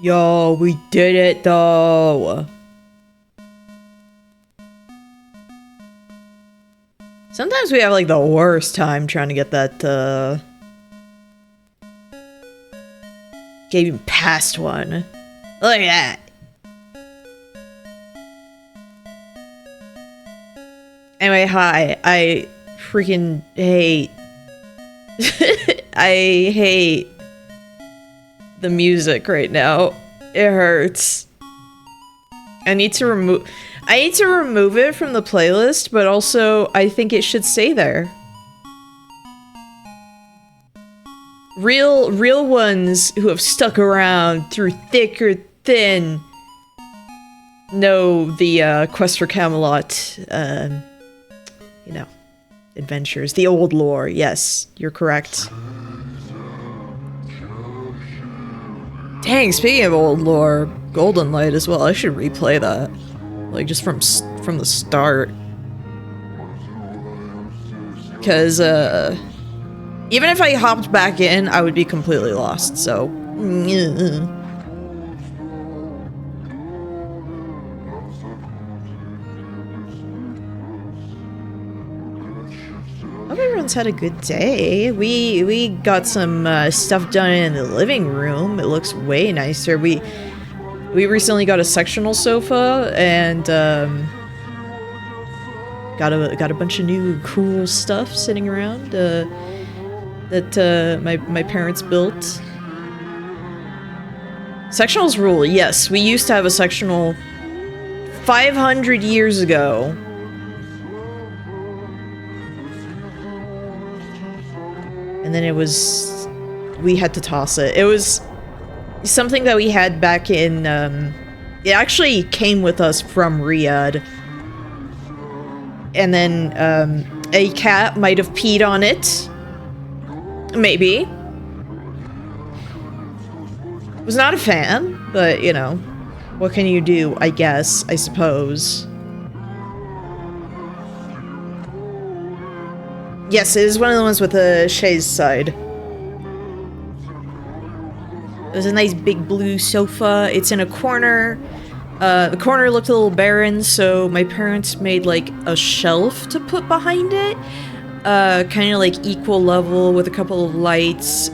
Yo, we did it though. Sometimes we have like the worst time trying to get that getting past one. Look at that. Anyway, hi. I freaking hate I hate the music right now. It hurts. I need to remove it from the playlist, but also I think it should stay there. Real ones who have stuck around through thick or thin know the Quest for Camelot, you know, adventures, the old lore. Yes, you're correct. Dang, speaking of old lore, Golden Light as well. I should replay that, like just from the start, because even if I hopped back in, I would be completely lost. So. Hope everyone's had a good day. We got some stuff done in the living room. It looks way nicer. We recently got a sectional sofa and got a bunch of new cool stuff sitting around that my parents built. Sectionals rule. Yes, we used to have a sectional 500 years ago. And then we had to toss it. It was something that we had back in, it actually came with us from Riyadh. And then, a cat might have peed on it. Maybe. Was not a fan, but, you know, what can you do, I guess, I suppose. Yes, it is one of the ones with the chaise side. There's a nice big blue sofa. It's in a corner. The corner looked a little barren, so my parents made like a shelf to put behind it. Kind of like equal level with a couple of lights.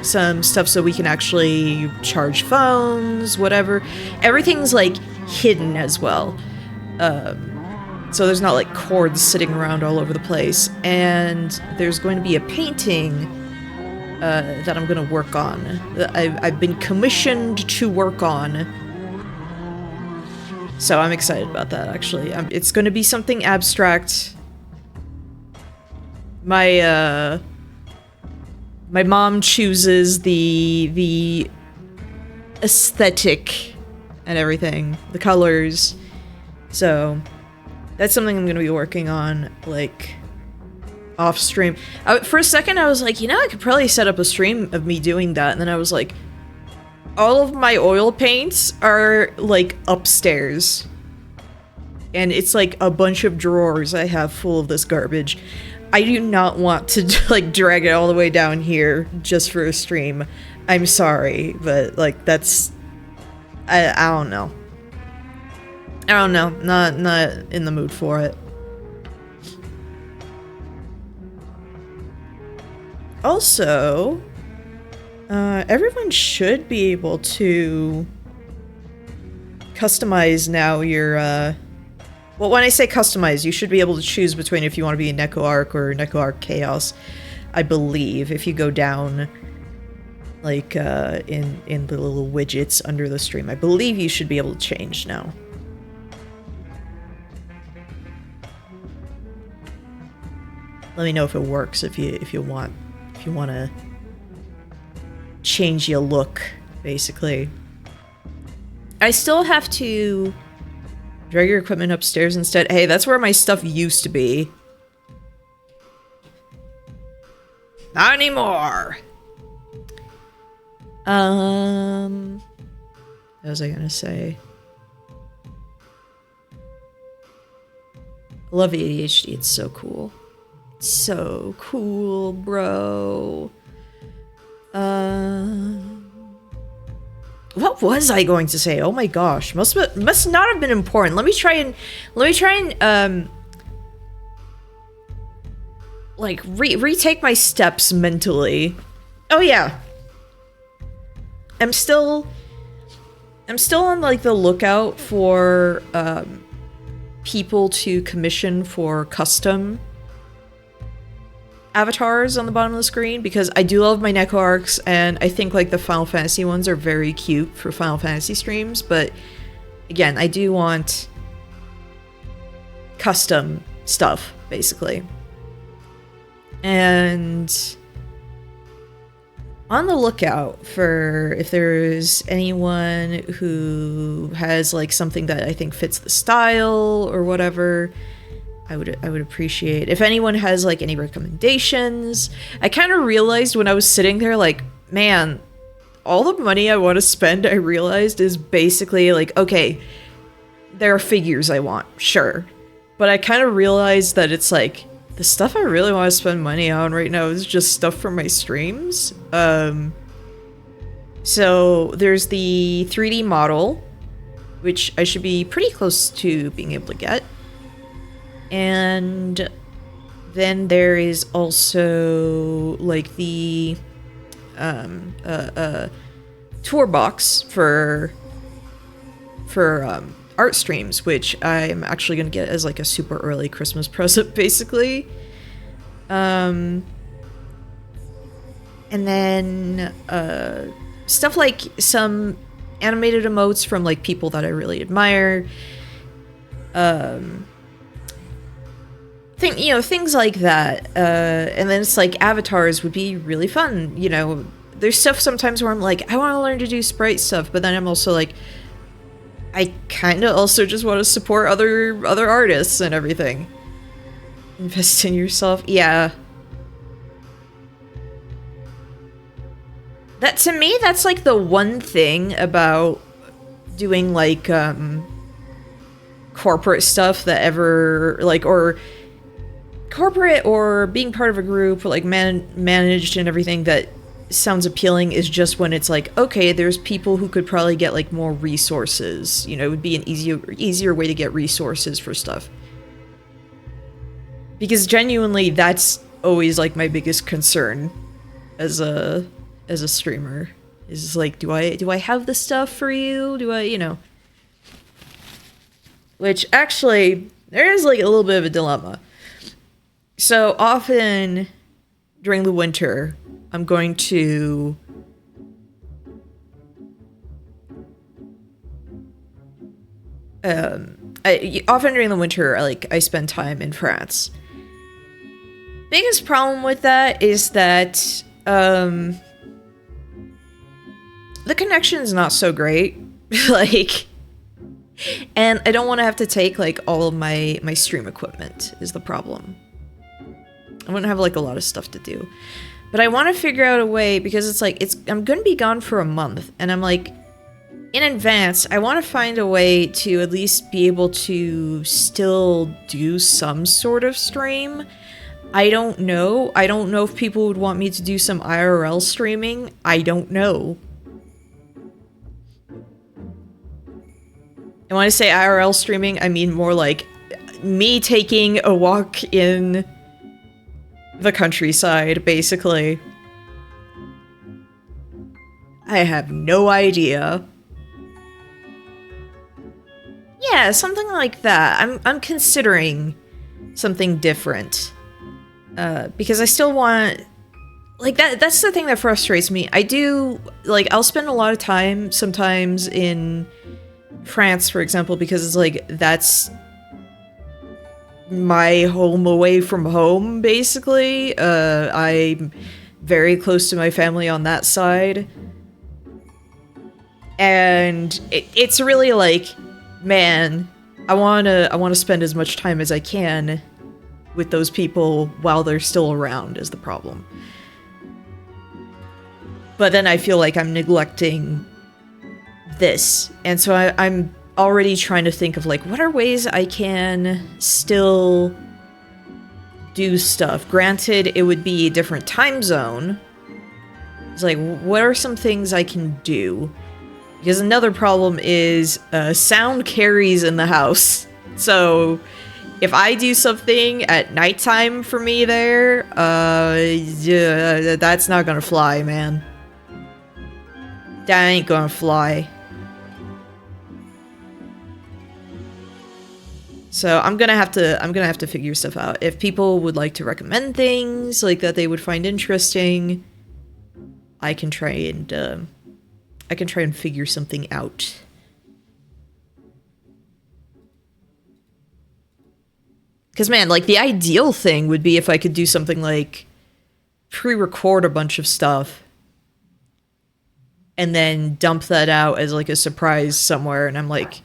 Some stuff so we can actually charge phones, whatever. Everything's like hidden as well. So there's not like cords sitting around all over the place. And there's going to be a painting that I'm going to work on. I've been commissioned to work on. So I'm excited about that, actually. It's going to be something abstract. My mom chooses the aesthetic and everything, the colors. So that's something I'm going to be working on, like, off stream. For a second, I was like, you know, I could probably set up a stream of me doing that. And then I was like, all of my oil paints are, like, upstairs. And it's, like, a bunch of drawers I have full of this garbage. I do not want to, like, drag it all the way down here just for a stream. I'm sorry, but, like, that's... I don't know. I don't know. Not in the mood for it. Also, everyone should be able to customize now your, well, when I say customize, you should be able to choose between if you want to be Neko Arc or Neko Arc Chaos, I believe, if you go down, like, in the little widgets under the stream. I believe you should be able to change now. Let me know if it works, if you want to change your look, basically. I still have to drag your equipment upstairs instead. Hey, that's where my stuff used to be. Not anymore. What was I gonna say? I love ADHD, it's so cool. So cool, bro. What was I going to say? Oh my gosh, must not have been important. Let me try and like retake my steps mentally. Oh yeah. I'm still on like the lookout for people to commission for custom avatars on the bottom of the screen, because I do love my Neko arcs, and I think like the Final Fantasy ones are very cute for Final Fantasy streams, but again, I do want custom stuff, basically. And on the lookout for if there's anyone who has like something that I think fits the style or whatever, I would appreciate if anyone has like any recommendations. I kind of realized when I was sitting there, like, man, all the money I want to spend, I realized, is basically like, okay, there are figures I want, sure, but I kind of realized that it's like the stuff I really want to spend money on right now is just stuff for my streams. So there's the 3D model, which I should be pretty close to being able to get. And then there is also like the tour box for art streams, which I'm actually gonna get as like a super early Christmas present, basically. And then stuff like some animated emotes from like people that I really admire. Things like that. And then it's like avatars would be really fun. You know, there's stuff sometimes where I'm like, I want to learn to do sprite stuff, but then I'm also like, I kind of also just want to support other artists and everything. Invest in yourself. Yeah. That, to me, that's like the one thing about doing like corporate stuff that ever like, or corporate or being part of a group or like managed and everything that sounds appealing, is just when it's like, okay, there's people who could probably get like more resources. You know, it would be an easier way to get resources for stuff. Because genuinely, that's always like my biggest concern as a streamer, is like, do I have the stuff for you? Do I, you know? Which actually, there is like a little bit of a dilemma. So often during the winter, I'm going to often during the winter, I spend time in France. Biggest problem with that is that the connection's not so great. Like, and I don't want to have to take like all of my stream equipment is the problem. I wouldn't have like a lot of stuff to do. But I want to figure out a way, because it's like, I'm going to be gone for a month, and I'm like, in advance, I want to find a way to at least be able to still do some sort of stream. I don't know. I don't know if people would want me to do some IRL streaming. I don't know. And when I say IRL streaming, I mean more like me taking a walk in the countryside, basically. I have no idea. Yeah, something like that. I'm considering something different. Because I still want... Like, that's the thing that frustrates me. I do... Like, I'll spend a lot of time sometimes in France, for example, because it's like, that's my home away from home, basically. I'm very close to my family on that side. And it's really like, man, I wanna spend as much time as I can with those people while they're still around is the problem. But then I feel like I'm neglecting this. And so I'm already trying to think of like, what are ways I can still do stuff? Granted, it would be a different time zone. It's like, what are some things I can do? Because another problem is sound carries in the house. So if I do something at nighttime for me there, yeah, that's not gonna fly, man. That ain't gonna fly. So I'm gonna have to figure stuff out. If people would like to recommend things like that they would find interesting, I can try and figure something out. Because man, like the ideal thing would be if I could do something like pre-record a bunch of stuff and then dump that out as like a surprise somewhere, and I'm like,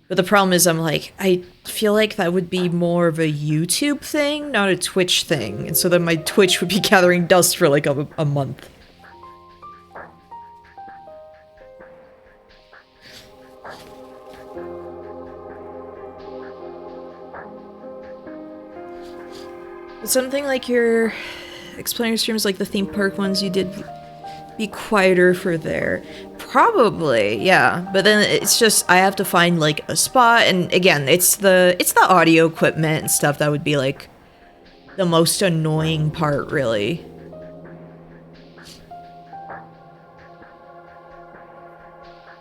but the problem is I'm like, I feel like that would be more of a YouTube thing, not a Twitch thing. And so then my Twitch would be gathering dust for like a month. But something like your explainer streams, like the theme park ones you did, be quieter for there. Probably, yeah. But then it's just I have to find like a spot, and again, it's the audio equipment and stuff that would be like the most annoying part, really.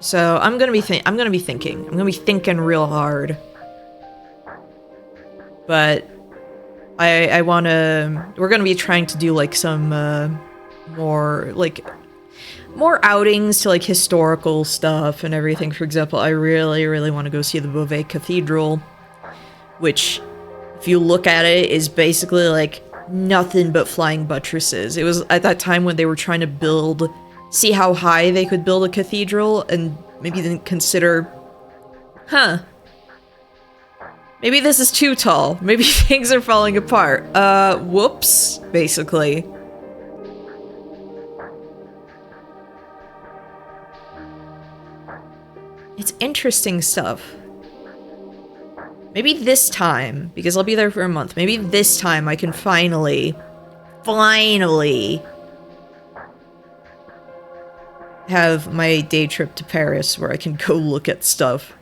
So I'm gonna be thinking real hard. But we're gonna be trying to do like some more outings to like historical stuff and everything. For example, I really want to go see the Beauvais Cathedral, which, if you look at it, is basically like nothing but flying buttresses. It was at that time when they were trying to see how high they could build a cathedral, and maybe then consider, maybe this is too tall. Maybe things are falling apart. Whoops, basically. It's interesting stuff. Maybe this time, because I'll be there for a month, maybe this time I can finally have my day trip to Paris where I can go look at stuff.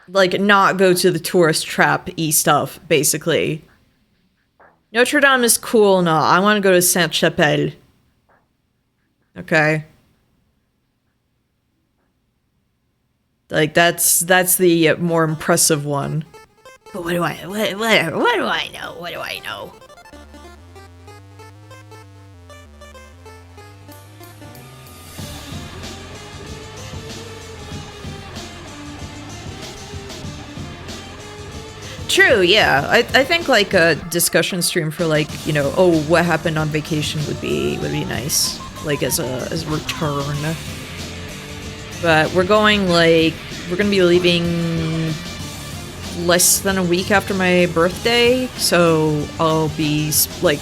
Like, not go to the tourist trap-y stuff, basically. Notre Dame is cool, no. I want to go to Sainte-Chapelle. Okay. Like, that's the more impressive one. But what do I know? What do I know? True, yeah. I think like a discussion stream for like, you know, oh, what happened on vacation would be nice. Like as a return. But we're gonna be leaving less than a week after my birthday, so I'll be like,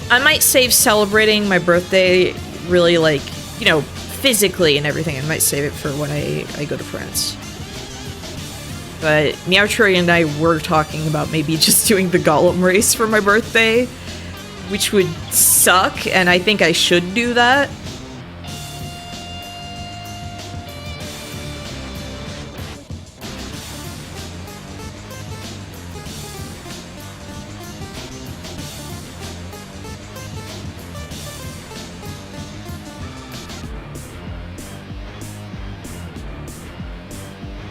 I might save celebrating my birthday really, like, you know, physically and everything. I might save it for when I go to France. But Meowtree and I were talking about maybe just doing the Golem race for my birthday, which would suck, and I think I should do that.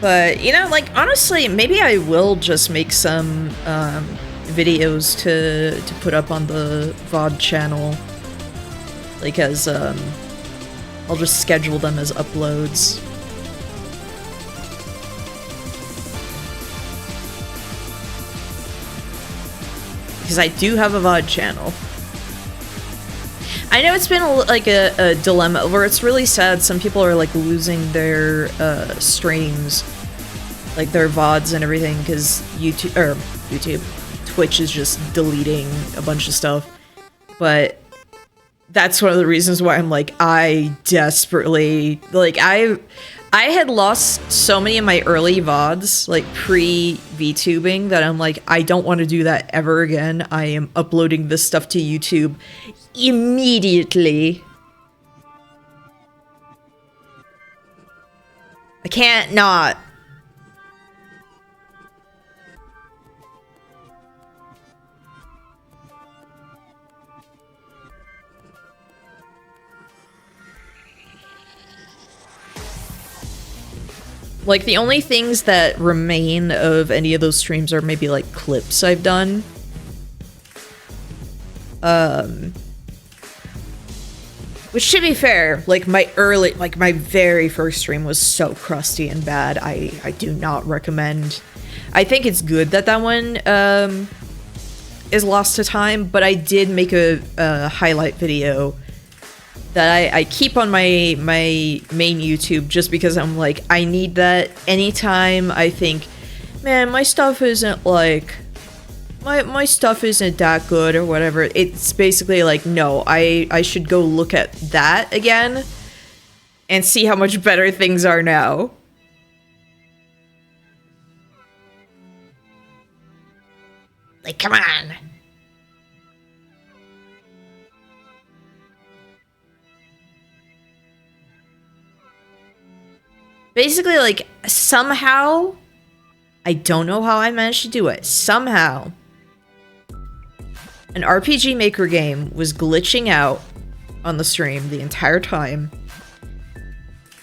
But, you know, like, honestly, maybe I will just make some videos to put up on the VOD channel. Like, as, I'll just schedule them as uploads. Because I do have a VOD channel. I know it's been a dilemma where it's really sad. Some people are like losing their streams, like their VODs and everything, because Twitch is just deleting a bunch of stuff. But that's one of the reasons why I'm like, I desperately, like, I had lost so many of my early VODs, like pre-VTubing, that I'm like, I don't want to do that ever again. I am uploading this stuff to YouTube immediately. I can't not. Like, the only things that remain of any of those streams are maybe, like, clips I've done. Which, to be fair, like, my very first stream was so crusty and bad. I do not recommend. I think it's good that that one, is lost to time, but I did make a highlight video that I keep on my main YouTube just because I'm like, I need that anytime I think, man, my stuff isn't like, my stuff isn't that good or whatever. It's basically like, no, I should go look at that again and see how much better things are now. Like, come on. Basically, like, somehow, I don't know how I managed to do it. Somehow, an RPG Maker game was glitching out on the stream the entire time,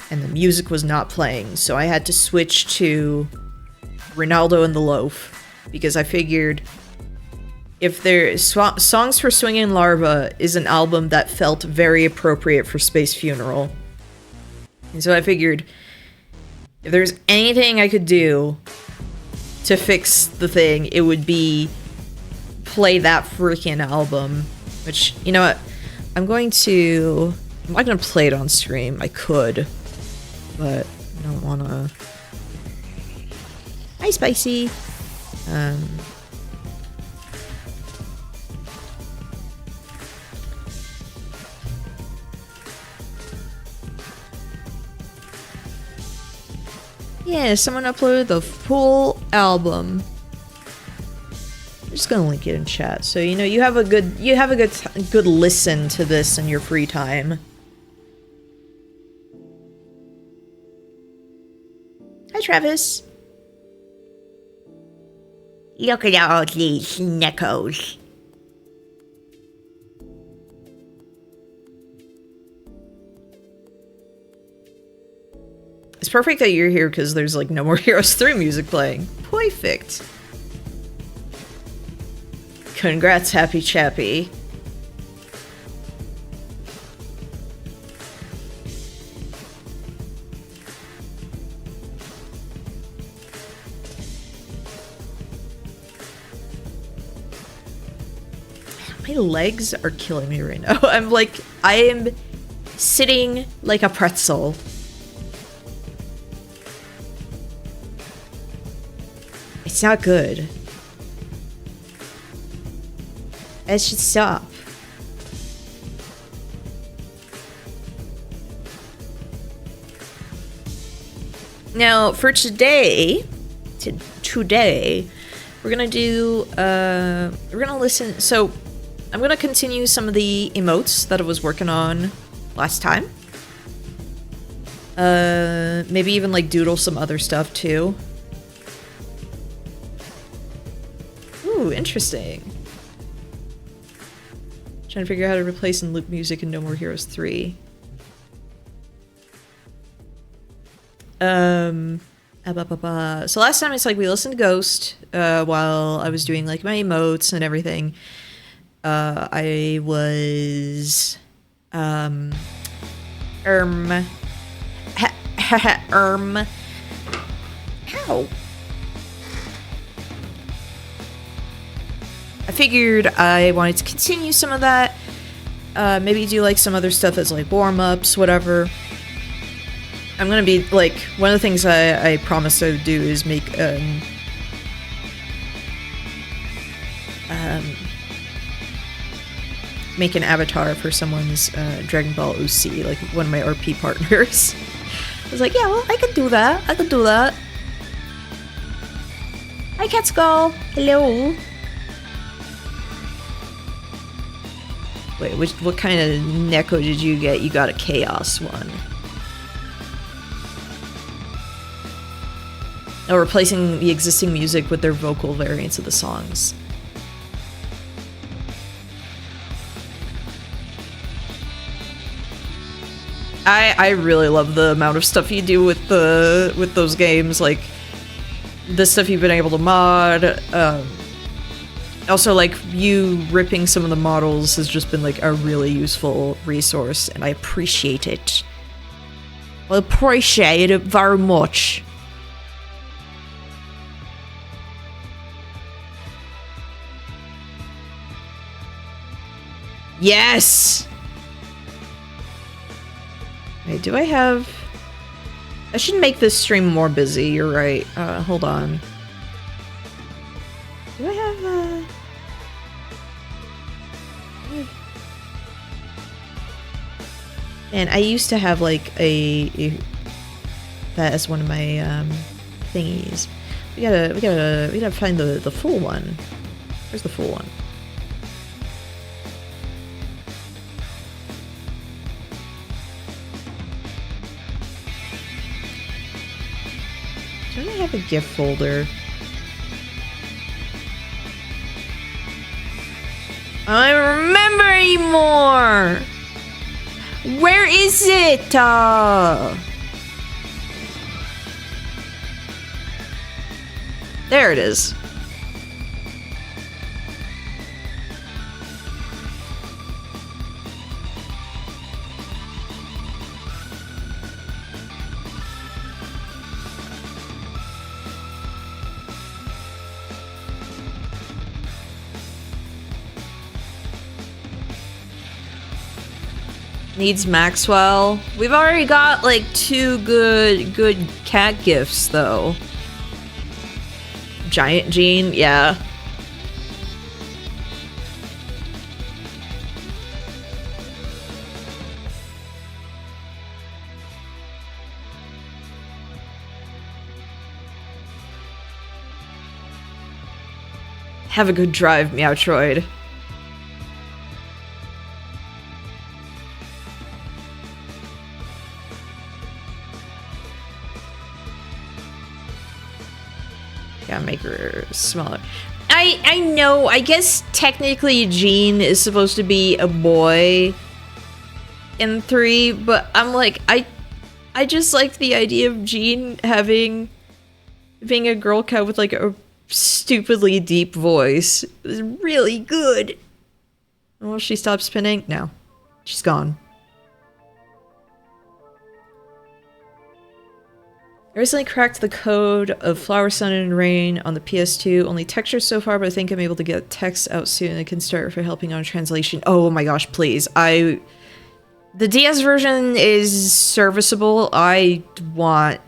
and the music was not playing, so I had to switch to Ronaldo and the Loaf, because I figured if Songs for Swinging Larva is an album that felt very appropriate for Space Funeral. And so I figured, if there's anything I could do to fix the thing, it would be play that freaking album. Which, you know what? I'm not gonna play it on stream. I could, but I don't wanna. Hi, Spicy. Yeah, someone uploaded the full album. I'm just gonna link it in chat, so you know you have a good listen to this in your free time. Hi, Travis. Look at all these knuckles. It's perfect that you're here because there's like No More Heroes 3 music playing. Perfect. Congrats, Happy Chappy. My legs are killing me right now. I am sitting like a pretzel. It's not good. It should stop. Now, for today, we're gonna do, we're gonna listen, so I'm gonna continue some of the emotes that I was working on last time. Maybe even like doodle some other stuff too. Ooh, interesting. Trying to figure out how to replace and loop music in No More Heroes 3. So last time it's like we listened to Ghost while I was doing like my emotes and everything. I was Ow. I figured I wanted to continue some of that. Maybe do like some other stuff as like warm-ups, whatever. I'm gonna be like, one of the things I promised I would do is make make an avatar for someone's Dragon Ball OC, like one of my RP partners. I was like, yeah, well, I could do that. I could do that. Hi, Cat's Go. Hello. Wait, what kind of Neko did you get? You got a Chaos one. Oh, replacing the existing music with their vocal variants of the songs. I really love the amount of stuff you do with those games, like the stuff you've been able to mod. Also, like, you ripping some of the models has just been like a really useful resource, and I appreciate it. I appreciate it very much. Yes! Wait, do I have... I should make this stream more busy, you're right. Hold on. Do I have, And I used to have, like, that as one of my, thingies. We gotta find the full one. Where's the full one? Don't I have a GIF folder? I don't remember anymore! Where is it? There it is. Needs Maxwell. We've already got like 2 good cat gifts though. Giant Gene, yeah. Have a good drive, Meowtroid. Gotta make her smaller. I know, I guess technically Gene is supposed to be a boy in 3, but I'm like, I just like the idea of Gene being a girl cat with like a stupidly deep voice. It was really good. Will she stop spinning? No. She's gone. I recently cracked the code of Flower, Sun, and Rain on the PS2. Only textures so far, but I think I'm able to get text out soon. I can start for helping on translation. Oh my gosh, please. The DS version is serviceable. I want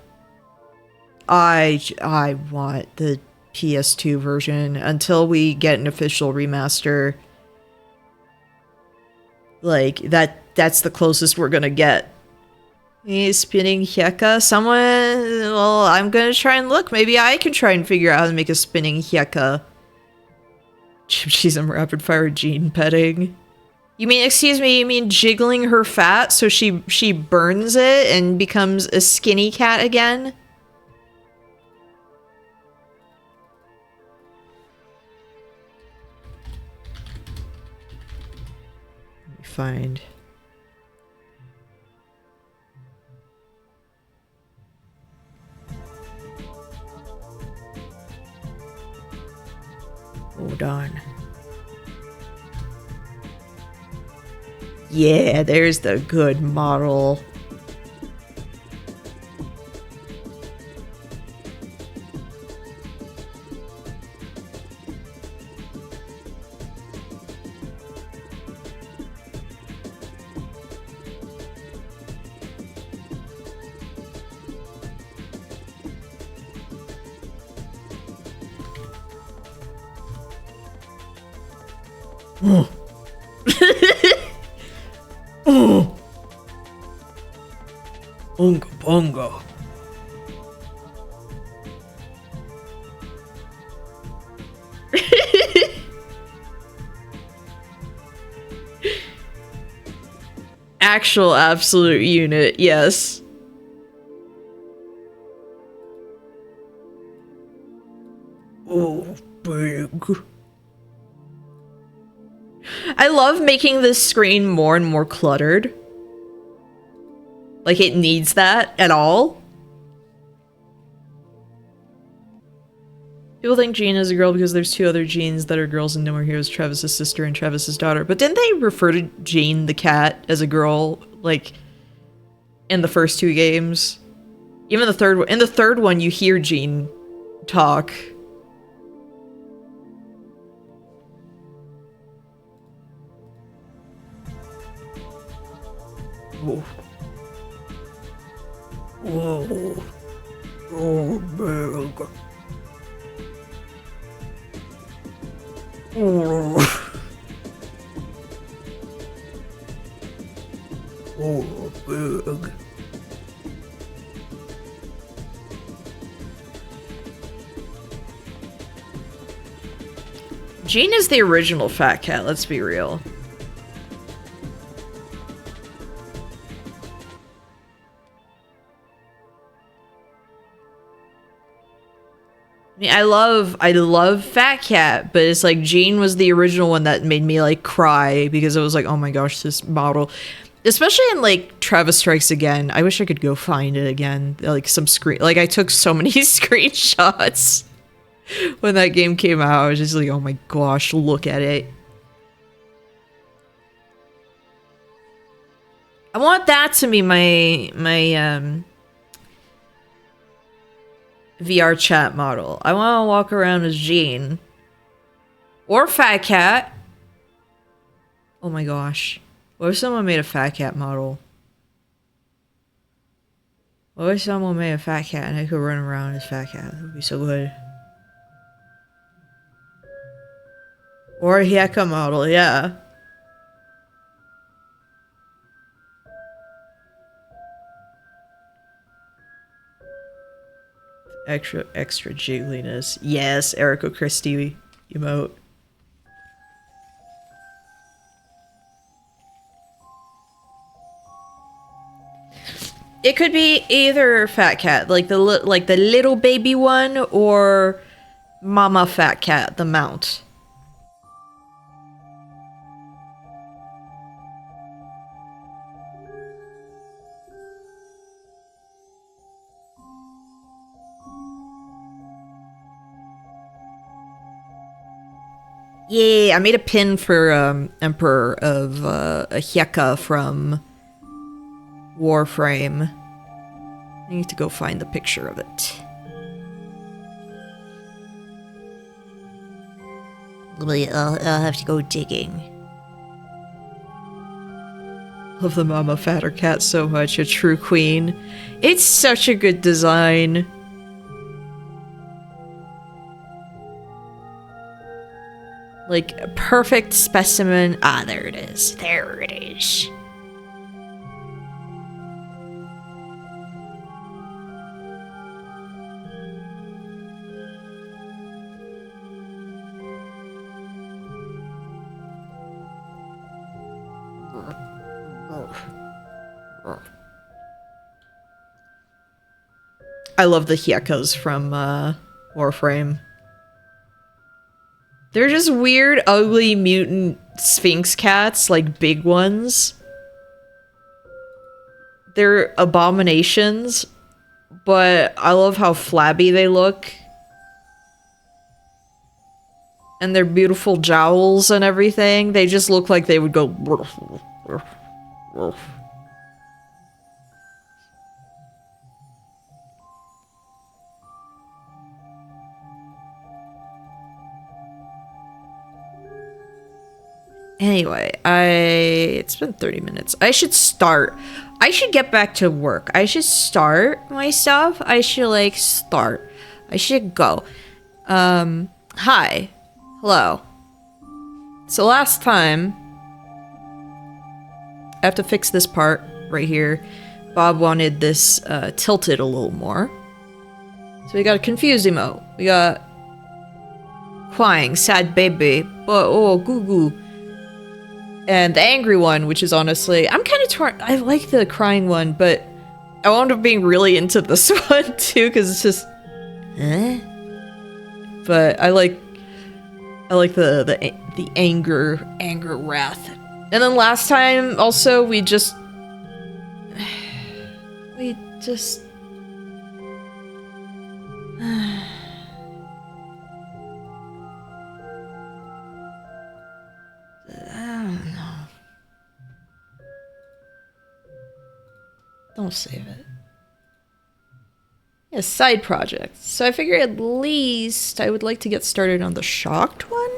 the PS2 version until we get an official remaster. Like, that's the closest we're gonna get. He's spinning Hyeka. Someone... Well, I'm gonna try and look. Maybe I can try and figure out how to make a spinning Hyeka. She's a rapid fire Gene petting. You mean, excuse me, you mean jiggling her fat so she burns it and becomes a skinny cat again? Let me find... Hold on. Yeah, there's the good model. Oh. Oh. Bunga bunga. actual absolute unit, yes. Oh, big. I love making this screen more and more cluttered. Like it needs that at all. People think Jean is a girl because there's two other Jeans that are girls in No More Heroes, Travis's sister and Travis's daughter. But didn't they refer to Jean the cat as a girl, like, in the first two games? Even the third one. In the third one, you hear Jean talk. Whoa. Whoa. Oh, big. Oh. Oh, big. Jean is the original fat cat, let's be real. I mean, I love Fat Cat, but it's like Jean was the original one that made me like cry because it was like, oh my gosh, this model. Especially in like Travis Strikes Again. I wish I could go find it again. Like some screen, like I took so many screenshots when that game came out. I was just like, oh my gosh, look at it. I want that to be my VR chat model. I want to walk around as Jean. Or Fat Cat. Oh my gosh. What if someone made a Fat Cat model? What if someone made a Fat Cat and I could run around as Fat Cat? That would be so good. Or a Hyeka model, yeah. Extra jiggliness. Yes, Erica Christie emote. It could be either Fat Cat, like the little baby one, or Mama Fat Cat, the mount. Yeah, I made a pin for Emperor of a Hyeka from Warframe. I need to go find the picture of it. I'll have to go digging. Love the Mama Fatter Cat so much, a true queen. It's such a good design. Like, a perfect specimen. Ah, there it is. There it is. I love the Hyekas from Warframe. They're just weird, ugly, mutant Sphinx cats, like big ones. They're abominations, but I love how flabby they look. And their beautiful jowls and everything. They just look like they would go... Anyway, it's been 30 minutes. I should start. I should get back to work. I should start my stuff. I should, like, start. I should go. Hi. Hello. So last time, I have to fix this part right here. Bob wanted this tilted a little more. So we got a confused emote. We got crying, sad baby, but oh, goo goo. And the angry one, which is honestly, I'm kind of torn. I like the crying one, but I wound up being really into this one too, because it's just, eh? But I like the anger, wrath. And then last time also we just I don't know. Don't save it. Yeah, side project. So I figure at least I would like to get started on the shocked one.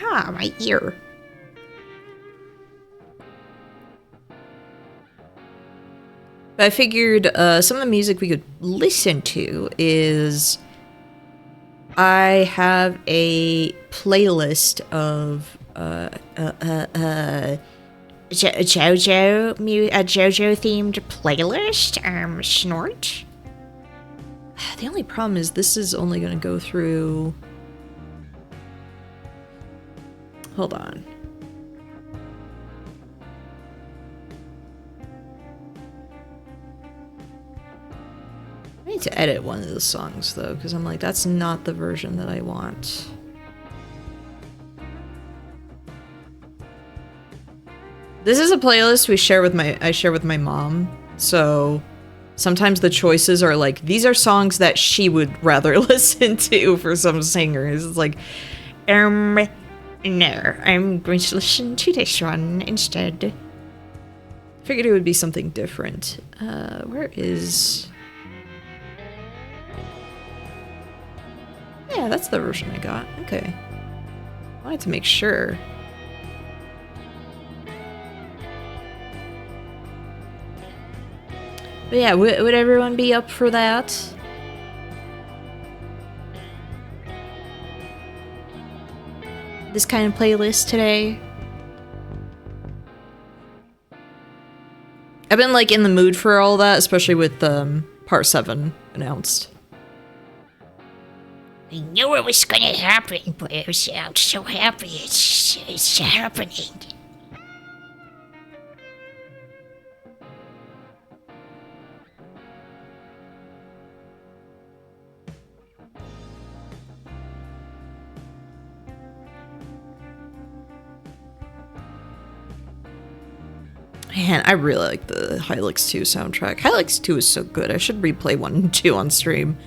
Ah, my ear. But I figured some of the music we could listen to is... I have a playlist of JoJo themed playlist. Snort. The only problem is this is only going to go through. Hold on. I need to edit one of the songs though, because I'm like, that's not the version that I want. This is a playlist I share with my mom, so sometimes the choices are like, these are songs that she would rather listen to for some singers. It's like, no, I'm going to listen to this one instead. Figured it would be something different. Where is... Yeah, that's the version I got. Okay. I wanted to make sure. But yeah, would everyone be up for that? This kind of playlist today? I've been like in the mood for all that, especially with Part 7 announced. I knew it was gonna happen, but I'm so happy it's happening. Man, I really like the Hylix 2 soundtrack. Hylix 2 is so good. I should replay 1 and 2 on stream.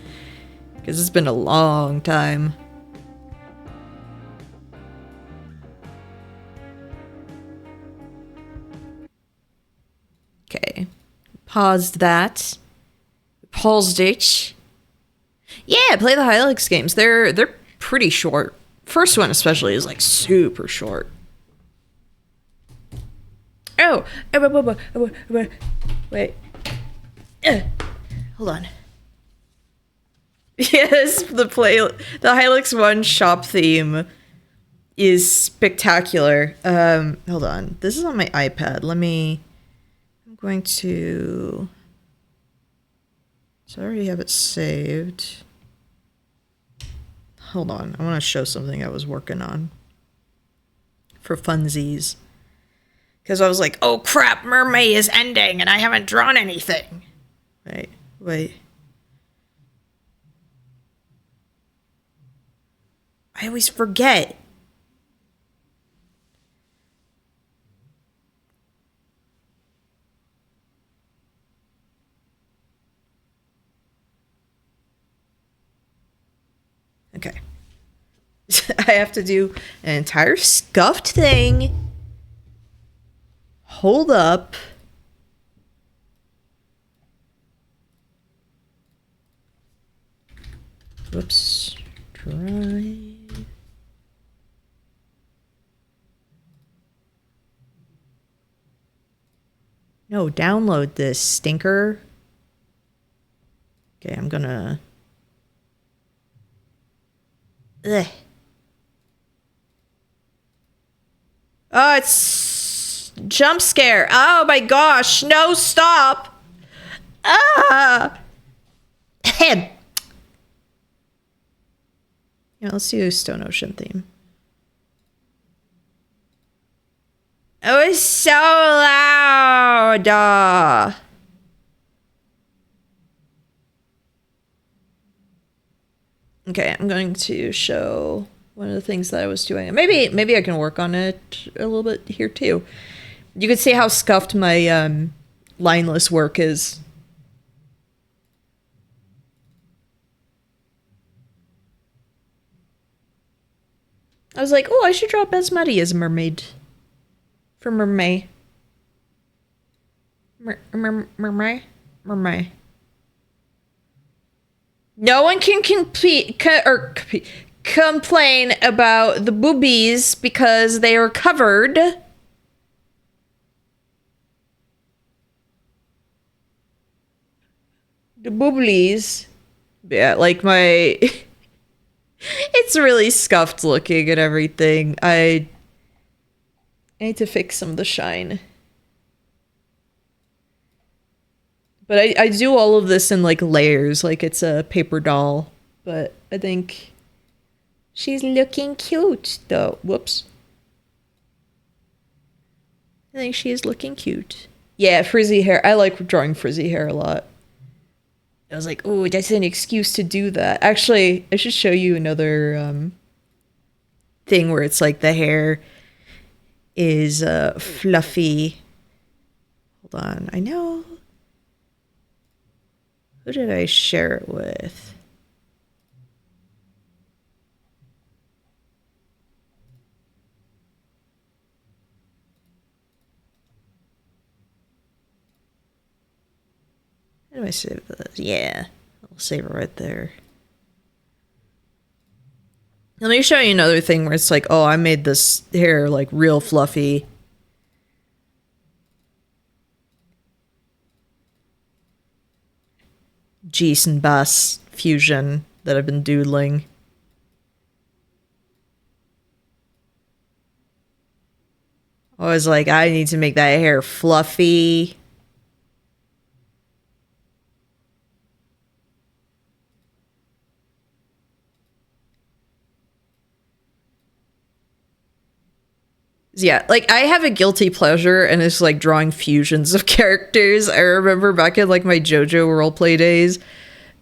Because it's been a long time. Okay. Paused that. Paused it. Yeah, play the Hylix games. They're pretty short. First one especially is like super short. Oh! Wait. Hold on. Yes, the Hylix 1 shop theme is spectacular. Hold on. This is on my iPad. I'm going to... So I already have it saved. Hold on. I want to show something I was working on. For funsies. Because I was like, oh crap, Mermaid is ending and I haven't drawn anything. Wait. I always forget. Okay. I have to do an entire scuffed thing. Hold up. Whoops. Drive. No, download this, stinker. Okay, I'm gonna... Ugh. Oh, it's... jump scare. Oh my gosh. No, stop. Ah! Yeah, let's do Stone Ocean theme. It was so loud. Okay, I'm going to show one of the things that I was doing. Maybe I can work on it a little bit here too. You can see how scuffed my lineless work is. I was like, oh, I should draw Basmati as a mermaid. For mermaid. Mermaid. No one can complain about the boobies because they are covered. The booblies. Yeah, like my... It's really scuffed looking and everything. I need to fix some of the shine. But I do all of this in like layers, like it's a paper doll. But I think she's looking cute though. Whoops. I think she is looking cute. Yeah, frizzy hair. I like drawing frizzy hair a lot. I was like, oh, that's an excuse to do that. Actually, I should show you another thing where it's like the hair is fluffy. Hold on, I know. Who did I share it with? How do I save this? Yeah, I'll save it right there. Let me show you another thing where it's like, oh, I made this hair like real fluffy. Jason Bass fusion that I've been doodling. I was like, I need to make that hair fluffy. Yeah, like I have a guilty pleasure and it's like drawing fusions of characters. I remember back in like my JoJo roleplay days,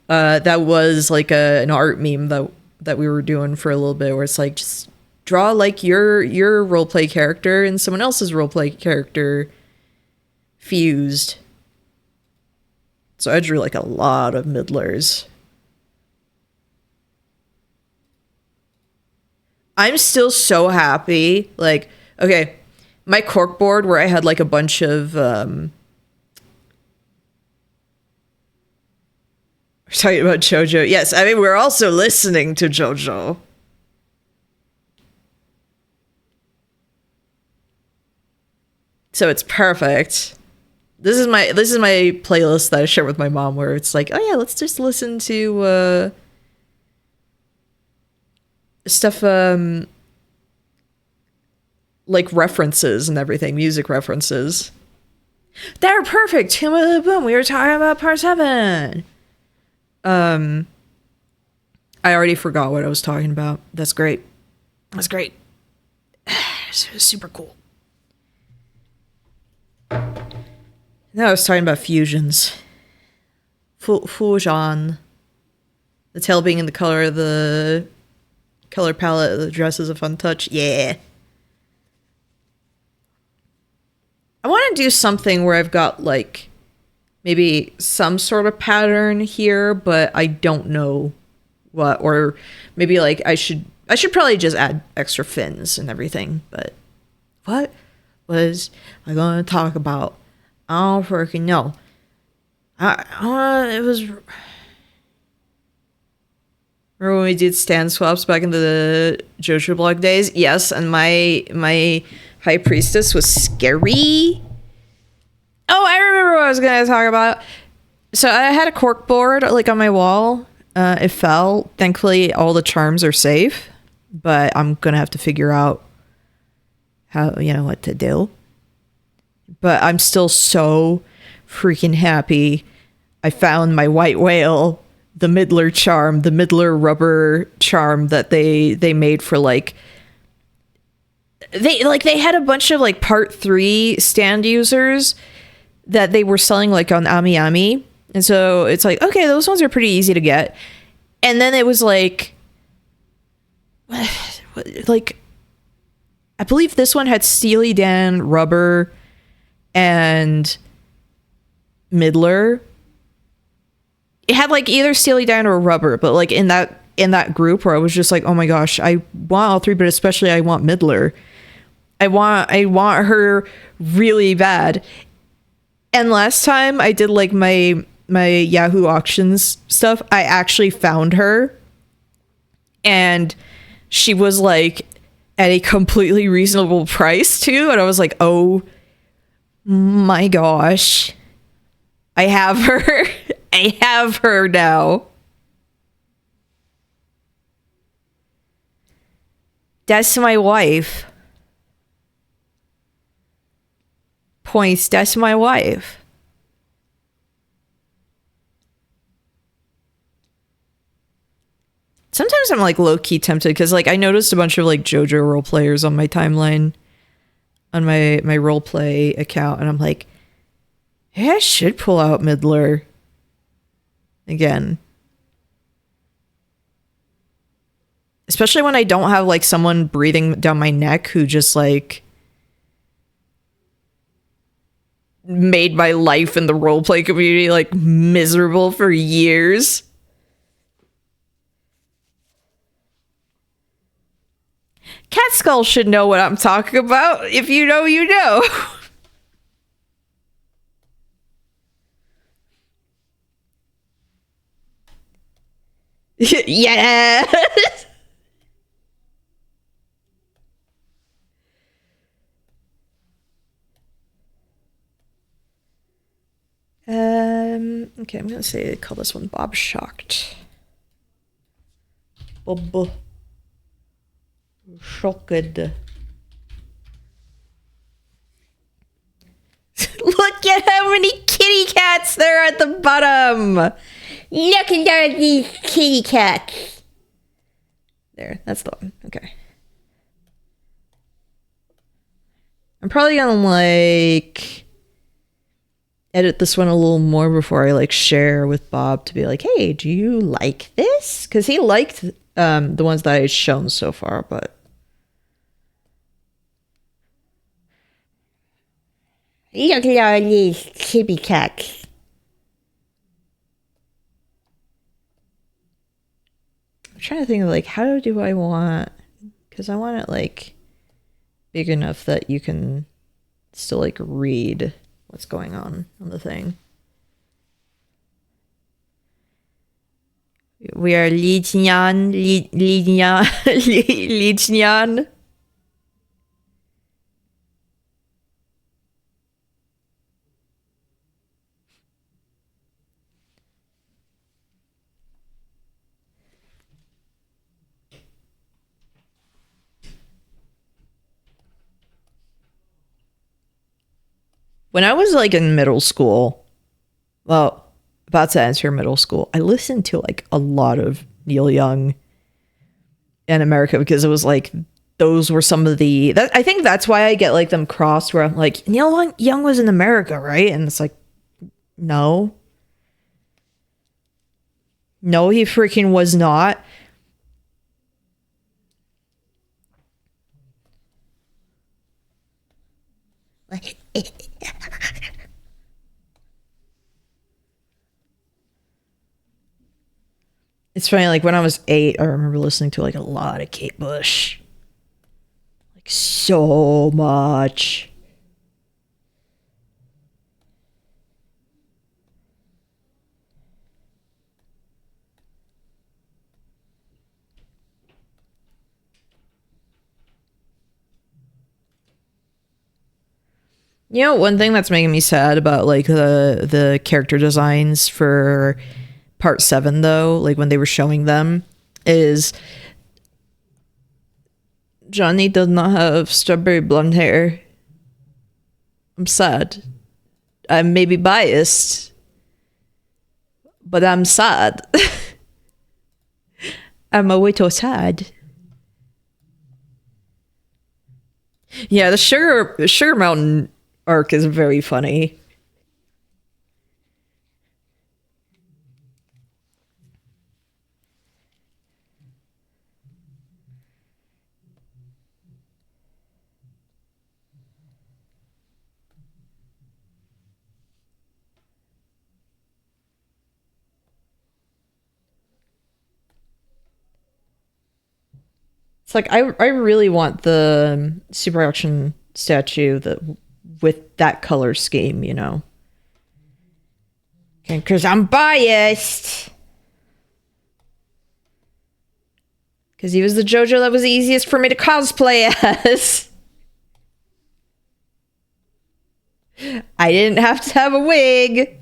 that was like an art meme that we were doing for a little bit where it's like just draw like your roleplay character and someone else's roleplay character fused. So I drew like a lot of middlers. I'm still so happy. Like, okay, my corkboard where I had like a bunch of we're talking about JoJo. Yes, I mean we're also listening to JoJo. So it's perfect. This is my playlist that I share with my mom where it's like, oh yeah, let's just listen to stuff like references and everything, music references. They're perfect. Boom. We were talking about part 7. I already forgot what I was talking about. That's great. That's great. Super cool. No, I was talking about fusions. Fusion. The tail being in the color of the color palette of the dress is a fun touch. Yeah. I want to do something where I've got like maybe some sort of pattern here, but I don't know what, or maybe like I should probably just add extra fins and everything, but what was I going to talk about? I don't freaking know. It was... Remember when we did stand swaps back in the JoJo blog days? Yes, and my high priestess was scary. Oh, I remember what I was going to talk about. So I had a cork board like on my wall. It fell. Thankfully, all the charms are safe, but I'm going to have to figure out how, what to do. But I'm still so freaking happy. I found my white whale, the Middler charm, the Middler rubber charm that they made for like they had a bunch of like part 3 stand users that they were selling like on Ami, and so it's like, okay, those ones are pretty easy to get. And then it was like I believe this one had Steely Dan, Rubber, and Midler. It had like either Steely Dan or Rubber, but like in that group where I was just like, oh my gosh, I want all 3, but especially I want Midler. I want her really bad. And last time I did like my Yahoo auctions stuff, I actually found her, and she was like at a completely reasonable price too, and I was like, oh my gosh, I have her. I have her now. That's my wife. Points, that's my wife. Sometimes I'm like low-key tempted because like I noticed a bunch of like JoJo role players on my timeline on my roleplay account, and I'm like, hey, I should pull out Midler again. Especially when I don't have like someone breathing down my neck who just like made my life in the roleplay community like miserable for years. Cat Skull should know what I'm talking about. If you know, you know. Yeah. Okay, I'm gonna say call this one Bob Shocked. Bob Shocked. Look at how many kitty cats there are at the bottom. Look at all these kitty cats. There, that's the one. Okay. I'm probably gonna like edit this one a little more before I like share with Bob to be like, hey, do you like this? Because he liked the ones that I've shown so far, but Look at all these kitty cats. I'm trying to think of like how do I want, because I want it like big enough that you can still like read what's going on the thing. We are Lijian. When I was like in middle school, well, about to enter middle school, I listened to like a lot of Neil Young in America because it was like those were some of the I think that's why I get like them crossed where I'm like, Neil Young was in America, right? And it's like, no, he freaking was not. It's funny, like when I was 8, I remember listening to like a lot of Kate Bush. Like so much. You know, one thing that's making me sad about like the character designs for part 7 though, like when they were showing them, is Johnny does not have strawberry blonde hair. I'm sad. I may be biased, but I'm sad. I'm a little sad. Yeah, the Sugar Mountain arc is very funny. It's like I really want the super action statue that with that color scheme, you know. Because I'm biased. Because he was the JoJo that was the easiest for me to cosplay as. I didn't have to have a wig.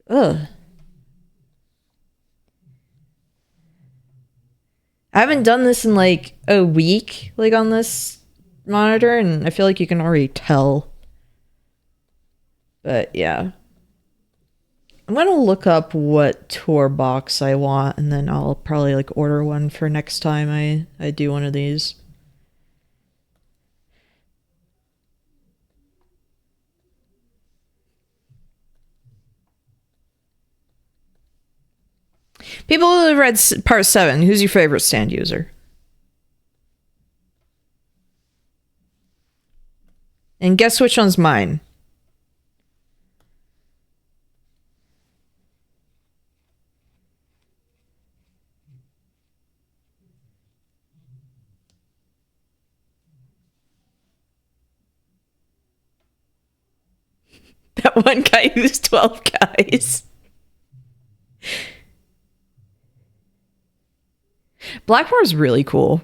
Ugh. I haven't done this in like a week, like on this monitor, and I feel like you can already tell. But yeah. I'm gonna look up what tour box I want, and then I'll probably like order one for next time I do one of these. People who have read part 7, who's your favorite stand user? And guess which one's mine? That one guy who's 12 guys. Blackmore's really cool.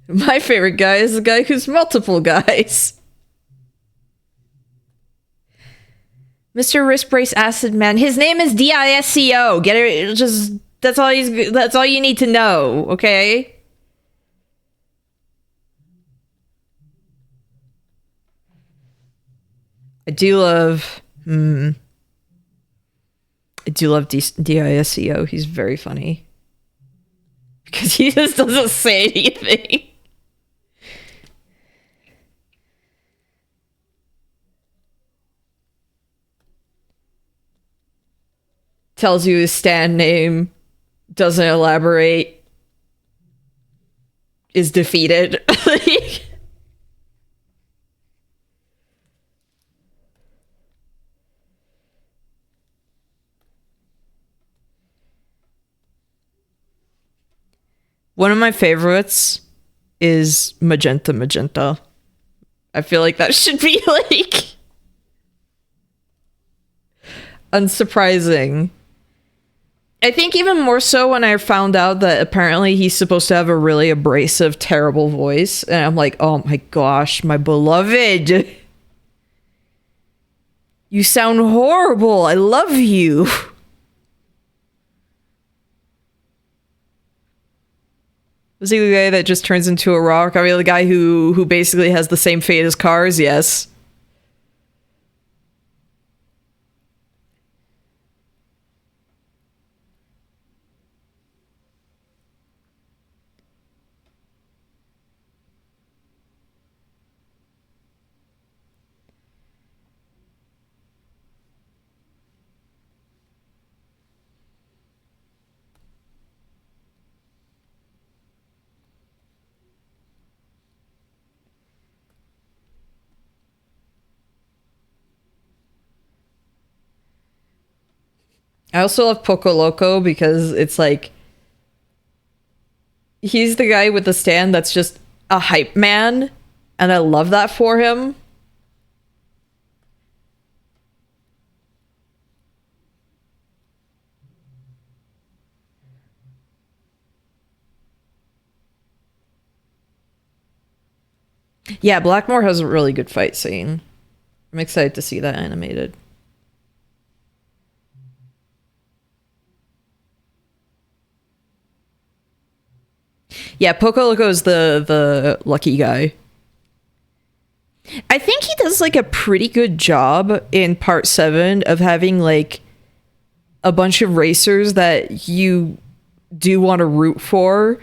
My favorite guy is the guy who's multiple guys. Mr. Wrist Brace Acid Man. His name is DISCO. Get it? Just that's all you need to know, okay? I do love DISCO. He's very funny. Because he just doesn't say anything. Tells you his stand name, doesn't elaborate, is defeated. One of my favorites is Magenta Magenta. I feel like that should be like unsurprising. I think even more so when I found out that apparently he's supposed to have a really abrasive, terrible voice. And I'm like, oh my gosh, my beloved. You sound horrible. I love you. Was he the guy that just turns into a rock? I mean, the guy who basically has the same fate as Cars? Yes. I also love Poco Loco because it's like he's the guy with the stand that's just a hype man, and I love that for him. Yeah, Blackmore has a really good fight scene. I'm excited to see that animated. Yeah, Poco Loco is the lucky guy. I think he does like a pretty good job in part 7 of having like a bunch of racers that you do want to root for.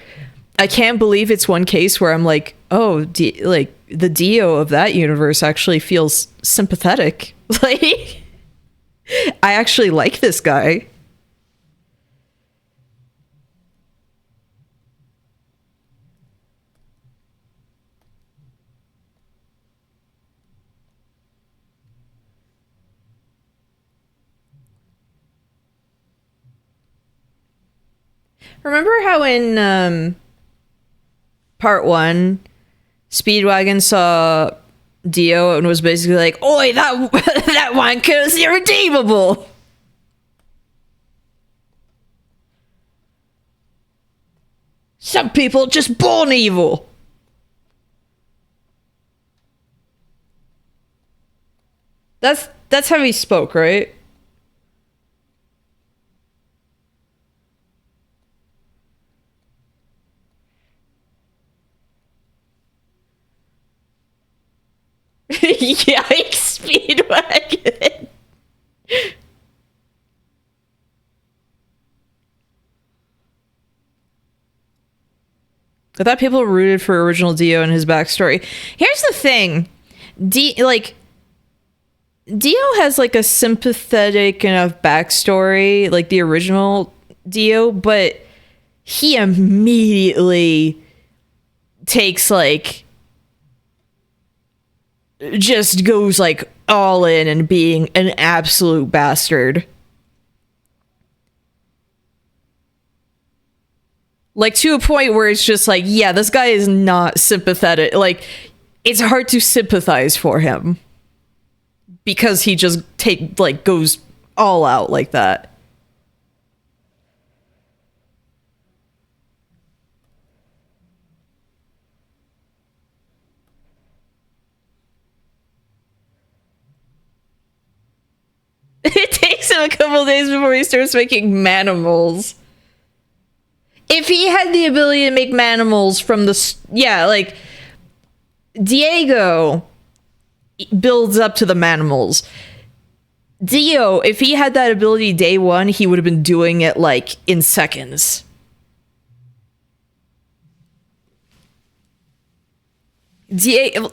I can't believe it's one case where I'm like, oh, like the Dio of that universe actually feels sympathetic. Like, I actually like this guy. Remember how in part 1, Speedwagon saw Dio and was basically like, oi, that that wanker is irredeemable. Some people just born evil. That's how he spoke, right? Yikes, Speedwagon. I thought people rooted for original Dio and his backstory. Here's the thing. Dio has like a sympathetic enough backstory, like the original Dio, but he immediately takes like just goes like all in and being an absolute bastard. Like to a point where it's just like, yeah, this guy is not sympathetic. Like it's hard to sympathize for him because he just goes all out like that. It takes him a couple days before he starts making manimals. If he had the ability to make manimals from the... Yeah, like... Diego builds up to the manimals. Dio, if he had that ability day one, he would have been doing it, like, in seconds. Diego...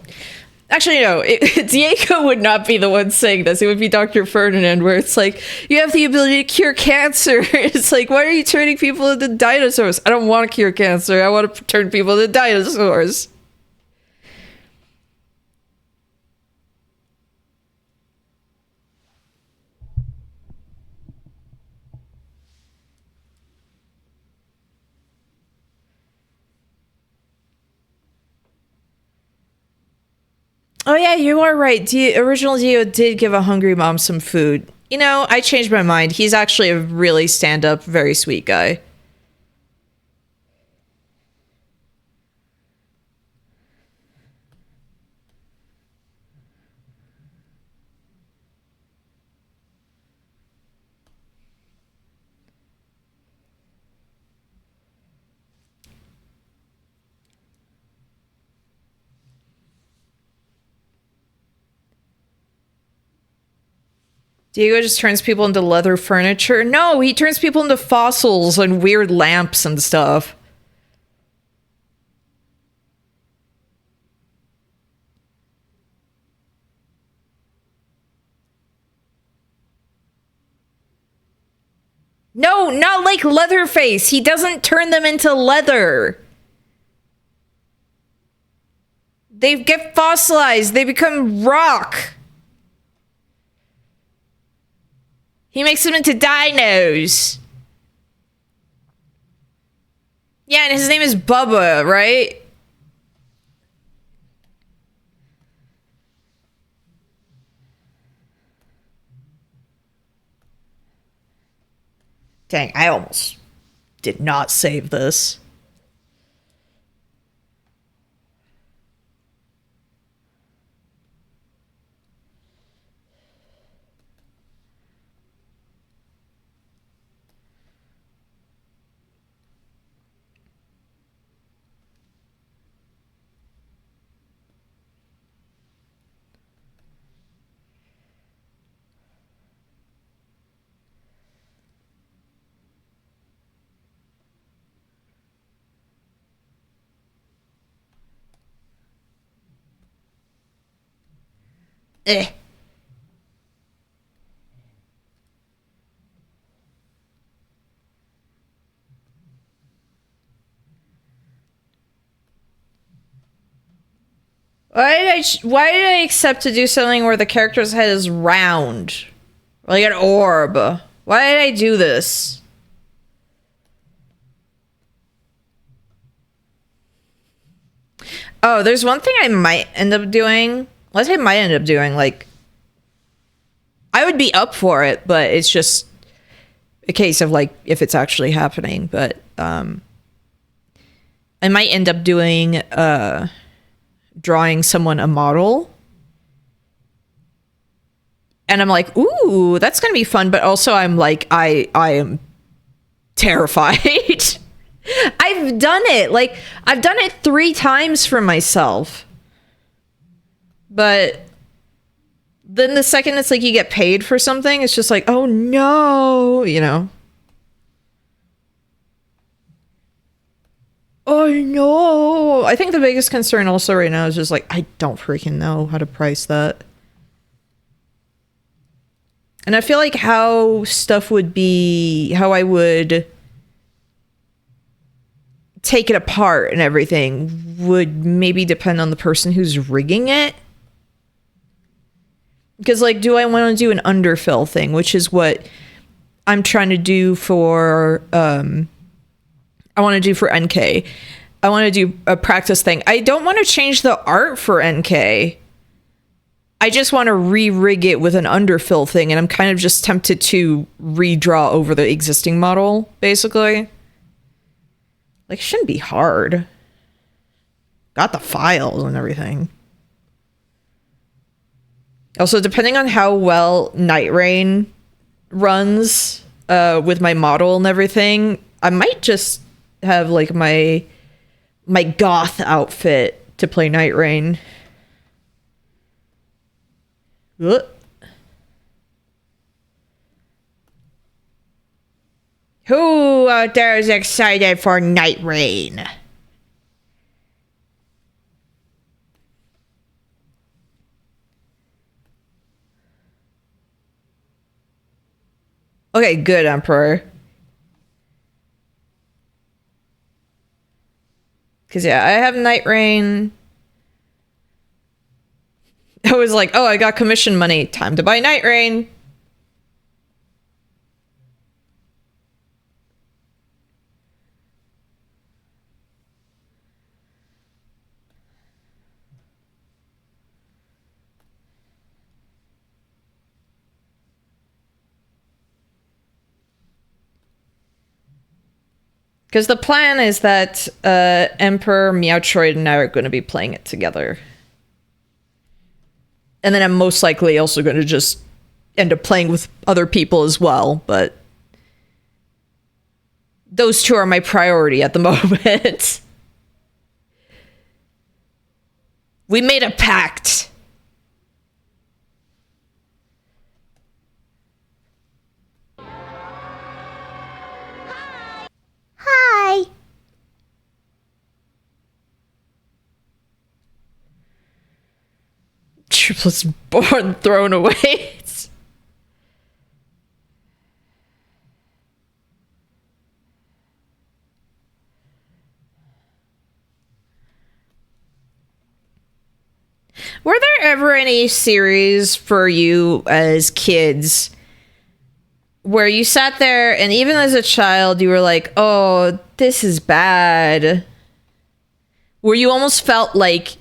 Actually, no. Diego would not be the one saying this. It would be Dr. Ferdinand, where it's like, you have the ability to cure cancer. It's like, why are you turning people into dinosaurs? I don't want to cure cancer. I want to turn people into dinosaurs. Oh yeah, you are right. Original Dio did give a hungry mom some food. You know, I changed my mind. He's actually a really stand-up, very sweet guy. Diego just turns people into leather furniture. No, he turns people into fossils and weird lamps and stuff. No, not like Leatherface. He doesn't turn them into leather. They get fossilized. They become rock. He makes them into dinos. Yeah, and his name is Bubba, right? Dang, I almost did not save this. Eh. Why did I accept to do something where the character's head is round? Like an orb. Why did I do this? Oh, there's one thing I might end up doing. Let's say might end up doing, like, I would be up for it, but it's just a case of, like, if it's actually happening. But I might end up doing drawing someone a model. And I'm like, ooh, that's gonna be fun, but also I'm like, I am terrified. I've done it. Like, I've done it 3 times for myself. But then the second it's like you get paid for something, it's just like, oh no, you know. Oh no. I think the biggest concern also right now is just like, I don't freaking know how to price that. And I feel like how stuff would be, how I would take it apart and everything would maybe depend on the person who's rigging it. Because, like, do I want to do an underfill thing, which is what I'm trying to do for, I want to do for NK. I want to do a practice thing. I don't want to change the art for NK. I just want to re-rig it with an underfill thing, and I'm kind of just tempted to redraw over the existing model, basically. Like, it shouldn't be hard. Got the files and everything. Also, depending on how well Night Rain runs with my model and everything, I might just have, like, my goth outfit to play Night Rain. Ugh. Who out there is excited for Night Rain? Okay, good, Emperor. Because, yeah, I have Night Rain. I was like, oh, I got commission money. Time to buy Night Rain. Because the plan is that Emperor, Meowtroid, and I are going to be playing it together. And then I'm most likely also going to just end up playing with other people as well, but those 2 are my priority at the moment. We made a pact. Hi. Triplets born thrown away. Were there ever any series for you as kids where you sat there and even as a child you were like, oh, this is bad? Where you almost felt like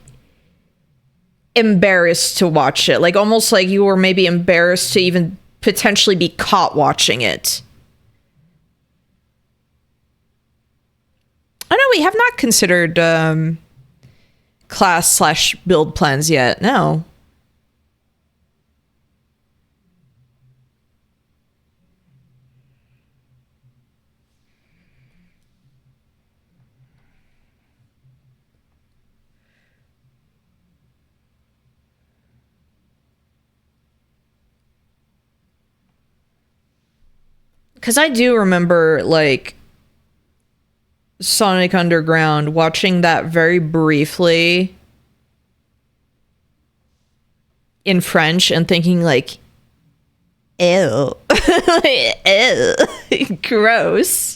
embarrassed to watch it, like almost like you were maybe embarrassed to even potentially be caught watching it? I know we have not considered class/build plans yet. No. Because I do remember, like, Sonic Underground, watching that very briefly. in French and thinking like, ew, ew, gross.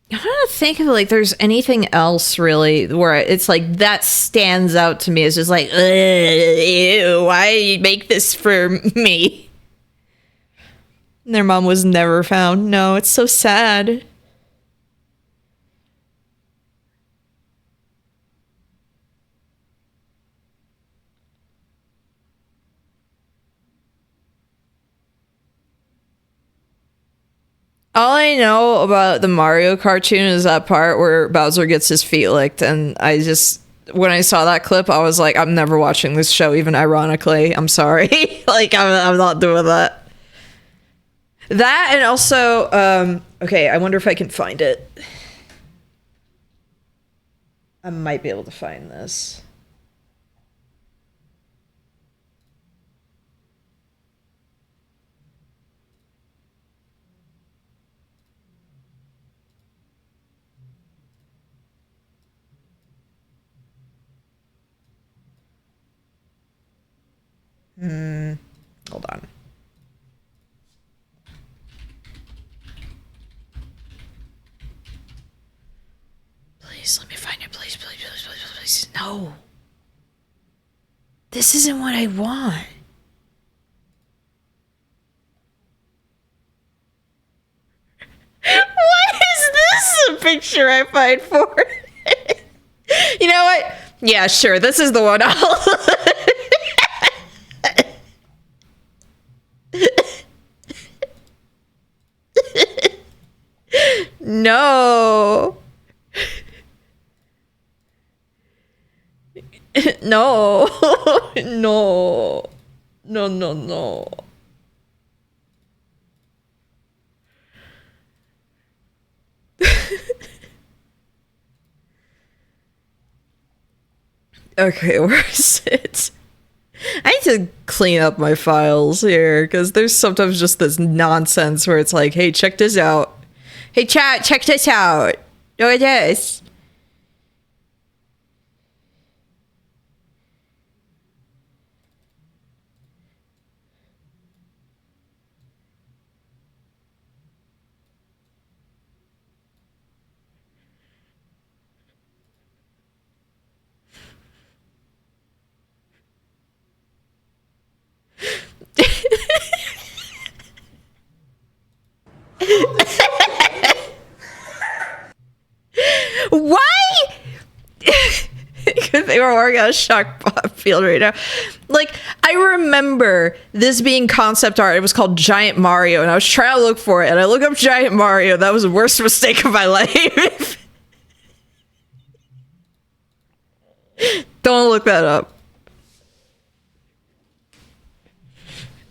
I'm trying to think of like there's anything else really where it's like that stands out to me. It's just like, ew, why you make this for me? And their mom was never found. No, it's so sad. All I know about the Mario cartoon is that part where Bowser gets his feet licked, and I just when I saw that clip, I was like, I'm never watching this show, even ironically. I'm sorry. Like I'm not doing that. That and also, okay, I wonder if I can find it. I might be able to find this. Hold on. Please, let me find it. Please, please, please, please, please. No. This isn't what I want. What is this a picture I find for? You know what? Yeah, sure. This is the one. No. No. No. No, no, no. Okay, where is it? I need to clean up my files here because there's sometimes just this nonsense where it's like, hey, check this out. Hey, chat, check this out. Look at this. Why? Because they were working on a shark field right now. Like, I remember this being concept art. It was called Giant Mario, and I was trying to look for it, and I looked up Giant Mario. That was the worst mistake of my life. Don't look that up.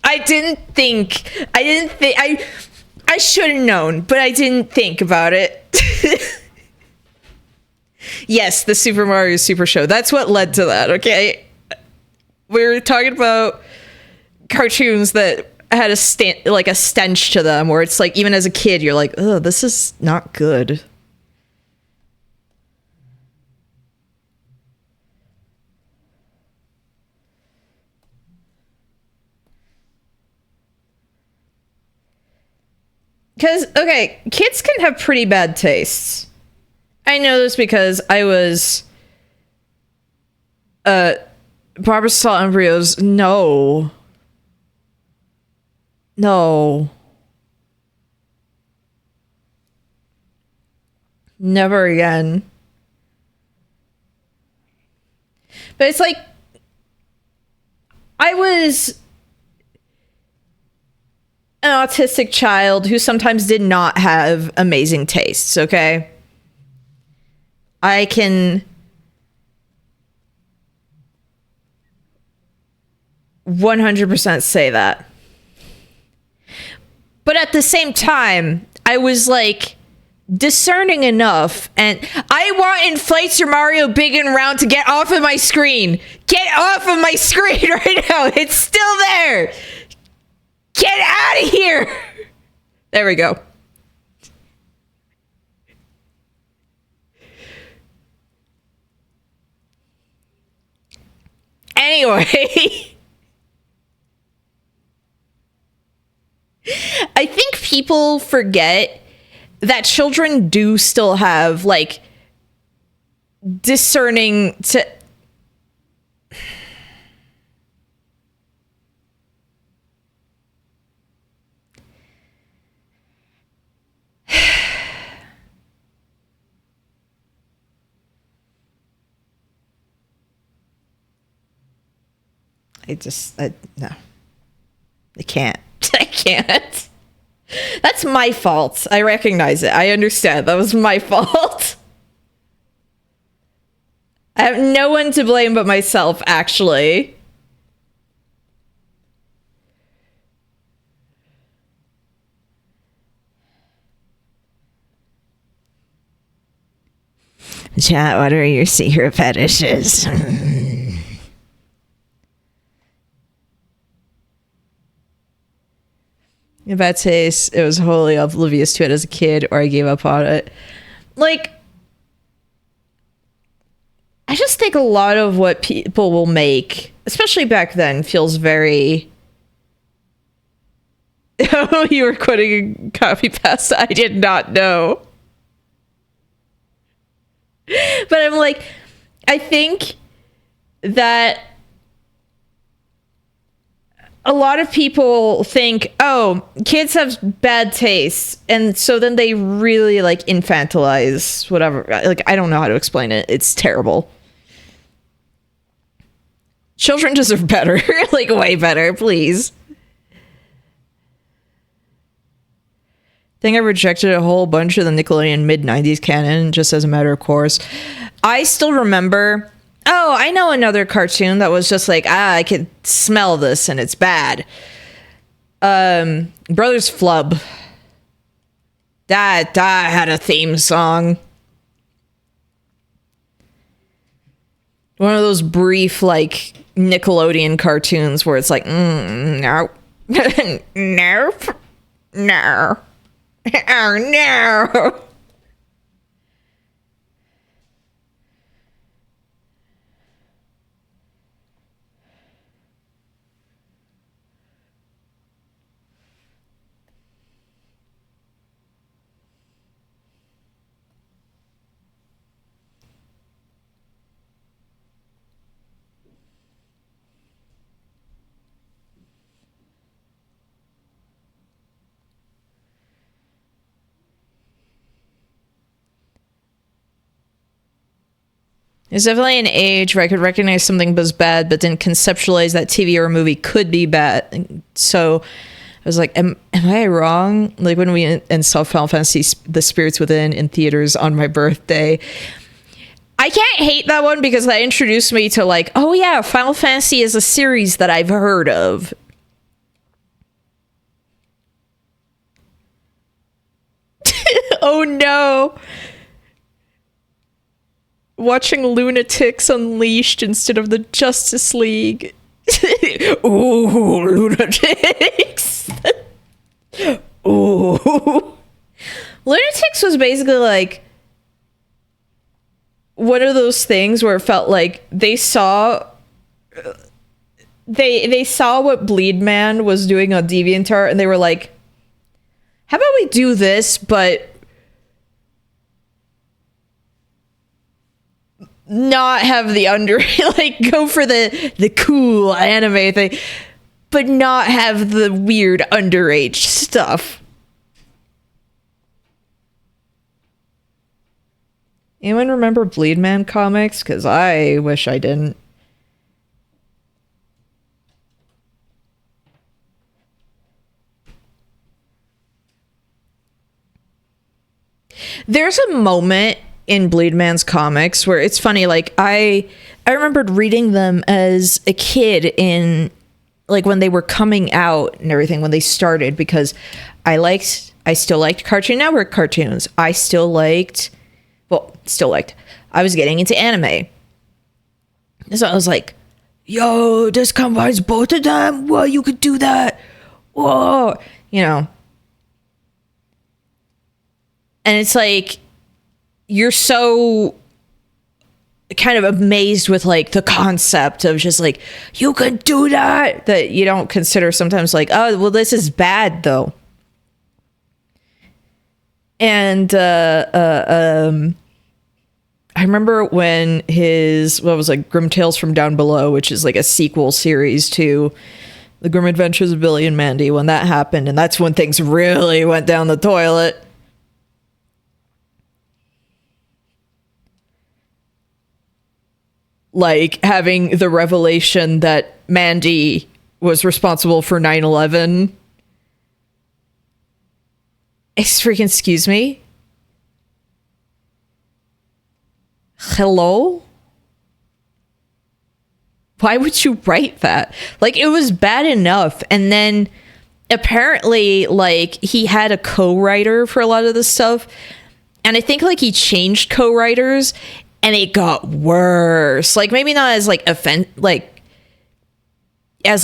I didn't think. I should have known, but I didn't think about it. Yes, the Super Mario Super Show. That's what led to that, okay? We were talking about cartoons that had a stench to them, where it's like, even as a kid, you're like, oh, this is not good. Because, okay, kids can have pretty bad tastes. I know this because I was Barbara saw embryos. No. No. Never again. But it's like an autistic child who sometimes did not have amazing tastes, okay? I can 100% say that. But at the same time, I was like discerning enough, and I want Inflates Your Mario Big and Round to get off of my screen. Get off of my screen right now. It's still there. Get out of here. There we go. Anyway. I think people forget that children do still have, like, discerning to... no. I can't. I can't. That's my fault. I recognize it. I understand. That was my fault. I have no one to blame but myself, actually. Chat, what are your secret fetishes? Bad taste. It was wholly oblivious to it as a kid, or I gave up on it. Like, I just think a lot of what people will make, especially back then, feels very... Oh, you were quoting a copy pasta. I did not know. But I'm like, I think that a lot of people think, oh, kids have bad taste, and so then they really, like, infantilize whatever. Like, I don't know how to explain it. It's terrible. Children deserve better. Like, way better, please. I think I rejected a whole bunch of the Nickelodeon mid-90s canon just as a matter of course. I still remember... Oh, I know another cartoon that was just like, I can smell this and it's bad. Brothers Flub. That had a theme song. One of those brief, like, Nickelodeon cartoons where it's like, no. Nope. No. Oh, no. There's definitely an age where I could recognize something was bad, but didn't conceptualize that TV or movie could be bad. So I was like, am I wrong? Like when we installed Final Fantasy The Spirits Within in theaters on my birthday. I can't hate that one because that introduced me to, like, oh yeah, Final Fantasy is a series that I've heard of. Oh no. Watching Lunatics Unleashed instead of the Justice League. Ooh, Lunatics. Ooh. Lunatics was basically like one of those things where it felt like they saw what Bleed Man was doing on DeviantArt and they were like, how about we do this, but not have the like go for the cool anime thing, but not have the weird underage stuff. Anyone remember Bleed Man comics? Because I wish I didn't. There's a moment in Bleed Man's comics where it's funny, like I remembered reading them as a kid in like when they were coming out and everything, when they started, because I still liked Cartoon Network cartoons. I was getting into anime. So I was like, yo, this combines both of them. Whoa, you could do that. Whoa, you know. And it's like, you're so kind of amazed with like the concept of just like, you can do that you don't consider sometimes like, oh, well, this is bad though. And I remember when Grim Tales from Down Below, which is like a sequel series to The Grim Adventures of Billy and Mandy, when that happened, and that's when things really went down the toilet. Like having the revelation that Mandy was responsible for 9/11. Excuse me? Hello? Why would you write that? Like, it was bad enough. And then apparently, like, he had a co-writer for a lot of this stuff. And I think, like, he changed co-writers and it got worse. Like, maybe not as, like, as,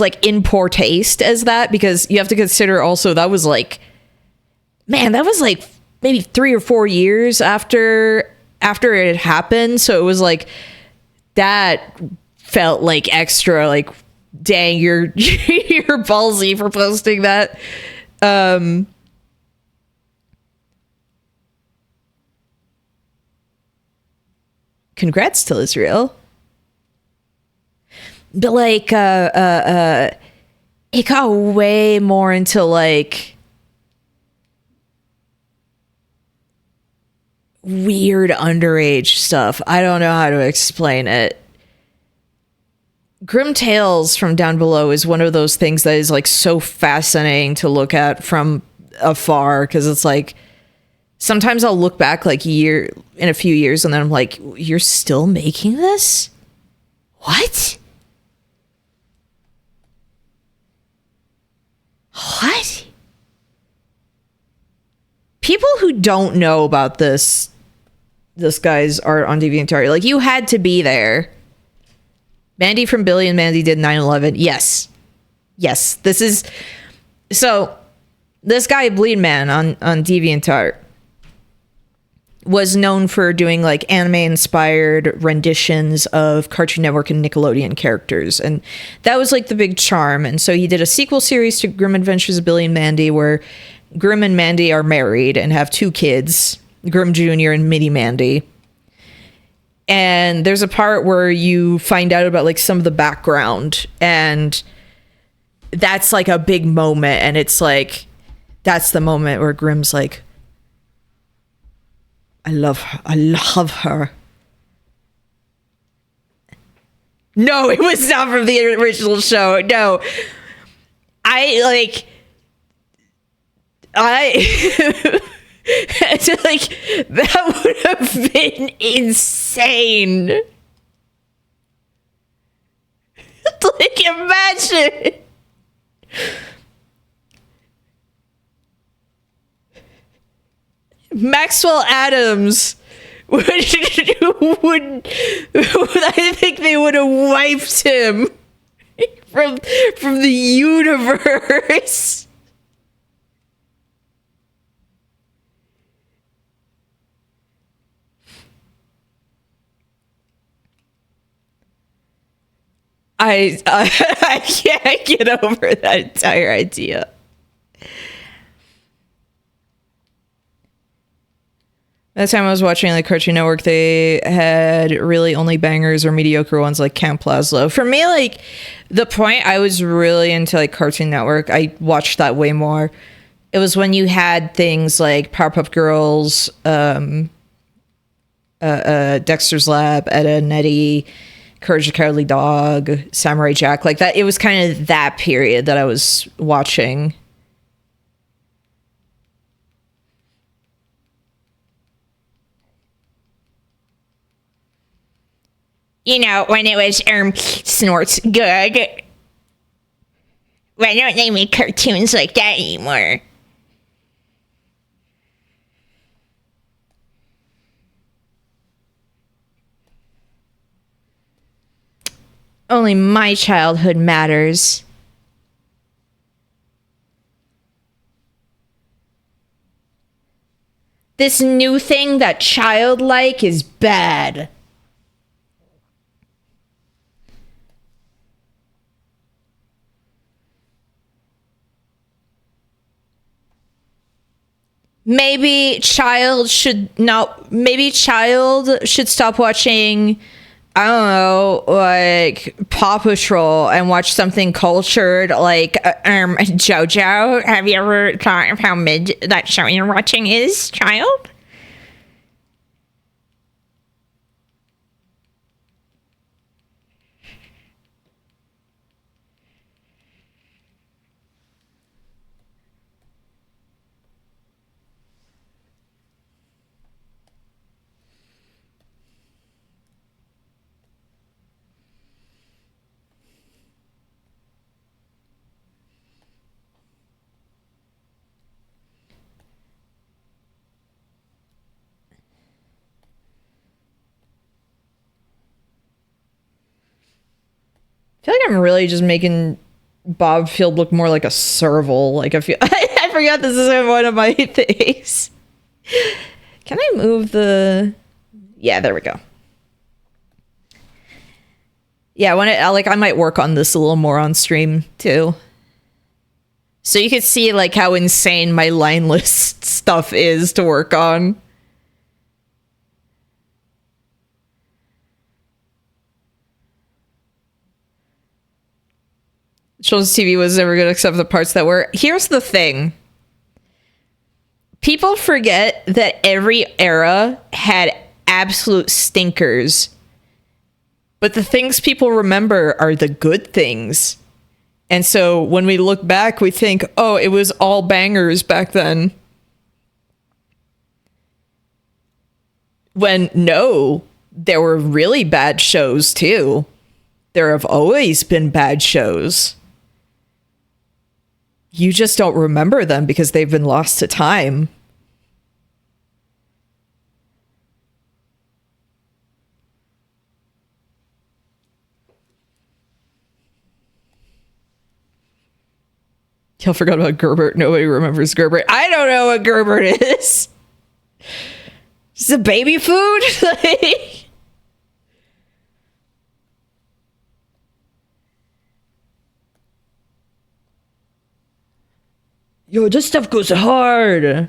like, in poor taste as that, because you have to consider also that was, like, man, that was, like, maybe 3 or 4 years after it had happened. So it was, like, that felt, like, extra, like, dang, you're ballsy for posting that. Congrats to Israel. But like it got way more into like weird underage stuff. I don't know how to explain it. Grim Tales from Down Below is one of those things that is like so fascinating to look at from afar, because it's like sometimes I'll look back like in a few years and then I'm like, you're still making this? What? What? People who don't know about this guy's art on DeviantArt, like, you had to be there. Mandy from Billy and Mandy did 9/11. Yes. This guy Bleed Man on DeviantArt was known for doing like anime inspired renditions of Cartoon Network and Nickelodeon characters, and that was like the big charm. And so he did a sequel series to Grim Adventures of Billy and Mandy where Grim and Mandy are married and have 2 kids, Grim Jr. and Mini Mandy. And there's a part where you find out about like some of the background, and that's like a big moment. And it's like, that's the moment where Grim's like, I love her. No, it was not from the original show. No. It's like, that would have been insane. Like, imagine. Maxwell Adams would I think they would have wiped him from the universe. I can't get over that entire idea. That time I was watching like Cartoon Network, they had really only bangers or mediocre ones like Camp Lazlo. For me, like, the point I was really into like Cartoon Network, I watched that way more. It was when you had things like Powerpuff Girls, Dexter's Lab, Etta and Eddie, Courage the Cowardly Dog, Samurai Jack, like that. It was kind of that period that I was watching. You know, when it was snorts good. Why don't they make cartoons like that anymore? Only my childhood matters. This new thing that childlike is bad. Maybe child should stop watching, I don't know, like Paw Patrol and watch something cultured like JoJo. Have you ever thought of how mid that show you're watching is, child? I feel like I'm really just making Bobfield look more like a serval. Like, I feel I forgot this is one of my things. Can I move the... Yeah, there we go. Yeah, I might work on this a little more on stream too. So you can see like how insane my line list stuff is to work on. Children's TV was never good except for the parts that were. Here's the thing. People forget that every era had absolute stinkers. But the things people remember are the good things. And so when we look back, we think, oh, it was all bangers back then. When no, there were really bad shows too. There have always been bad shows. You just don't remember them because they've been lost to time. Y'all forgot about Gerbert. Nobody remembers Gerbert. I don't know what Gerbert is. Is it baby food? Yo, this stuff goes hard.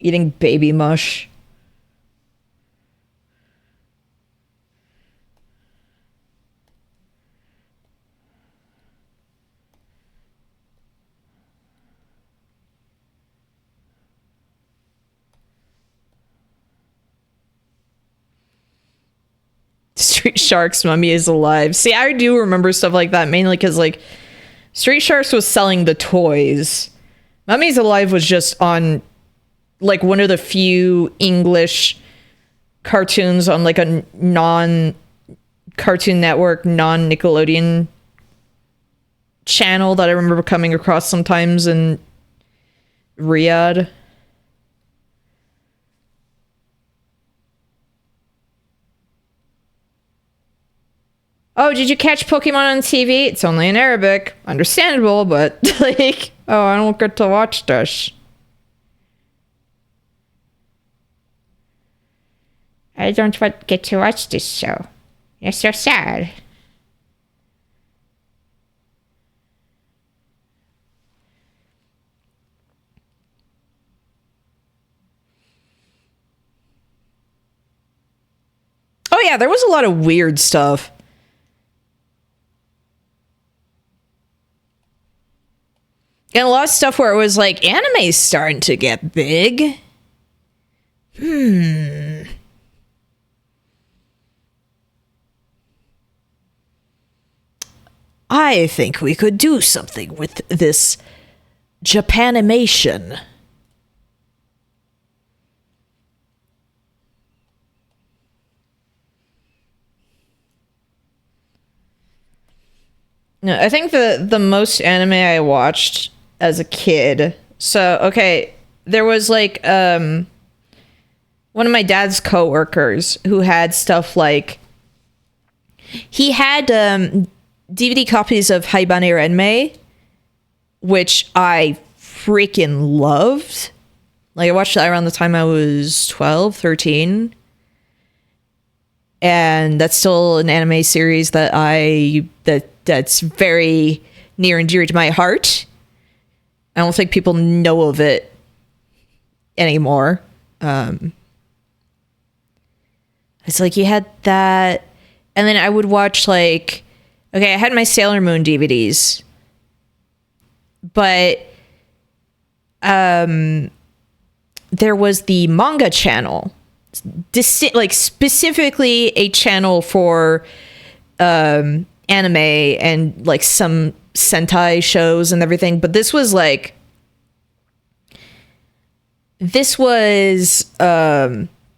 Eating baby mush. Street Sharks, Mummy is Alive. See, I do remember stuff like that, mainly because, like, Street Sharks was selling the toys. Mummy's Alive was just on, like, one of the few English cartoons on, like, a non-Cartoon Network, non-Nickelodeon channel that I remember coming across sometimes in Riyadh. Oh, did you catch Pokemon on TV? It's only in Arabic. Understandable, but like, oh, I don't get to watch this. I don't get to watch this show. It's so sad. Oh yeah, there was a lot of weird stuff. And a lot of stuff where it was like, anime's starting to get big. I think we could do something with this Japanimation. No, I think the most anime I watched as a kid. So, okay, there was like one of my dad's coworkers who had stuff like he had DVD copies of Haibane Renmei, which I freaking loved. Like I watched that around the time I was 12, 13. And that's still an anime series that that's very near and dear to my heart. I don't think people know of it anymore. It's like you had that, and then I would watch like, okay, I had my Sailor Moon DVDs, but there was the manga channel, like specifically a channel for anime and like some Sentai shows and everything. But this was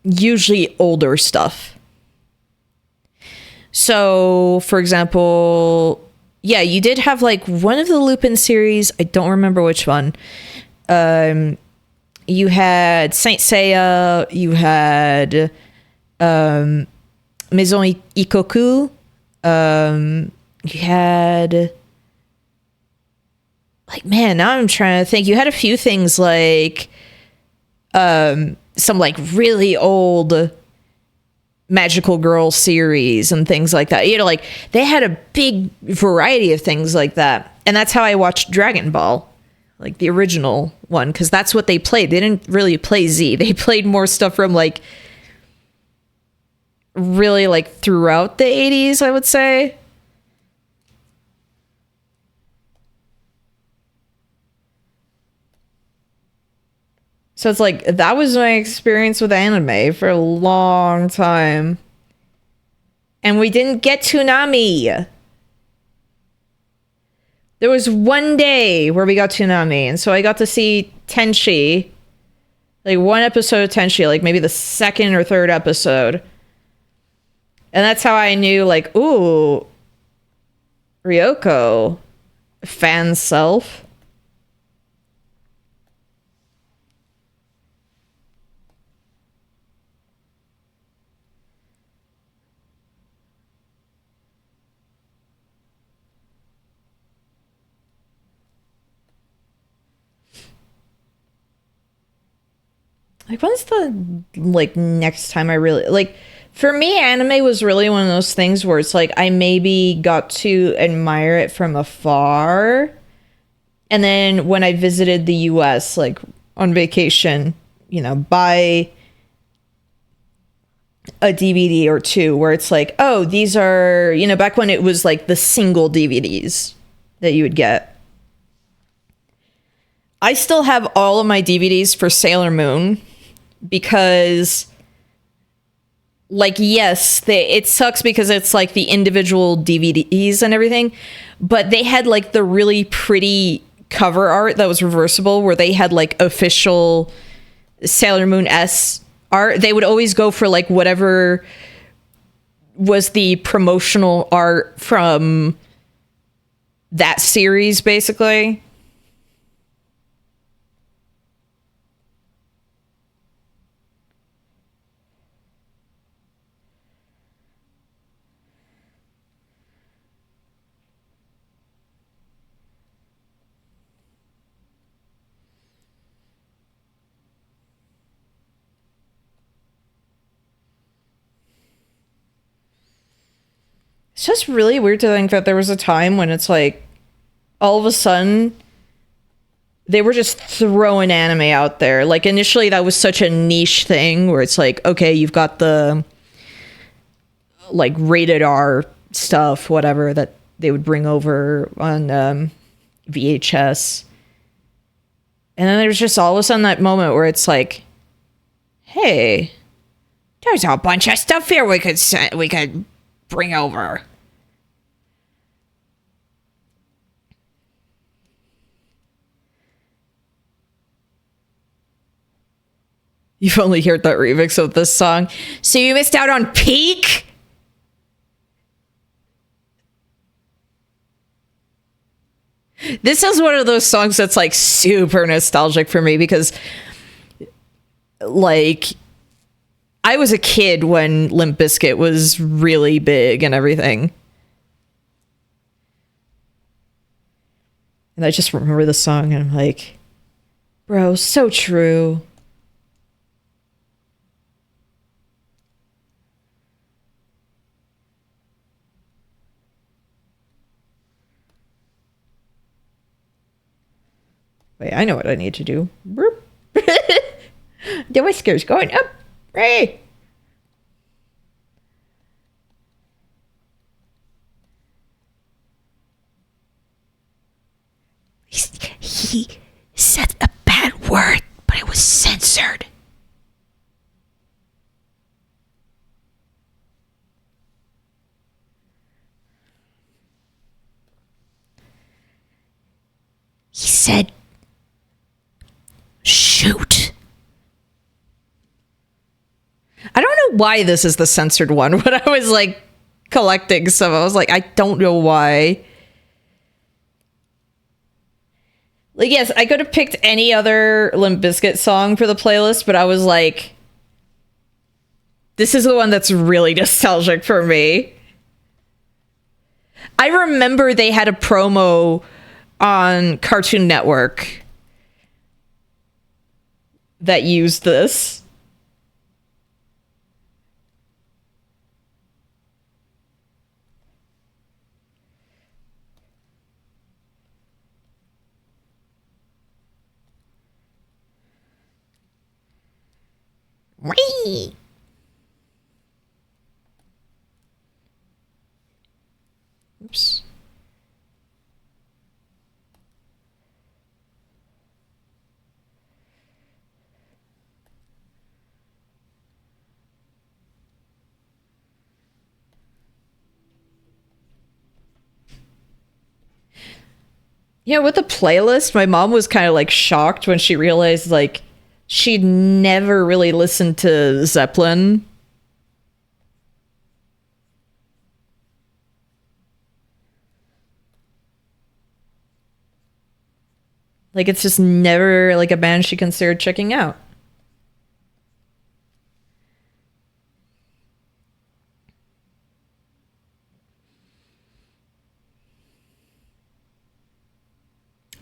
usually older stuff. So, for example, yeah, you did have like one of the Lupin series. I don't remember which one. You had Saint Seiya. You had Maison Ikoku. You had like, man, now I'm trying to think. You had a few things like some like really old magical girl series and things like that. You know, like they had a big variety of things like that. And that's how I watched Dragon Ball, like the original one, because that's what they played. They didn't really play Z. They played more stuff from like really like throughout the 80s, I would say. So it's like, that was my experience with anime for a long time. And we didn't get Toonami. There was one day where we got Toonami, and so I got to see Tenchi. Like one episode of Tenchi, like maybe the second or third episode. And that's how I knew, like, ooh, Ryoko, fan self. Like, when's the, like, next time I really, like, for me, anime was really one of those things where it's like, I maybe got to admire it from afar. And then when I visited the US, like, on vacation, you know, buy a DVD or two where it's like, oh, these are, you know, back when it was like the single DVDs that you would get. I still have all of my DVDs for Sailor Moon because, like, yes, it sucks because it's like the individual DVDs and everything, but they had like the really pretty cover art that was reversible where they had like official Sailor Moon S art. They would always go for like whatever was the promotional art from that series, basically. It's just really weird to think that there was a time when it's like all of a sudden they were just throwing anime out there. Like initially that was such a niche thing where it's like, okay, you've got the like rated R stuff, whatever, that they would bring over on VHS. And then there's just all of a sudden that moment where it's like, hey, there's a bunch of stuff here we could bring over. You've only heard that remix of this song. So you missed out on Peak? This is one of those songs that's like super nostalgic for me because like I was a kid when Limp Bizkit was really big and everything. And I just remember the song and I'm like, bro, so true. Wait, I know what I need to do. The whisker's going up. Ray. He said a bad word, but it was censored. He said, shoot. I don't know why this is the censored one. When I was like collecting some, I was like, I don't know why. Like, yes, I could have picked any other Limp Bizkit song for the playlist, but I was like, this is the one that's really nostalgic for me. I remember they had a promo on Cartoon Network that used this. Whee! Oops. Yeah, with the playlist, my mom was kind of like shocked when she realized like she'd never really listened to Zeppelin. Like, it's just never like a band she considered checking out.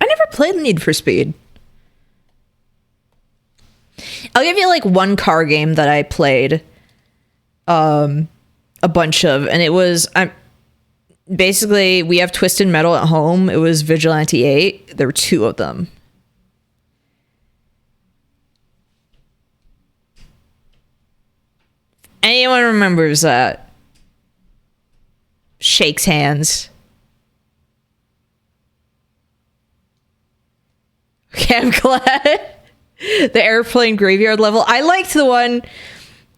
I never played Need for Speed. I'll give you like one car game that I played a bunch of, and it was basically we have Twisted Metal at home. It was Vigilante 8. There were two of them. Anyone remembers that? Shakes hands. Okay, I'm glad. The airplane graveyard level. I liked the one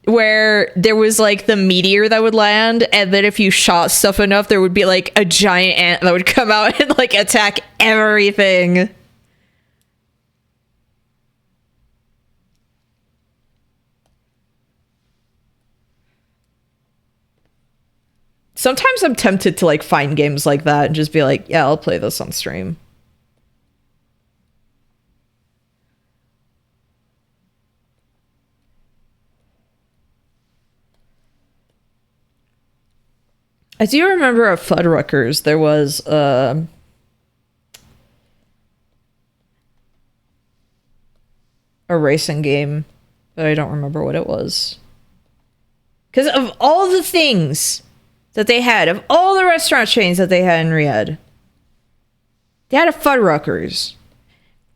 where there was like the meteor that would land, and then if you shot stuff enough, there would be like a giant ant that would come out and like attack everything. Sometimes I'm tempted to like find games like that and just be like, yeah, I'll play this on stream. I do remember at Fuddruckers there was a racing game, but I don't remember what it was. Because of all the things that they had, of all the restaurant chains that they had in Riyadh, they had a Fuddruckers.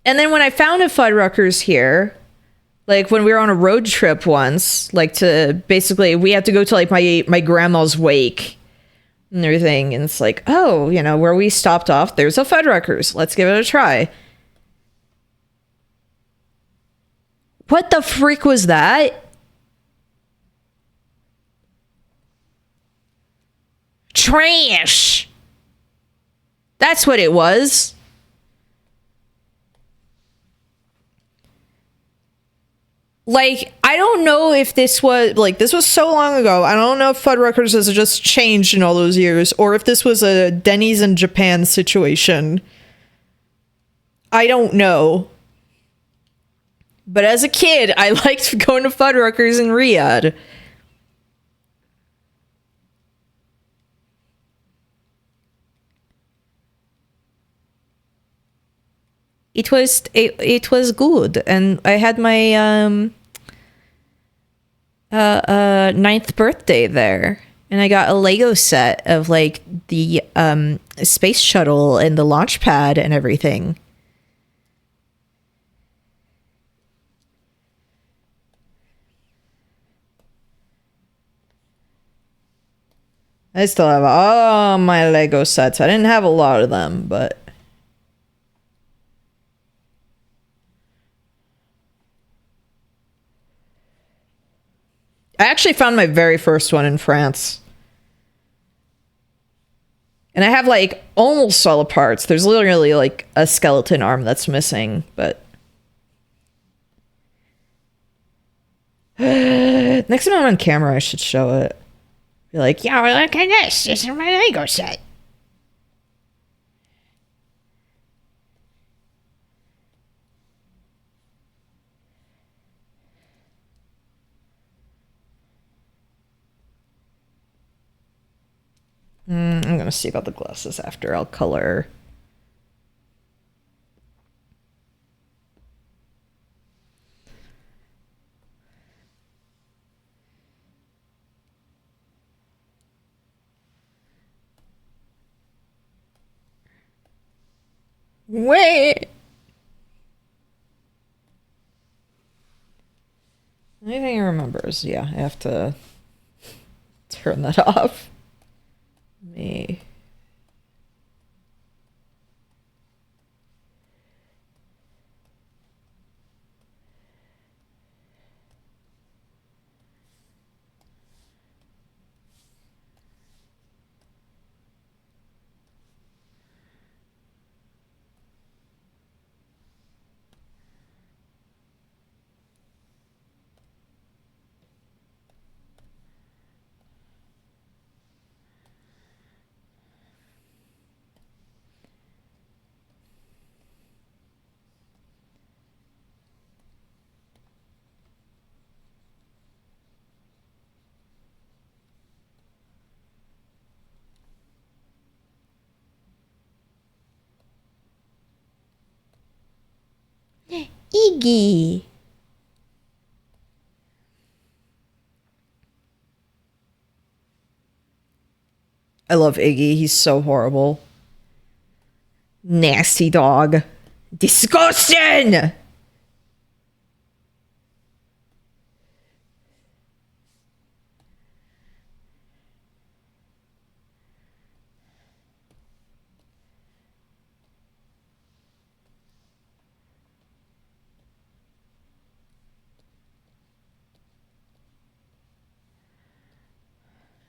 And then when I found a Fuddruckers here, like when we were on a road trip once, like to basically, we had to go to like my grandma's wake and everything, and it's like, oh, you know, where we stopped off, there's a Fuddruckers. Let's give it a try. What the freak was that? Trash. That's what it was. Like, I don't know if this was, like, this was so long ago. I don't know if Fuddruckers has just changed in all those years, or if this was a Denny's in Japan situation. I don't know. But as a kid, I liked going to Fuddruckers in Riyadh. It was good, and I had my ninth birthday there, and I got a Lego set of like the space shuttle and the launch pad and everything. I still have all my Lego sets. I didn't have a lot of them, but I actually found my very first one in France. And I have like almost all the parts. There's literally like a skeleton arm that's missing, but next time I'm on camera, I should show it. Be like, yeah, Yeah, well, look at this. This is my Lego set. I'm gonna see about the glasses after. I'll color. Wait. Anything I remember is, yeah, I have to turn that off. Me. Iggy. I love Iggy. He's so horrible. Nasty dog. Disgusting!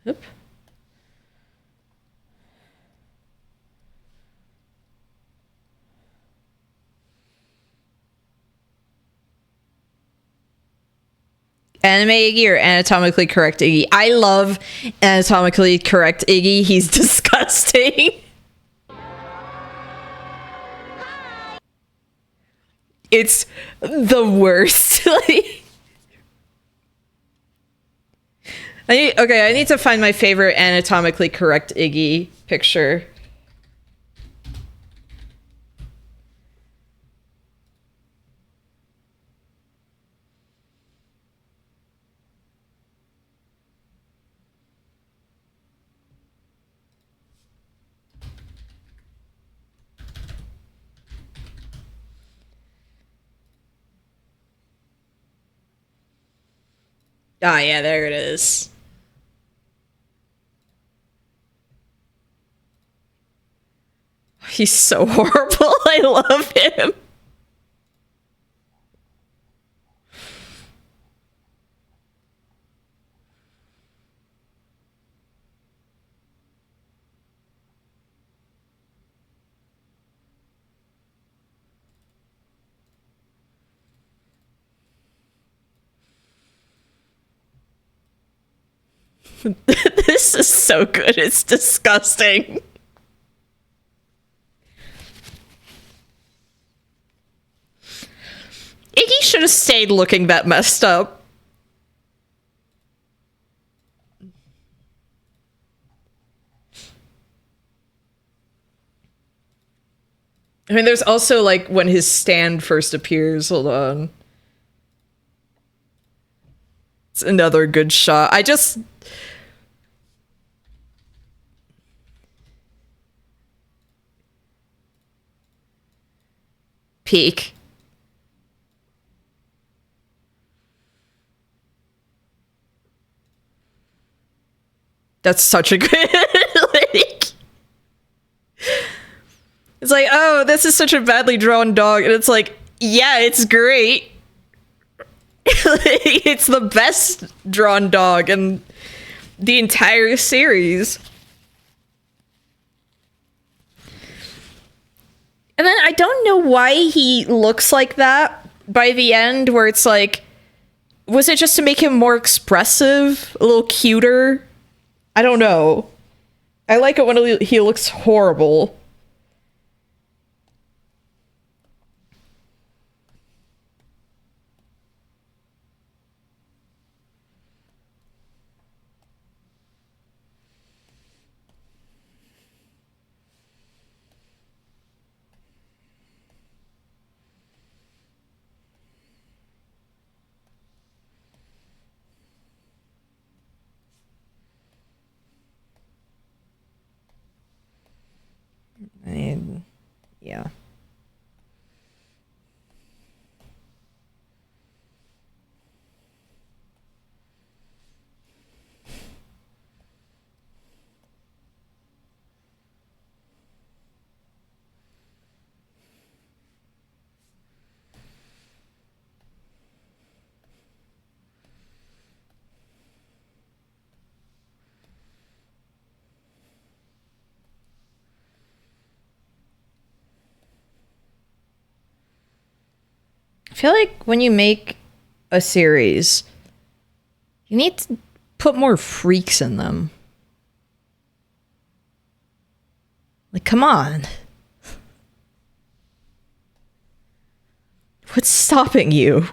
Oop. Anime Iggy or anatomically correct Iggy? I love anatomically correct Iggy. He's disgusting. It's the worst. I need to find my favorite anatomically correct Iggy picture. Ah, yeah, there it is. He's so horrible. I love him. This is so good. It's disgusting. should have stayed looking that messed up. I mean, there's also, like, when his stand first appears. Hold on. It's another good shot. I just... Peak. That's such a good... like... It's like, oh, this is such a badly drawn dog. And it's like, yeah, it's great. It's the best drawn dog in the entire series. And then I don't know why he looks like that by the end, where it's like, was it just to make him more expressive? A little cuter? I don't know. I like it when he looks horrible. And yeah. I feel like when you make a series, you need to put more freaks in them. Like, come on. What's stopping you?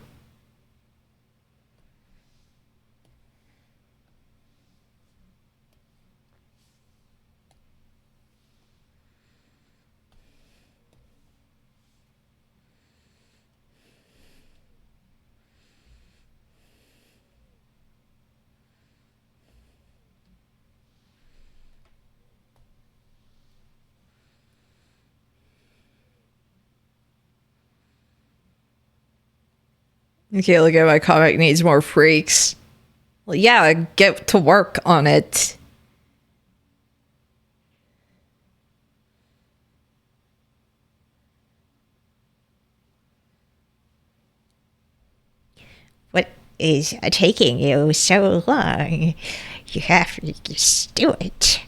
Okay, look at my comic needs more freaks. Well, yeah, get to work on it. What is taking you so long? You have to just do it.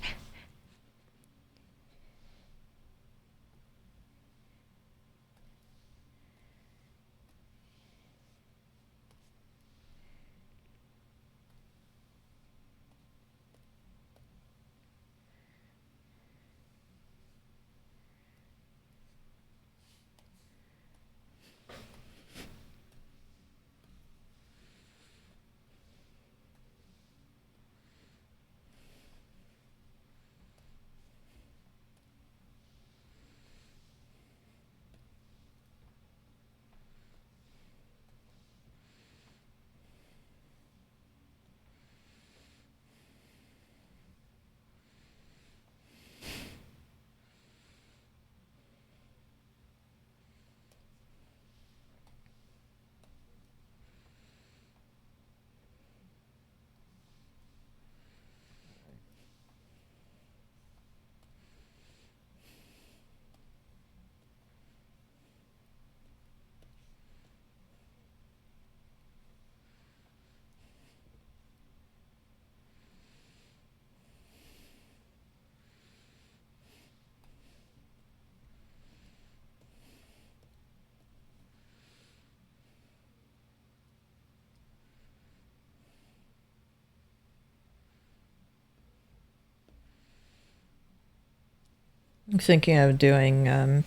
I'm thinking of doing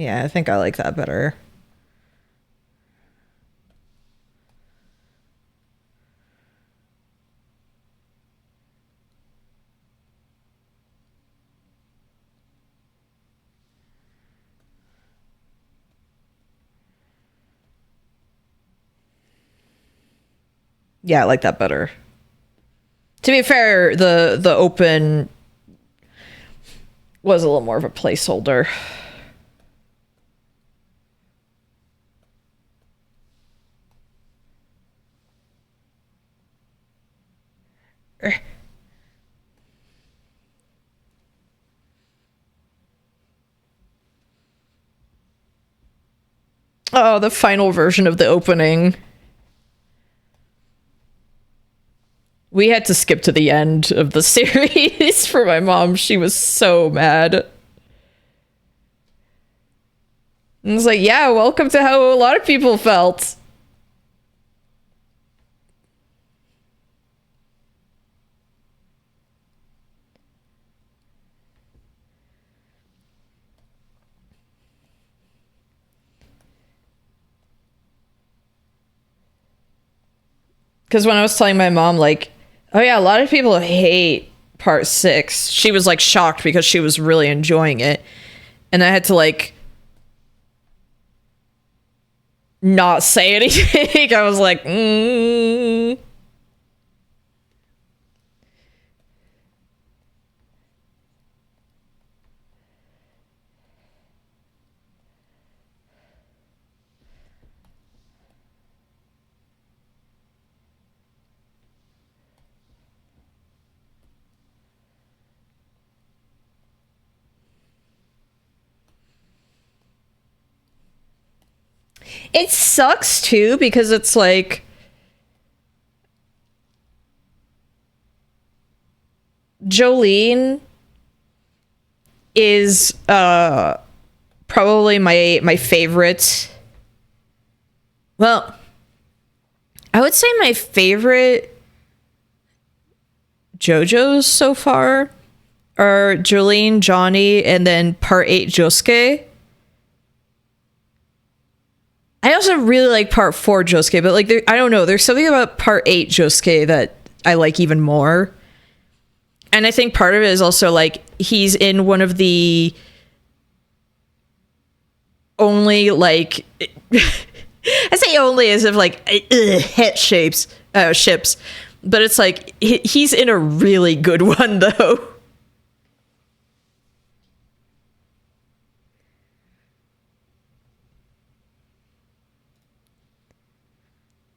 Yeah, I think I like that better. Yeah, I like that better. To be fair, the open was a little more of a placeholder. Oh, the final version of the opening. We had to skip to the end of the series for my mom. She was so mad. And it's like, yeah, welcome to how a lot of people felt. Because when I was telling my mom, like, oh yeah, a lot of people hate part 6, she was like shocked because she was really enjoying it. And I had to like not say anything. I was like, It sucks too because it's like Jolene is probably my favorite. Well, I would say my favorite JoJo's so far are Jolene, Johnny, and then part 8 Josuke. I also really like part 4 Josuke, but like I don't know, there's something about part 8 Josuke that I like even more. And I think part of it is also like he's in one of the only like I say only as if like hit ships, but it's like he's in a really good one though.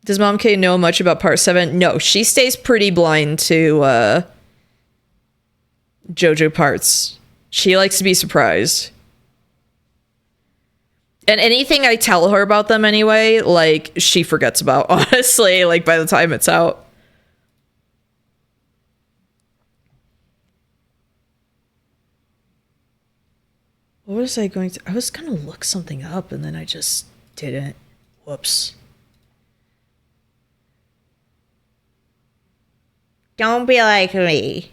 Does Mom K know much about part 7? No, she stays pretty blind to JoJo parts. She likes to be surprised. And anything I tell her about them anyway, like, she forgets about, honestly, like, by the time it's out. What was I going to... I was going to look something up, and then I just didn't. Whoops. Don't be like me.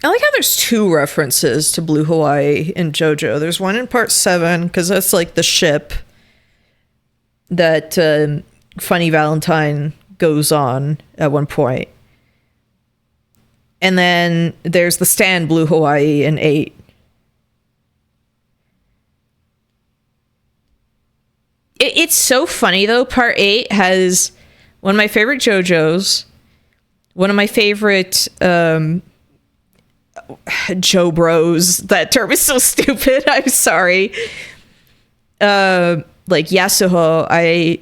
I like how there's 2 references to Blue Hawaii in JoJo. There's one in part 7, because that's like the ship that Funny Valentine goes on at one point. And then there's the stand Blue Hawaii in 8. It's so funny though. Part 8 has one of my favorite JoJo's, one of my favorite Joe Bros. That term is so stupid. I'm sorry. Like Yasuho, I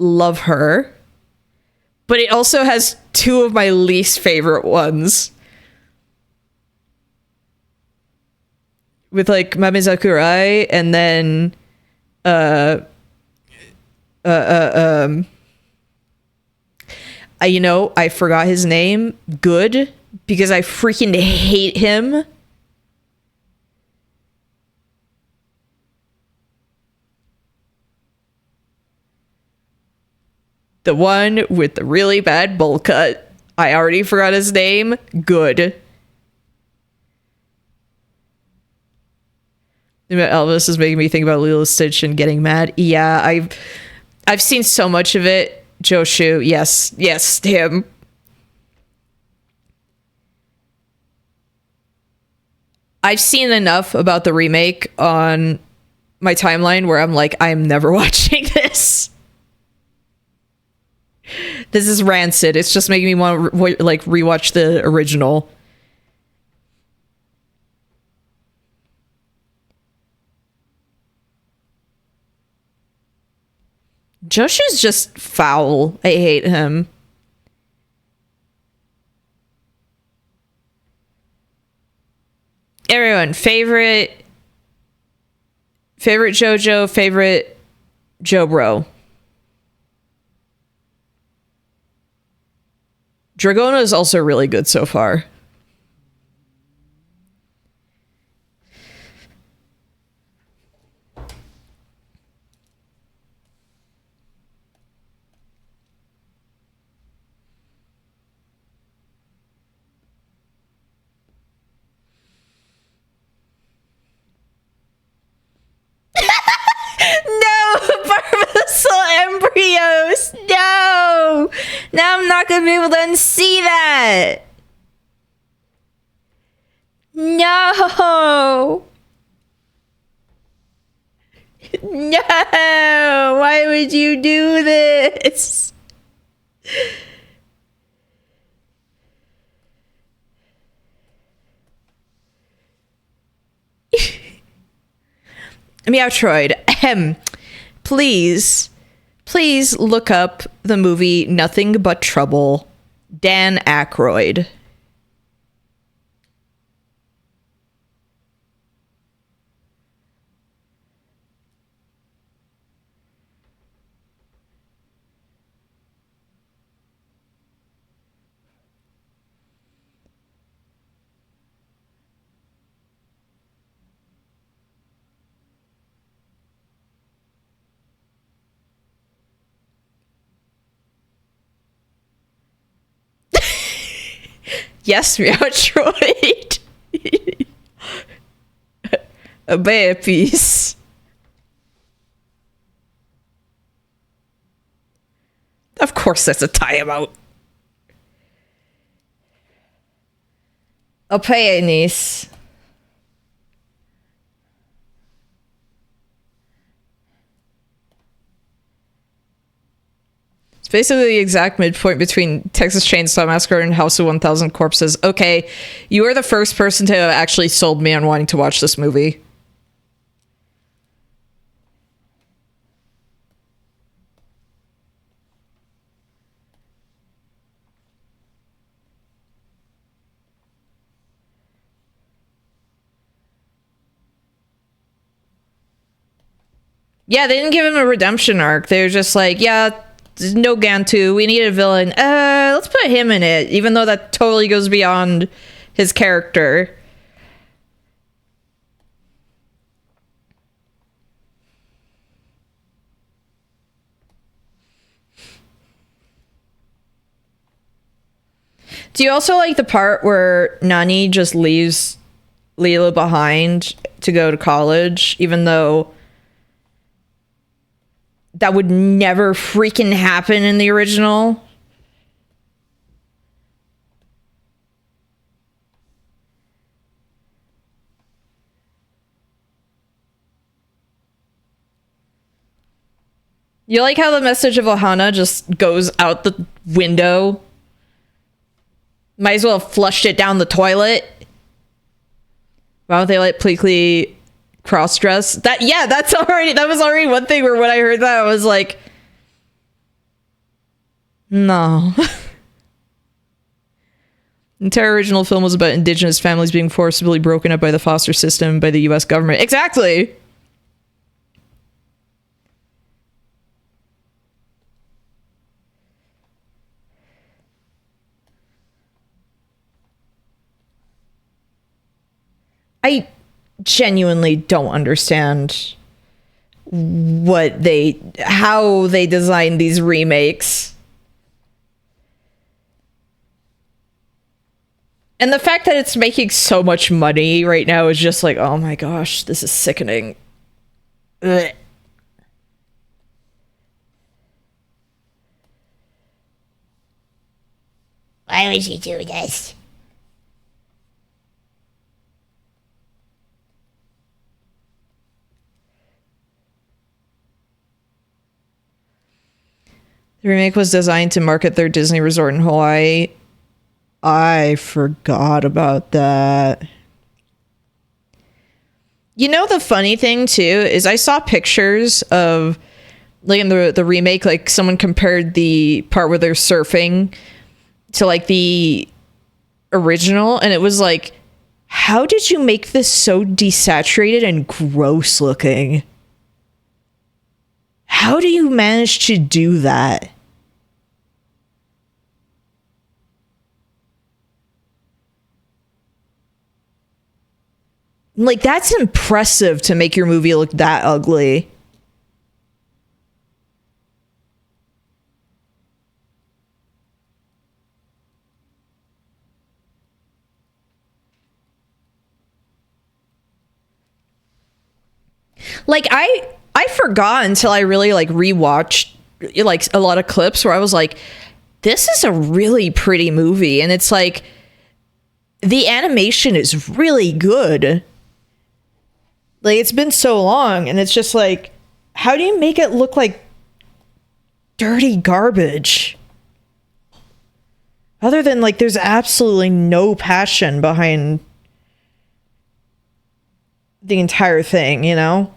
love her. But it also has 2 of my least favorite ones. With like Mamizakurai and then I forgot his name. Good, because I freaking hate him. The one with the really bad bowl cut. I already forgot his name. Good. Elvis is making me think about Lilo Stitch and getting mad. Yeah, I've seen so much of it. Joe Shu, yes, him. I've seen enough about the remake on my timeline where I'm like, I'm never watching this. This is rancid. It's just making me want to like rewatch the original. Josh is just foul. I hate him. Everyone, favorite JoJo, favorite Joe Bro. Dragona is also really good so far. No, Barbasol embryos. No. Now I'm not gonna be able to unsee that. No. No. Why would you do this? Meowtroid, please look up the movie Nothing But Trouble, Dan Aykroyd. Yes, Meowtroid. A bear piece. Of course that's a timeout. A penis. It's basically the exact midpoint between Texas Chainsaw Massacre and House of 1000 Corpses. Okay, you are the first person to have actually sold me on wanting to watch this movie. Yeah, they didn't give him a redemption arc. They were just like, yeah, no Gantu. We need a villain. Let's put him in it, even though that totally goes beyond his character. Do you also like the part where Nani just leaves Leela behind to go to college, even though that would never freaking happen in the original? You like how the message of Ohana just goes out the window? Might as well have flushed it down the toilet. Why don't they let Pleakley cross-dress? That was already one thing where when I heard that I was like, no. The entire original film was about indigenous families being forcibly broken up by the foster system by the US government. Exactly. I genuinely don't understand how they designed these remakes. And the fact that it's making so much money right now is just like, oh my gosh, this is sickening. Ugh. Why would you do this? The remake was designed to market their Disney resort in Hawaii. I forgot about that. You know, the funny thing too is I saw pictures of, like, in the remake, like someone compared the part where they're surfing to like the original, and it was like, how did you make this so desaturated and gross looking? How do you manage to do that? Like, that's impressive to make your movie look that ugly. Like, I forgot until I really like rewatched like a lot of clips where I was like, this is a really pretty movie, and it's like the animation is really good. Like, it's been so long, and it's just like, how do you make it look like dirty garbage? Other than like there's absolutely no passion behind the entire thing, you know?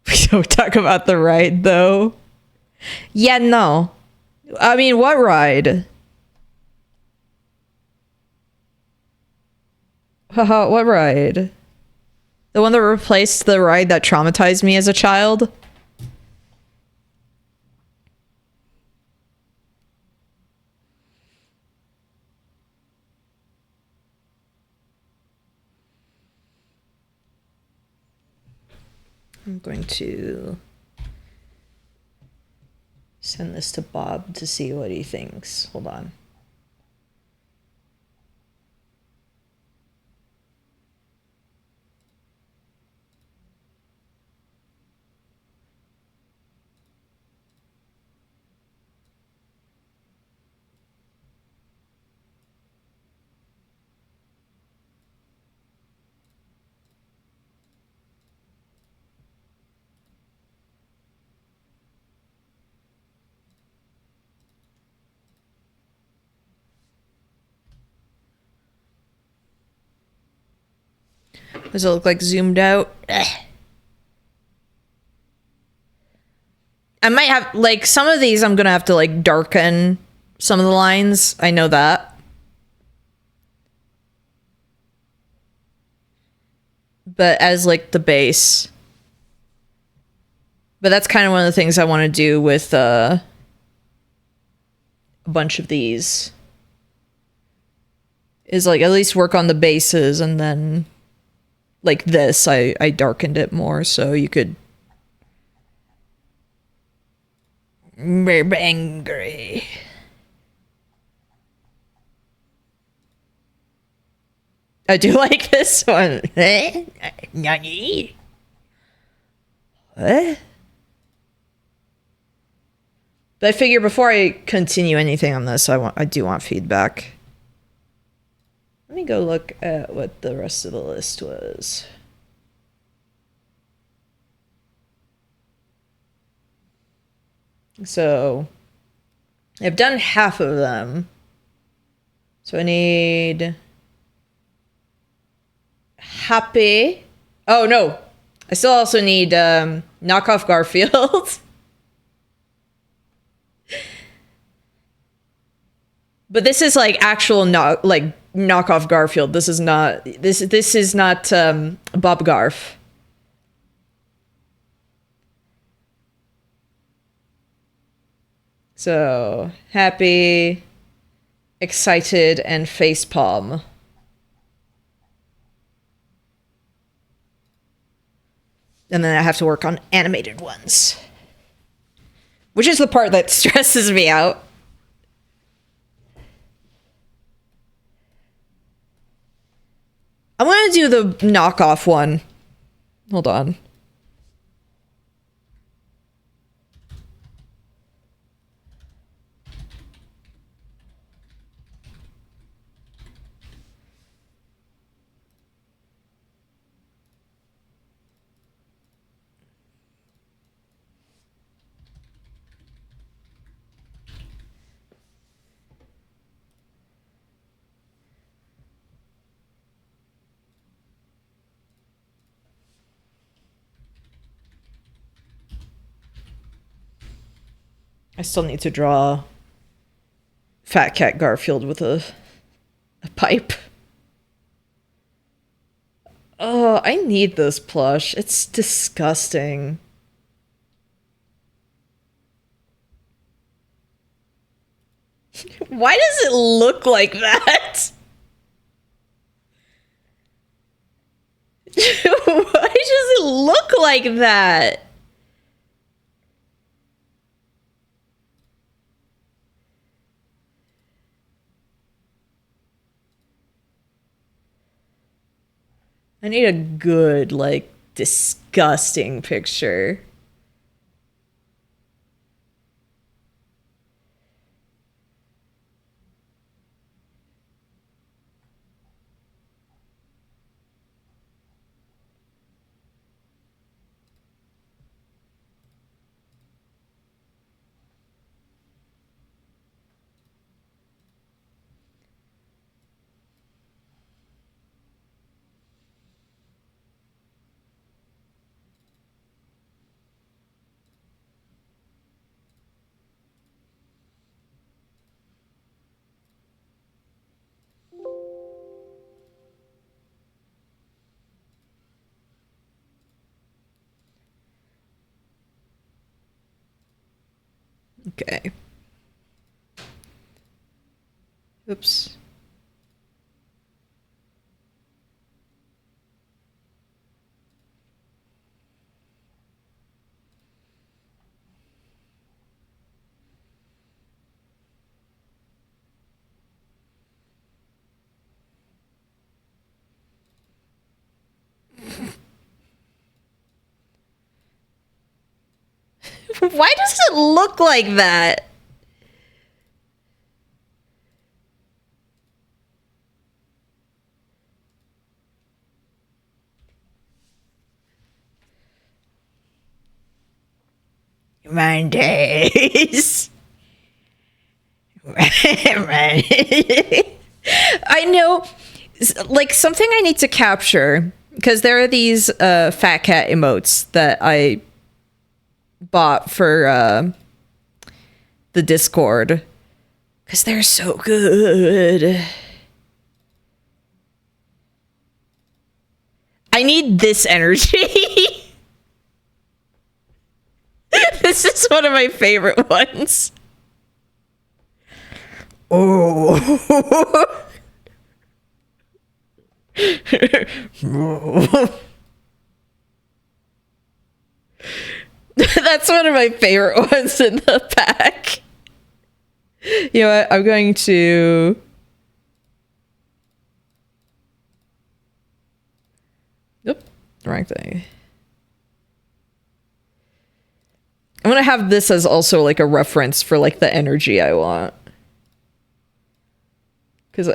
We don't talk about the ride though. Yeah, no. I mean, what ride? Haha, what ride? The one that replaced the ride that traumatized me as a child? I'm going to send this to Bob to see what he thinks. Hold on. Does it look like zoomed out? Ugh. I might have, like, some of these I'm gonna have to, like, darken some of the lines. I know that. But as, like, the base. But that's kind of one of the things I want to do with a bunch of these. Is, like, at least work on the bases, and then, like this, I darkened it more so you could be angry. I do like this one. Nani? What? But I figure before I continue anything on this, I do want feedback. Let me go look at what the rest of the list was. So I've done half of them. So I need happy. Oh no, I still also need knockoff Garfield. But this is like actual knockoff Garfield. This is not Bob Garf. So, happy, excited, and facepalm. And then I have to work on animated ones. Which is the part that stresses me out. I'm gonna do the knockoff one. Hold on. I still need to draw Fat Cat Garfield with a pipe. Oh, I need this plush. It's disgusting. Why does it look like that? Why does it look like that? I need a good, like, disgusting picture. Okay. Oops. Why does it look like that? Mondays. I know, like, something I need to capture, because there are these fat cat emotes that I bought for the Discord, because they're so good. I need this energy. This is one of my favorite ones. Oh. That's one of my favorite ones in the pack. You know what? I'm going to... Nope, wrong thing. I'm gonna have this as also like a reference for like the energy I want. Because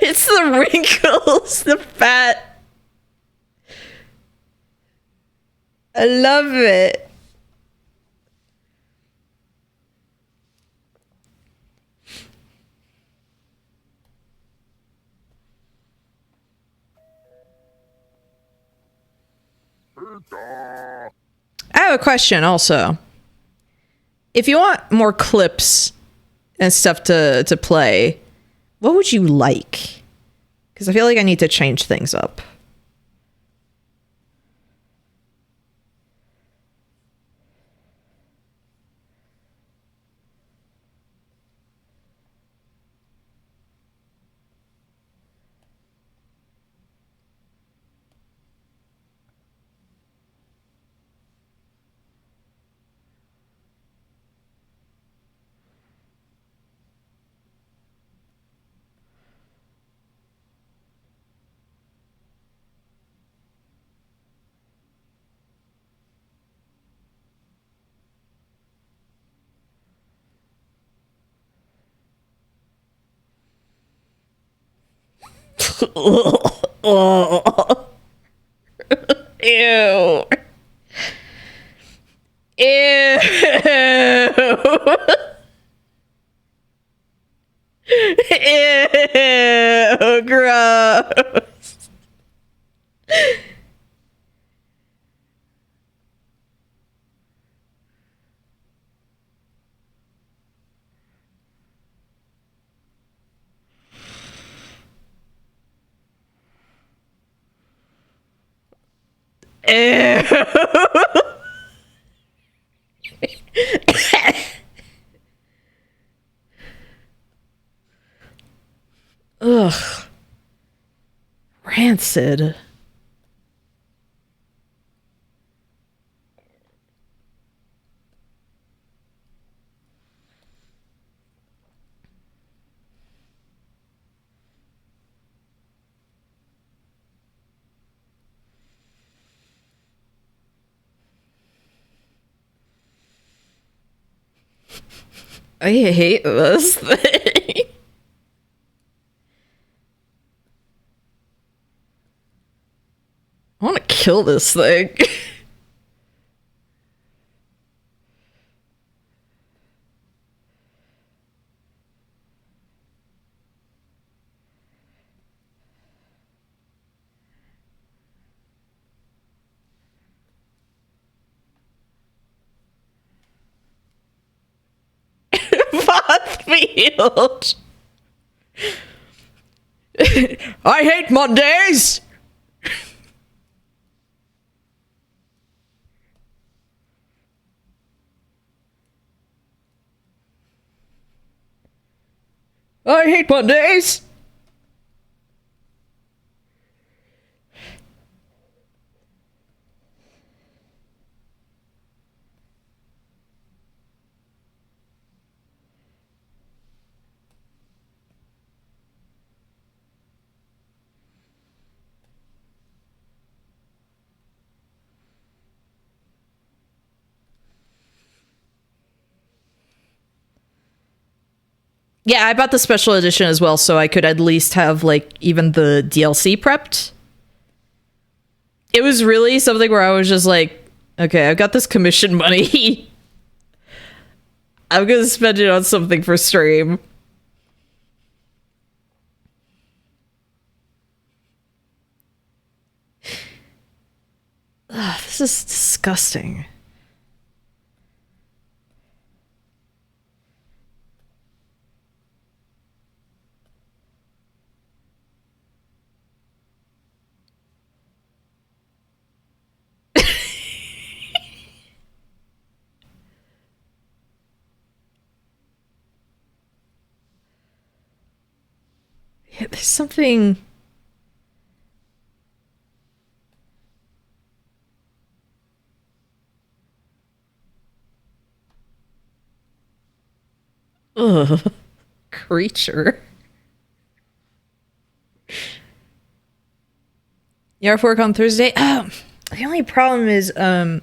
it's the wrinkles, the fat. I love it. I have a question also. If you want more clips and stuff to play, what would you like? Because I feel like I need to change things up. Oh. Ew. Ew. Ew. Gross. Ew. Ugh. Rancid. I hate this thing. I want to kill this thing. Garfield. I hate Mondays. I hate Mondays. Yeah, I bought the special edition as well, so I could at least have like even the DLC prepped. It was really something where I was just like, okay, I've got this commission money. I'm gonna spend it on something for stream. Ugh, this is disgusting. Yeah, there's something. Ugh. Creature. You have work on Thursday? The only problem is, I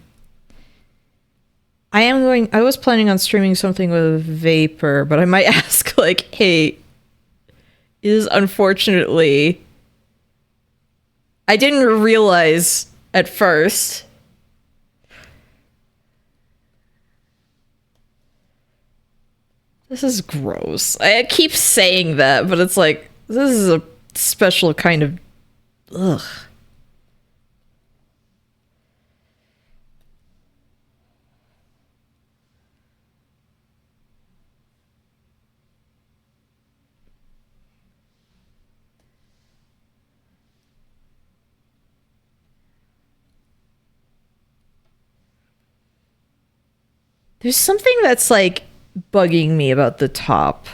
was planning on streaming something with Vapor, but I might ask, like, hey, is unfortunately, I didn't realize at first. This is gross. I keep saying that, but it's like, this is a special kind of, ugh. There's something that's like bugging me about the top.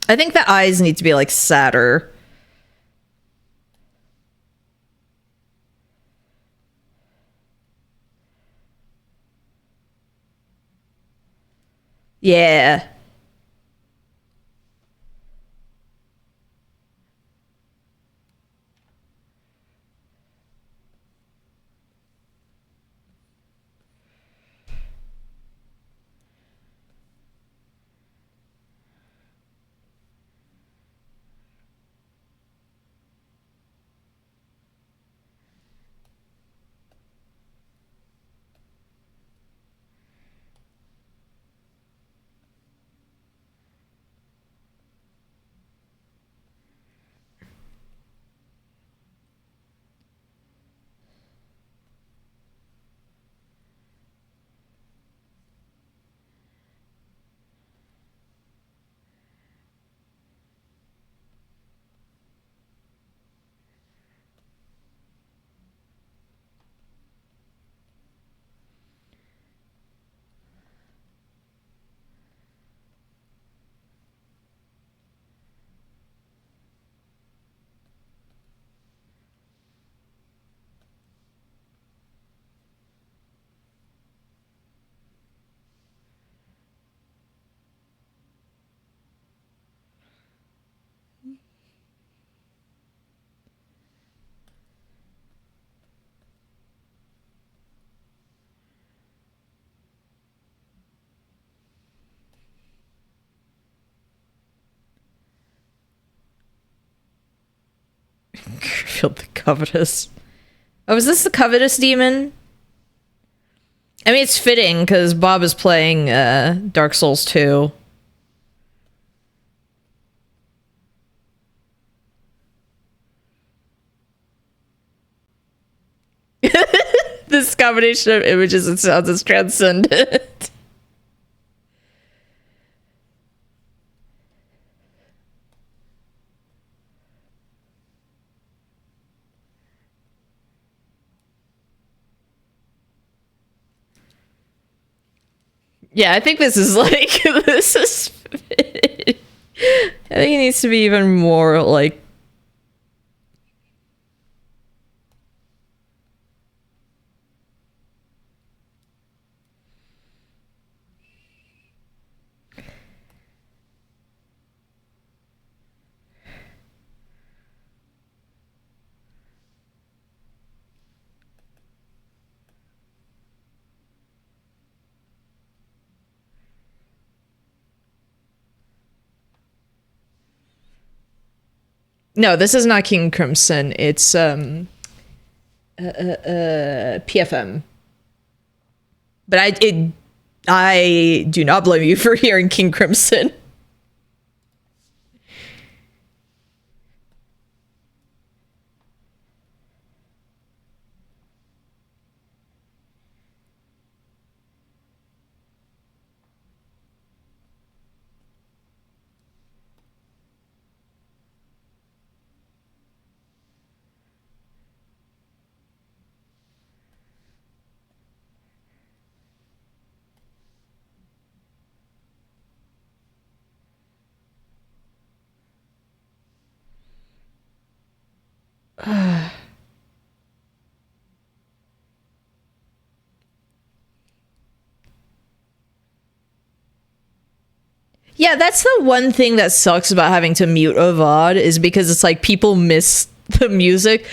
I think the eyes need to be like sadder. Yeah. Garfield the Covetous. Oh, is this the Covetous Demon? I mean, it's fitting because Bob is playing Dark Souls 2. This combination of images and sounds is transcendent. Yeah, I think this is like this is. I think it needs to be even more like. No, this is not King Crimson. It's PFM. But I do not blame you for hearing King Crimson. Yeah, that's the one thing that sucks about having to mute a VOD is because it's like people miss the music,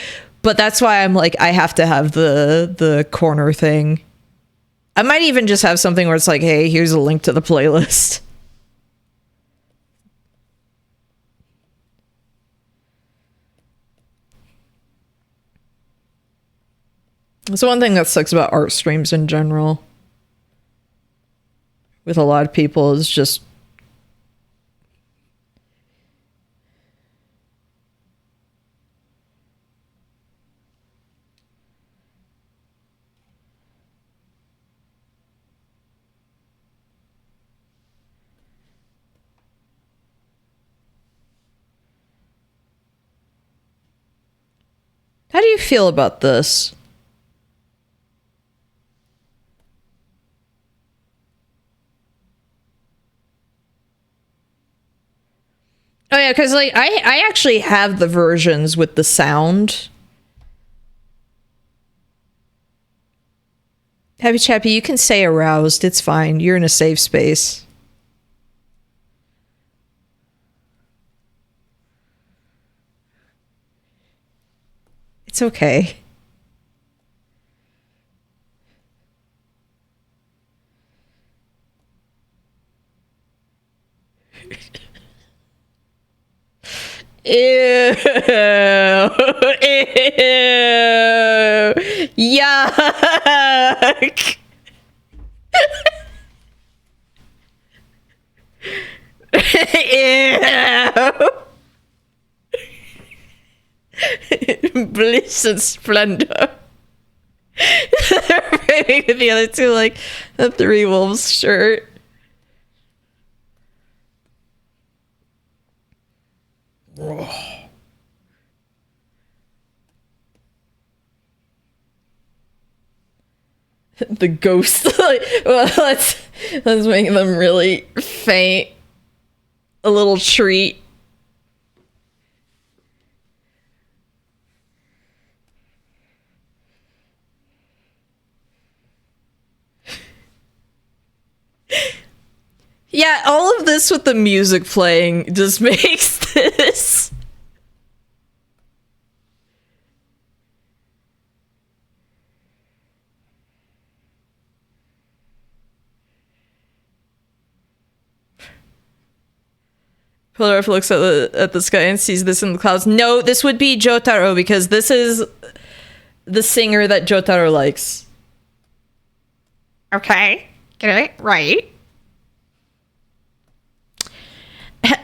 but that's why I'm like I have to have the corner thing. I might even just have something where it's like, hey, here's a link to the playlist. That's one thing that sucks about art streams in general. With a lot of people is just how do you feel about this? Oh yeah, because like I actually have the versions with the sound. Happy Chappy, you can say aroused. It's fine. You're in a safe space. It's okay. Ew. Ew. Yuck. Ew. Bliss and splendor. They're wearing the other two like the Three Wolves shirt. The ghost. Well, let's make them really faint. A little treat. Yeah, all of this with the music playing just makes this. Polarif looks at the sky and sees this in the clouds. No, this would be Jotaro because this is the singer that Jotaro likes. Okay, get it right.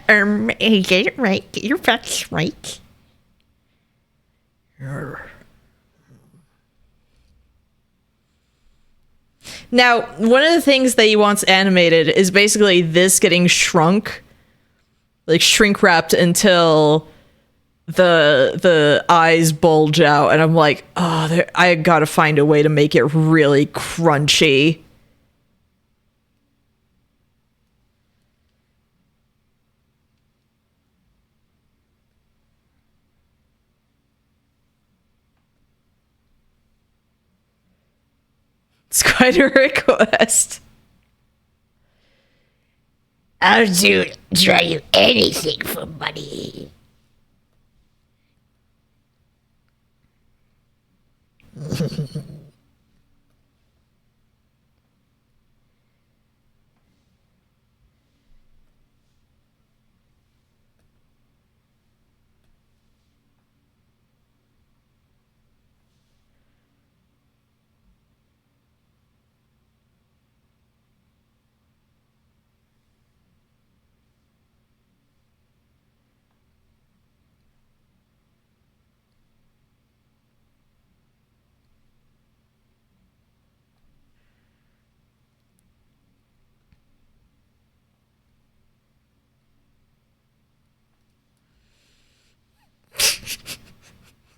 Get it right. Get your facts right. Now, one of the things that he wants animated is basically this getting shrunk, like shrink wrapped until the eyes bulge out, and I'm like, oh, I gotta find a way to make it really crunchy. It's quite a request. I'll try you anything for money.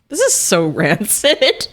This is so rancid.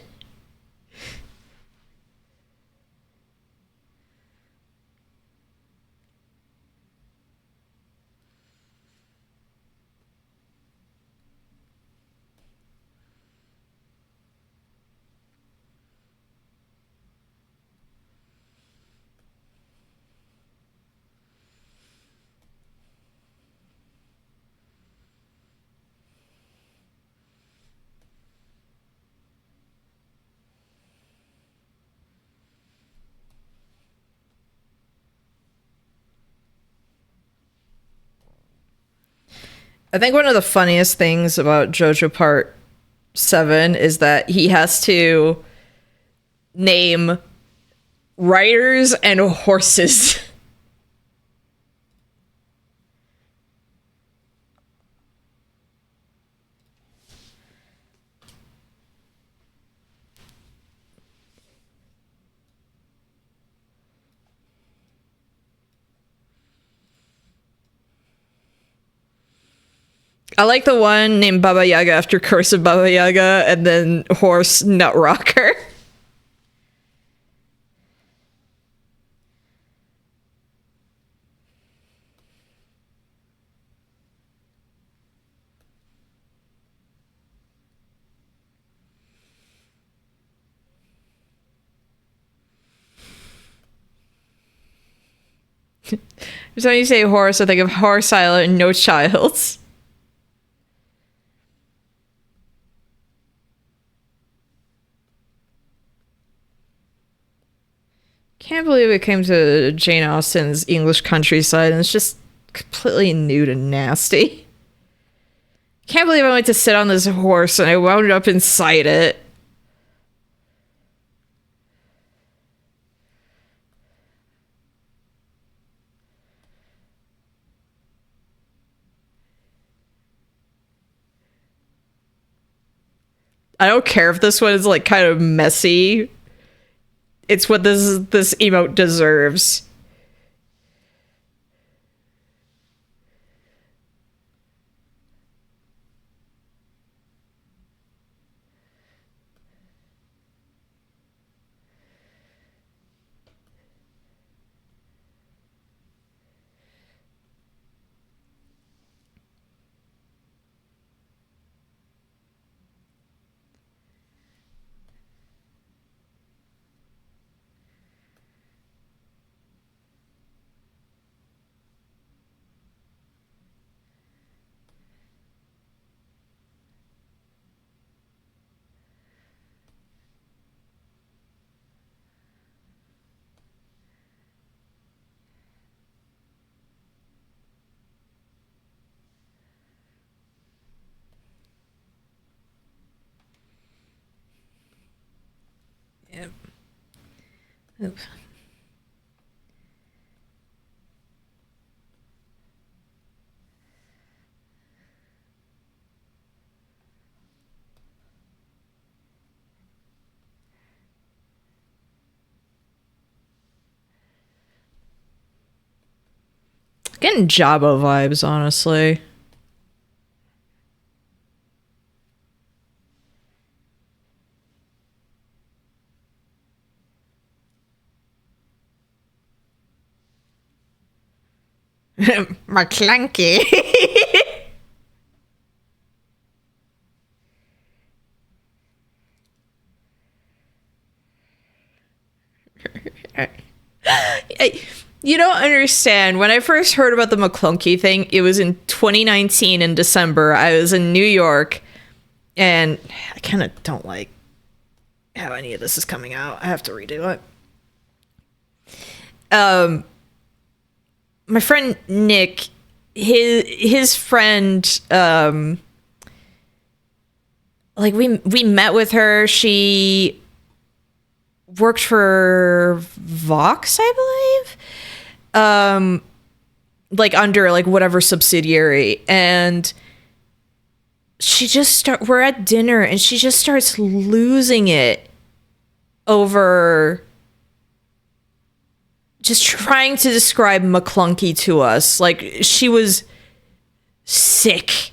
I think one of the funniest things about JoJo Part 7 is that he has to name riders and horses. I like the one named Baba Yaga after Curse of Baba Yaga, and then Horse Nut Rocker. So when you say horse, I think of Horse Island and No Childs. can't believe it came to Jane Austen's English countryside and it's just completely nude and nasty. Can't believe I went to sit on this horse and I wound up inside it. I don't care if this one is like kind of messy. It's what this emote deserves. Yep. Oops. Getting Jabba vibes, honestly. McClunky. You don't understand. When I first heard about the McClunky thing, it was in 2019 in December. I was in New York, and I kind of don't like how any of this is coming out. I have to redo it. My friend Nick, his friend, like we met with her. She worked for Vox, I believe. Like under like whatever subsidiary, and we're at dinner and she just starts losing it over just trying to describe McClunky to us. Like she was sick.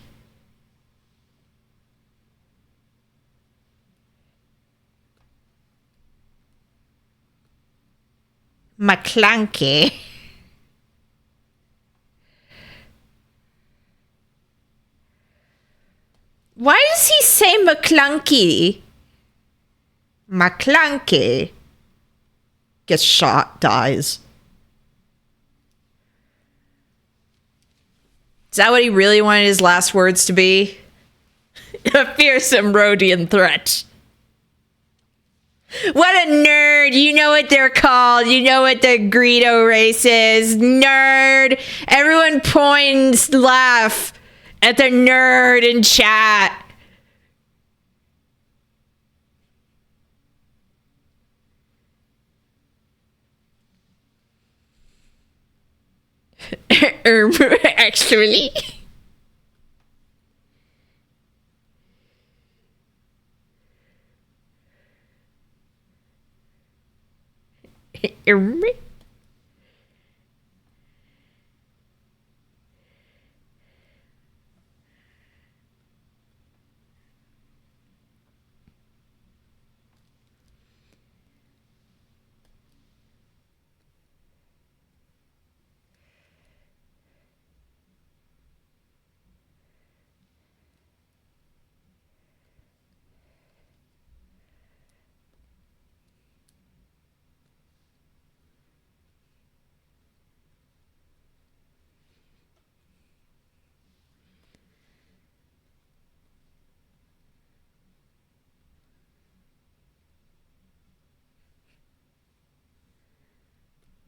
McClunky. Why does he say McClunky? McClunky. Gets shot, dies. Is that what he really wanted his last words to be? A fearsome Rhodian threat. What a nerd. You know what they're called. You know what the Greedo race is. Nerd. Everyone points, laugh at the nerd in chat. Actually.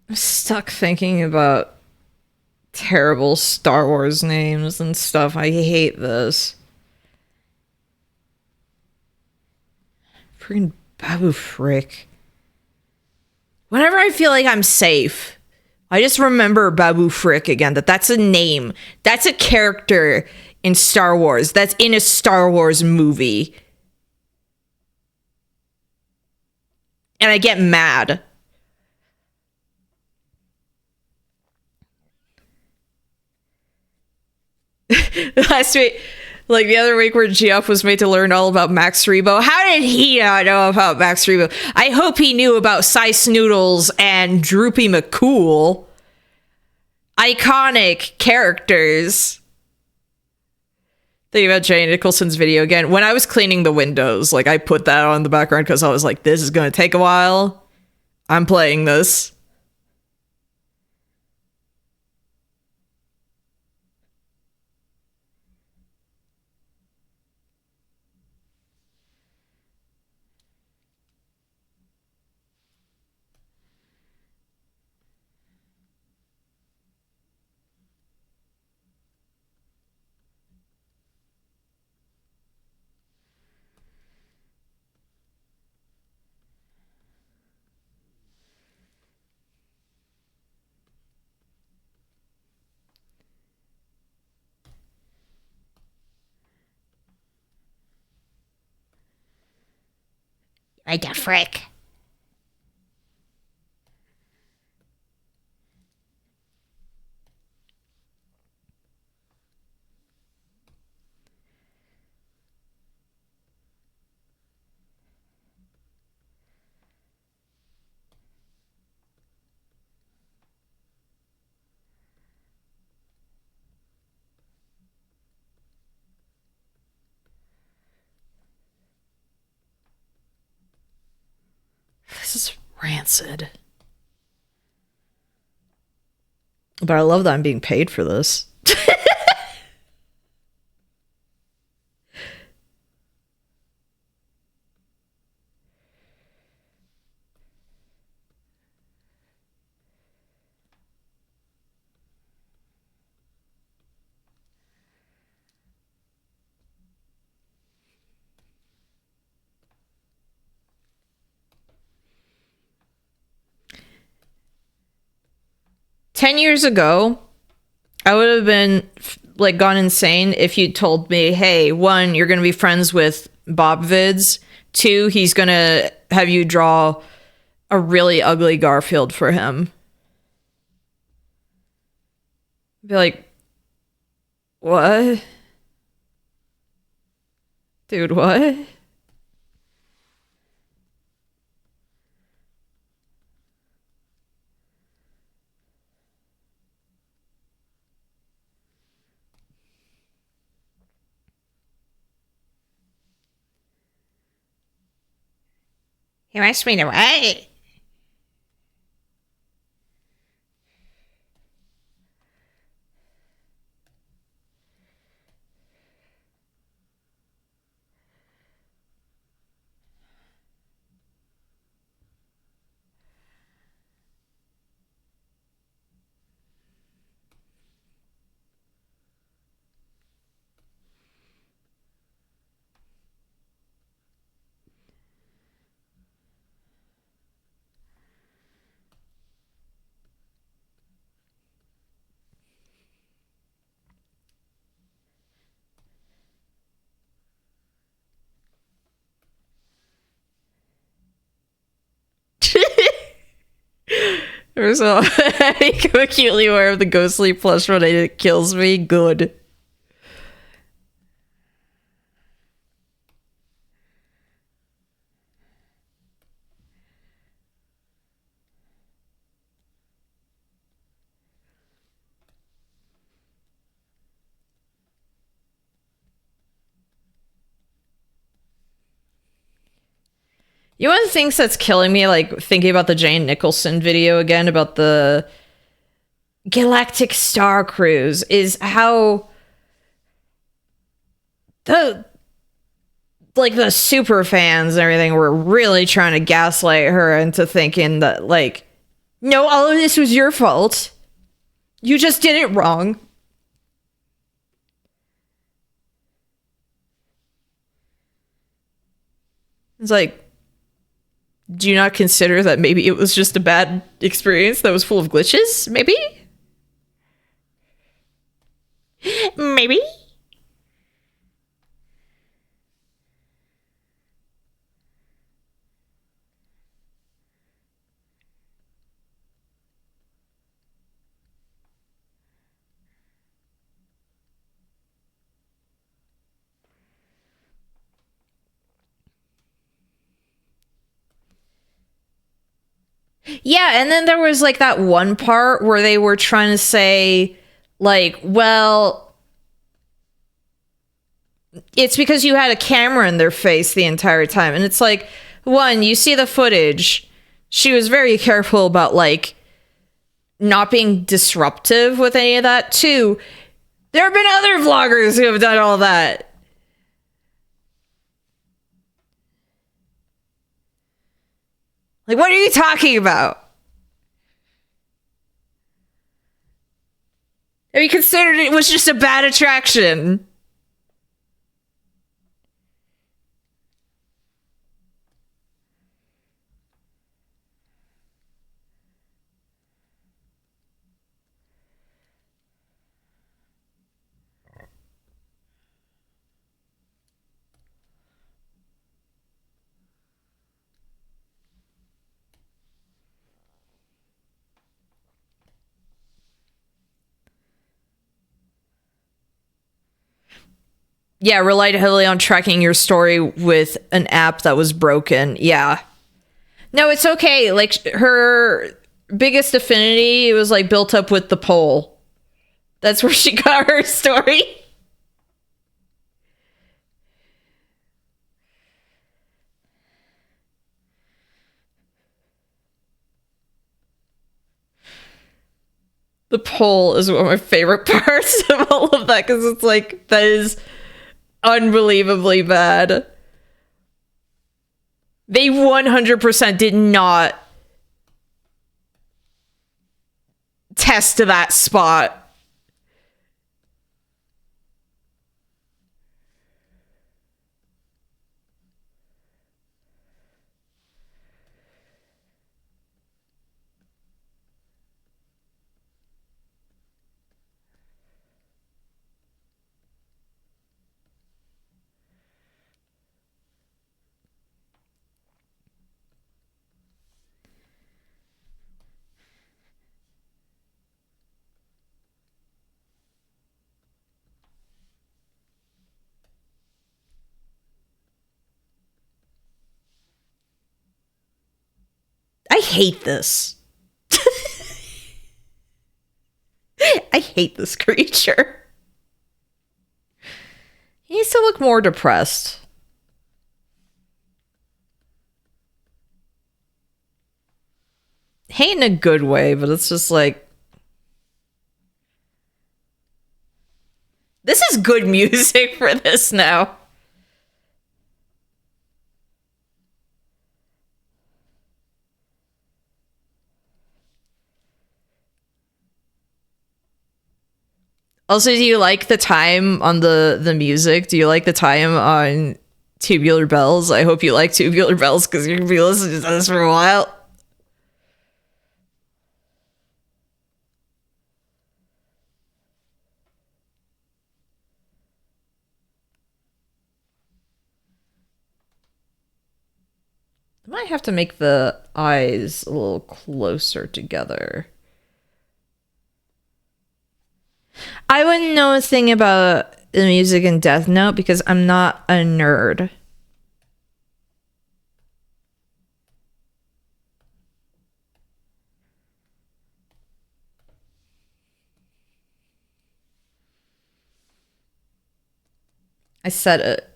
I'm stuck thinking about terrible Star Wars names and stuff. I hate this. Freaking Babu Frick. Whenever I feel like I'm safe, I just remember Babu Frick again. That's a name. That's a character in Star Wars. That's in a Star Wars movie. And I get mad. Last week, like the other week where Geoff was made to learn all about Max Rebo. How did he not know about Max Rebo? I hope he knew about Sice Noodles and Droopy McCool. Iconic characters. Thinking about Jay Nicholson's video again. When I was cleaning the windows, like I put that on the background because I was like, this is going to take a while. I'm playing this. What the frick? This is rancid. But I love that I'm being paid for this. 10 years ago, I would have been like gone insane if you told me, hey, one, you're going to be friends with bobvids. Two, he's going to have you draw a really ugly Garfield for him. Be like, what? Dude, what? He wants me to what? So I become acutely aware of the ghostly plush when it kills me. Good. You know, one of the things that's killing me, like thinking about the Jane Nicholson video again about the Galactic Star Cruise, is how the super fans and everything were really trying to gaslight her into thinking that like No, all of this was your fault. You just did it wrong. It's like, do you not consider that maybe it was just a bad experience that was full of glitches? Maybe? Maybe? Yeah, and then there was like that one part where they were trying to say, like, well, it's because you had a camera in their face the entire time. And it's like, one, you see the footage. She was very careful about, like, not being disruptive with any of that. Two, there have been other vloggers who have done all that. Like, what are you talking about? Have you considered it was just a bad attraction? Yeah, relied heavily on tracking your story with an app that was broken. Yeah. No, it's okay. Like, her biggest affinity was, like, built up with the pole. That's where she got her story. The pole is one of my favorite parts of all of that, because it's like, that is unbelievably bad. They 100% did not test to that spot. I hate this. I hate this creature. He needs to look more depressed. Hate in a good way, but it's just like, this is good music for this now. Also, do you like the time on the music? Do you like the time on Tubular Bells? I hope you like Tubular Bells, because you're gonna be listening to this for a while. I might have to make the eyes a little closer together. I wouldn't know a thing about the music in Death Note because I'm not a nerd. I said it.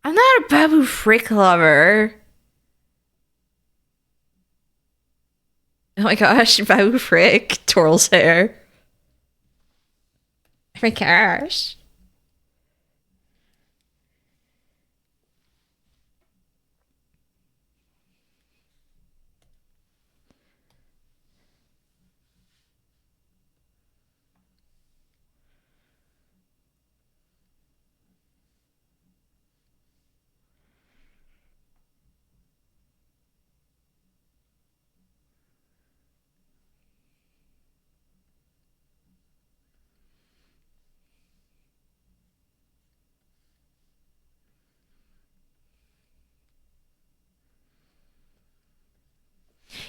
I'm not a Babu Frick lover. Oh my gosh, Babu Frick twirls hair. Oh my gosh.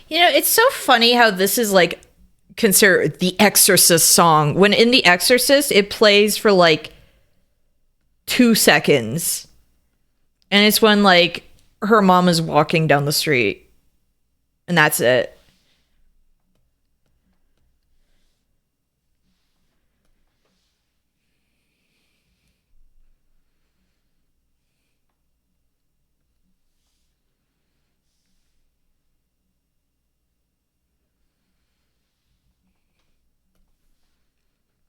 You know, it's so funny how this is like considered the Exorcist song. When in The Exorcist, it plays for like 2 seconds. And it's when like her mom is walking down the street. And that's it.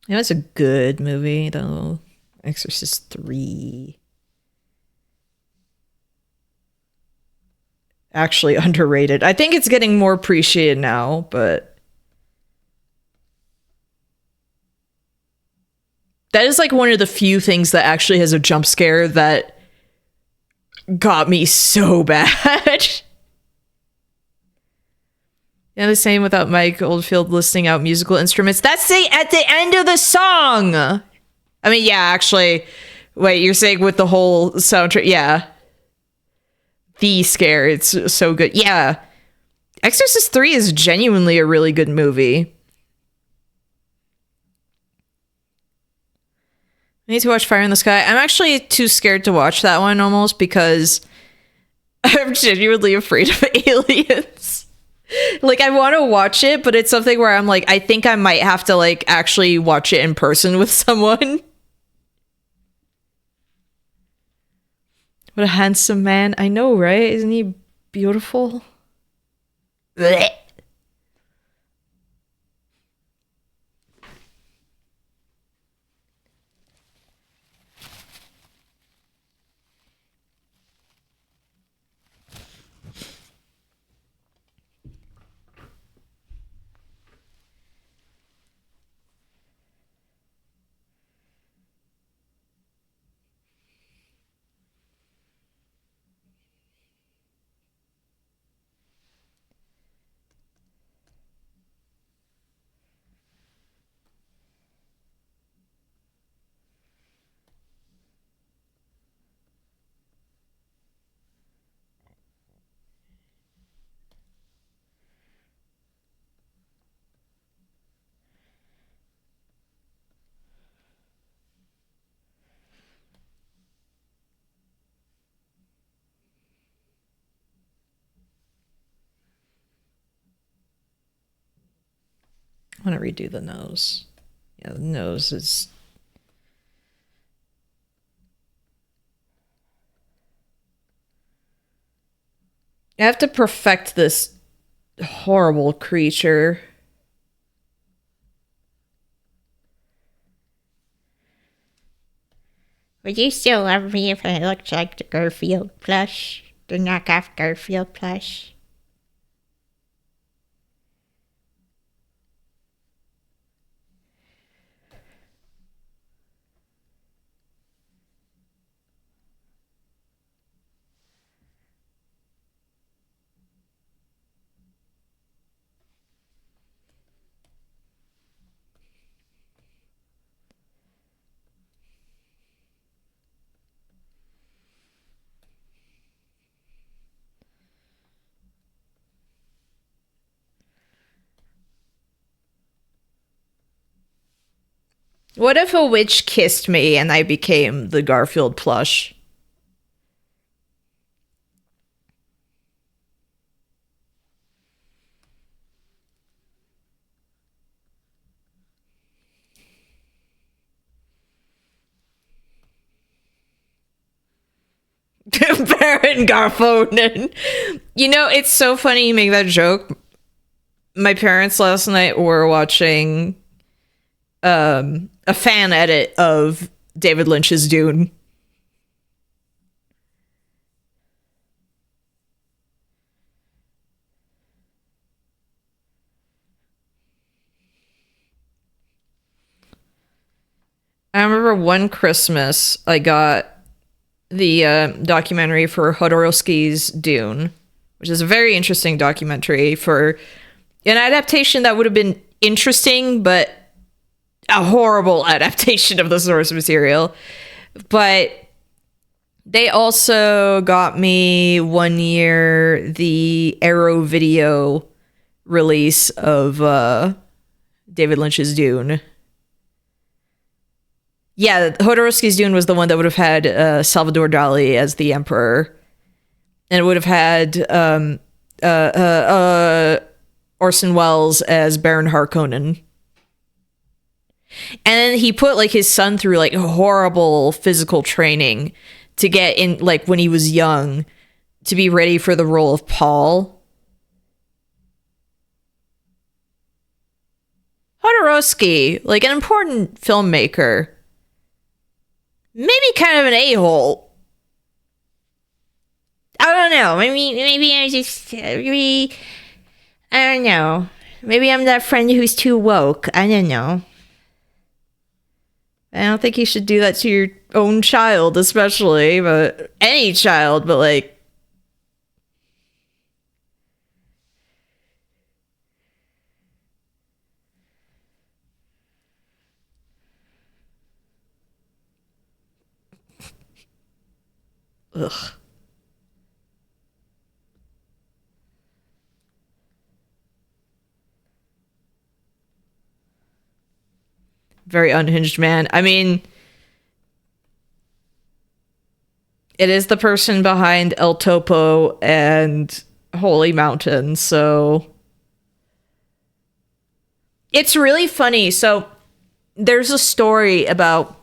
You know, it's a good movie, though. Exorcist 3. Actually underrated. I think it's getting more appreciated now, but that is like one of the few things that actually has a jump scare that got me so bad. Yeah, the same without Mike Oldfield listing out musical instruments. That's at the end of the song. I mean, yeah, actually. Wait, you're saying with the whole soundtrack? Yeah. The scare. It's so good. Yeah. Exorcist 3 is genuinely a really good movie. I need to watch Fire in the Sky. I'm actually too scared to watch that one almost because I'm genuinely afraid of aliens. Like, I want to watch it, but it's something where I'm like, I think I might have to, like, actually watch it in person with someone. What a handsome man. I know, right? Isn't he beautiful? Blech. I want to redo the nose. Yeah, the nose is... I have to perfect this horrible creature. Would you still love me if I looked like the Garfield plush? The knockoff Garfield plush? What if a witch kissed me and I became the Garfield plush? Baron Garfoden. You know, it's so funny you make that joke. My parents last night were watching a fan edit of David Lynch's Dune. I remember one Christmas I got the documentary for Jodorowsky's Dune, which is a very interesting documentary for an adaptation that would have been interesting, but a horrible adaptation of the source material. But they also got me one year the Arrow Video release of David Lynch's Dune. Yeah, Jodorowsky's Dune was the one that would have had Salvador Dali as the emperor, and it would have had Orson Welles as Baron Harkonnen. And then he put like his son through like horrible physical training to get in, like when he was young, to be ready for the role of Paul. Jodorowsky, like an important filmmaker, maybe kind of an a-hole. I don't know. Maybe I just maybe I don't know. Maybe I'm that friend who's too woke. I don't know. I don't think you should do that to your own child, especially, but any child, but like. Ugh. Very unhinged man. I mean, it is the person behind El Topo and Holy Mountain, so it's really funny. So there's a story about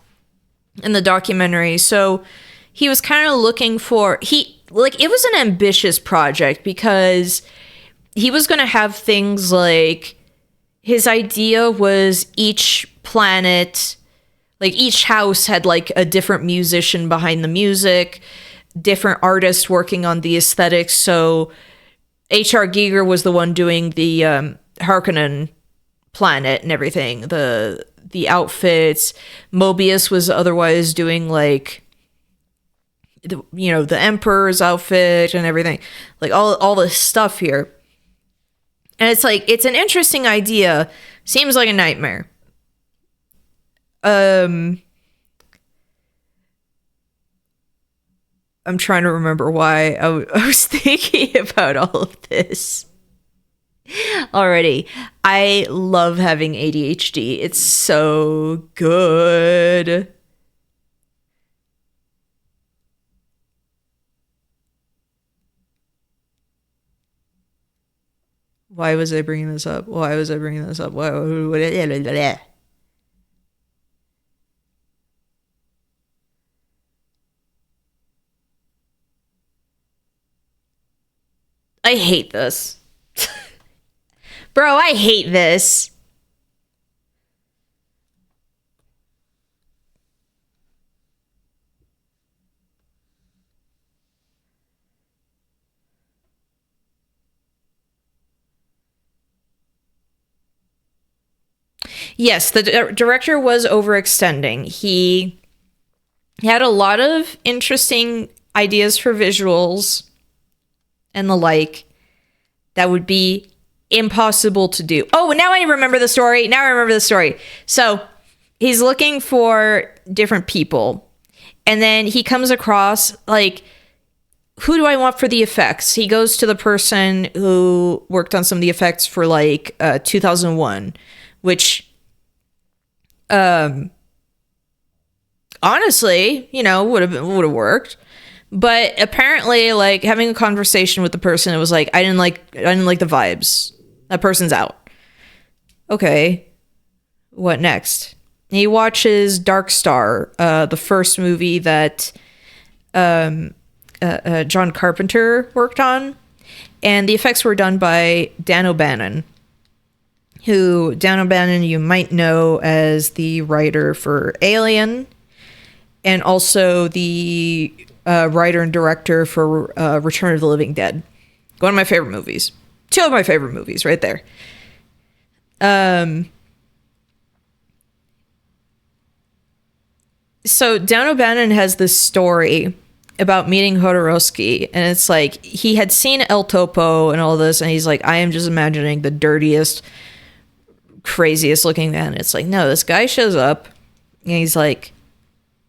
in the documentary. So he was kind of looking for it was an ambitious project because he was going to have things like his idea was each planet, like each house had like a different musician behind the music, different artists working on the aesthetics. So H.R. Giger was the one doing the Harkonnen planet and everything, the outfits. Mobius was otherwise doing like the Emperor's outfit and everything, like all this stuff here. And it's like, it's an interesting idea. Seems like a nightmare. I'm trying to remember why I was thinking about all of this already. I love having ADHD. It's so good. Why was I bringing this up? Why? I hate this. Bro, I hate this. Yes, the director was overextending. He had a lot of interesting ideas for visuals and the like that would be impossible to do. Oh, now I remember the story. So he's looking for different people. And then he comes across, like, who do I want for the effects? He goes to the person who worked on some of the effects for, like, 2001, which, honestly, would have worked. But apparently, like, having a conversation with the person, it was like, I didn't like the vibes. That person's out. Okay, what next? He watches Dark Star, the first movie that John Carpenter worked on, and the effects were done by Dan O'Bannon, who Dan O'Bannon you might know as the writer for Alien, and also the writer and director for Return of the Living Dead. One of my favorite movies. Two of my favorite movies right there. So Dan O'Bannon has this story about meeting Jodorowsky, and it's like he had seen El Topo and all this, and he's like, I am just imagining the dirtiest, craziest looking man. It's like, no, this guy shows up, and he's like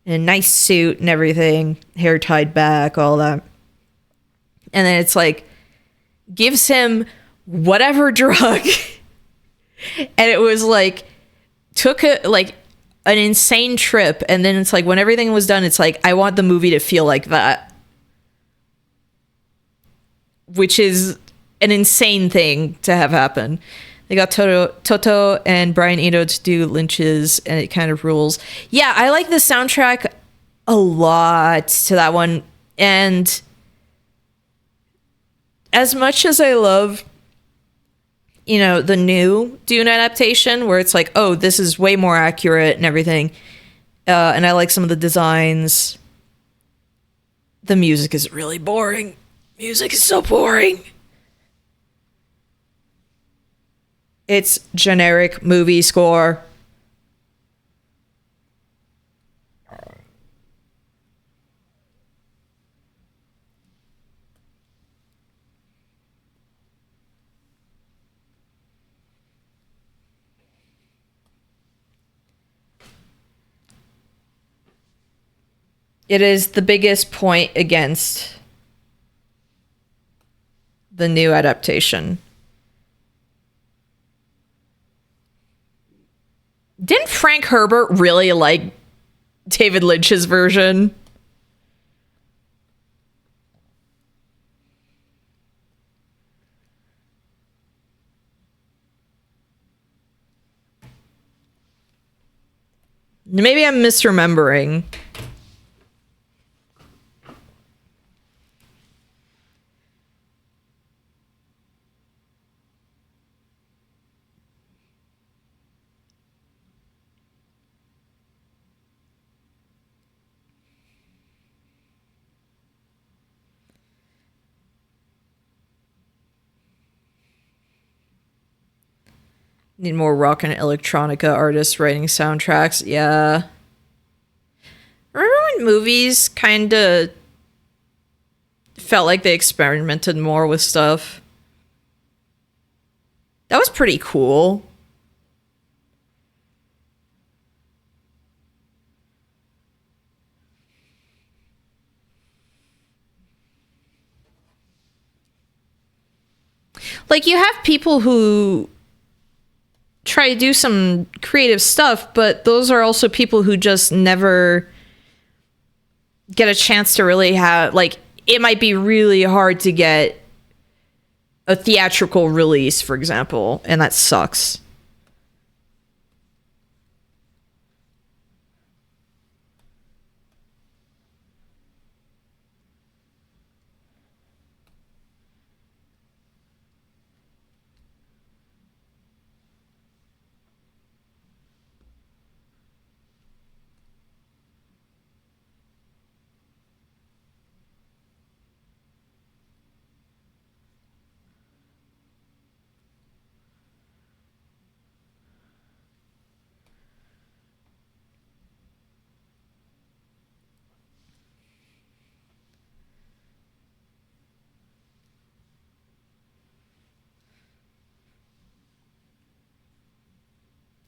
in a nice suit and everything, hair tied back, all that. And then it's like, gives him whatever drug. And it was like, took a like an insane trip, and then it's like when everything was done, it's like I want the movie to feel like that, which is an insane thing to have happen. They got Toto and Brian Eno to do Lynch's, and it kind of rules. Yeah, I like the soundtrack a lot to that one, and as much as I love, you know, the new Dune adaptation, where it's like, oh, this is way more accurate and everything, and I like some of the designs, the music is really boring. Music is so boring. It's generic movie score. It is the biggest point against the new adaptation. Didn't Frank Herbert really like David Lynch's version? Maybe I'm misremembering. Need more rock and electronica artists writing soundtracks. Yeah. Remember when movies kind of felt like they experimented more with stuff? That was pretty cool. Like, you have people who try to do some creative stuff, but those are also people who just never get a chance to really have, like, it might be really hard to get a theatrical release, for example, and that sucks.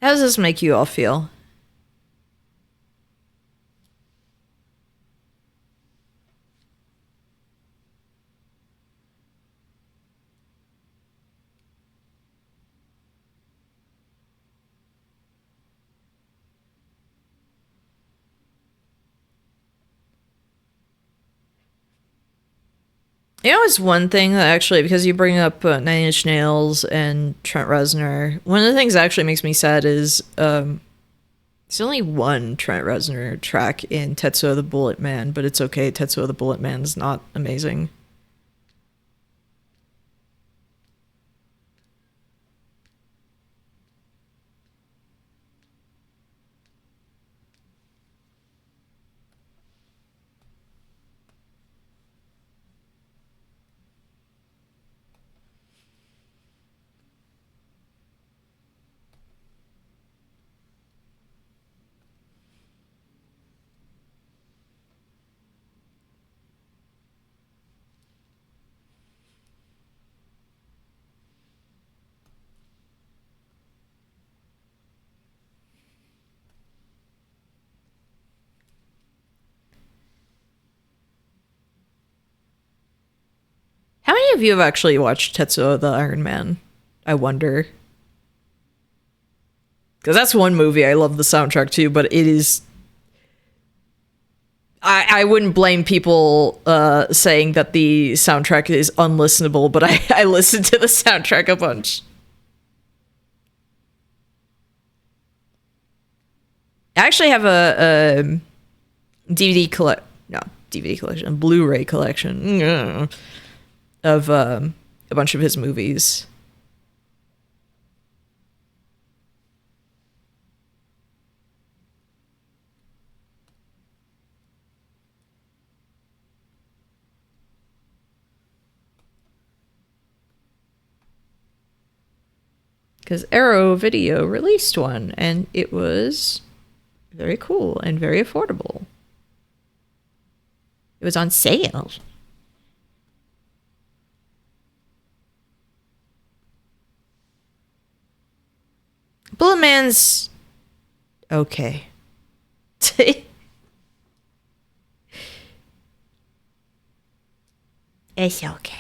How does this make you all feel? You know, it's one thing that actually, because you bring up Nine Inch Nails and Trent Reznor, one of the things that actually makes me sad is there's only one Trent Reznor track in Tetsuo the Bullet Man, but it's okay. Tetsuo the Bullet Man is not amazing. of you have actually watched Tetsuo the Iron Man? I wonder. Because that's one movie I love the soundtrack to, but it is... I wouldn't blame people saying that the soundtrack is unlistenable, but I listened to the soundtrack a bunch. I actually have a DVD collection, a Blu-ray collection of a bunch of his movies. Because Arrow Video released one, and it was very cool and very affordable. It was on sale. Bullet Man's okay. It's okay.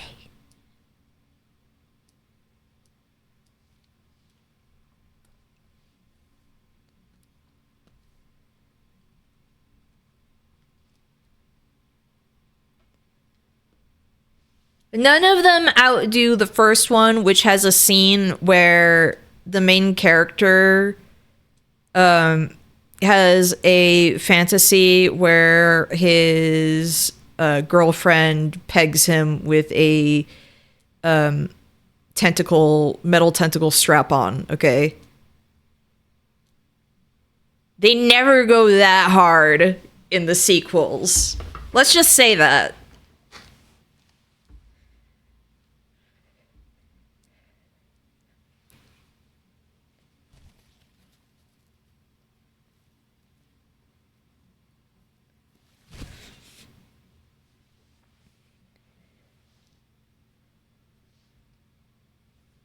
None of them outdo the first one, which has a scene where the main character has a fantasy where his girlfriend pegs him with a metal tentacle strap on, okay? They never go that hard in the sequels. Let's just say that.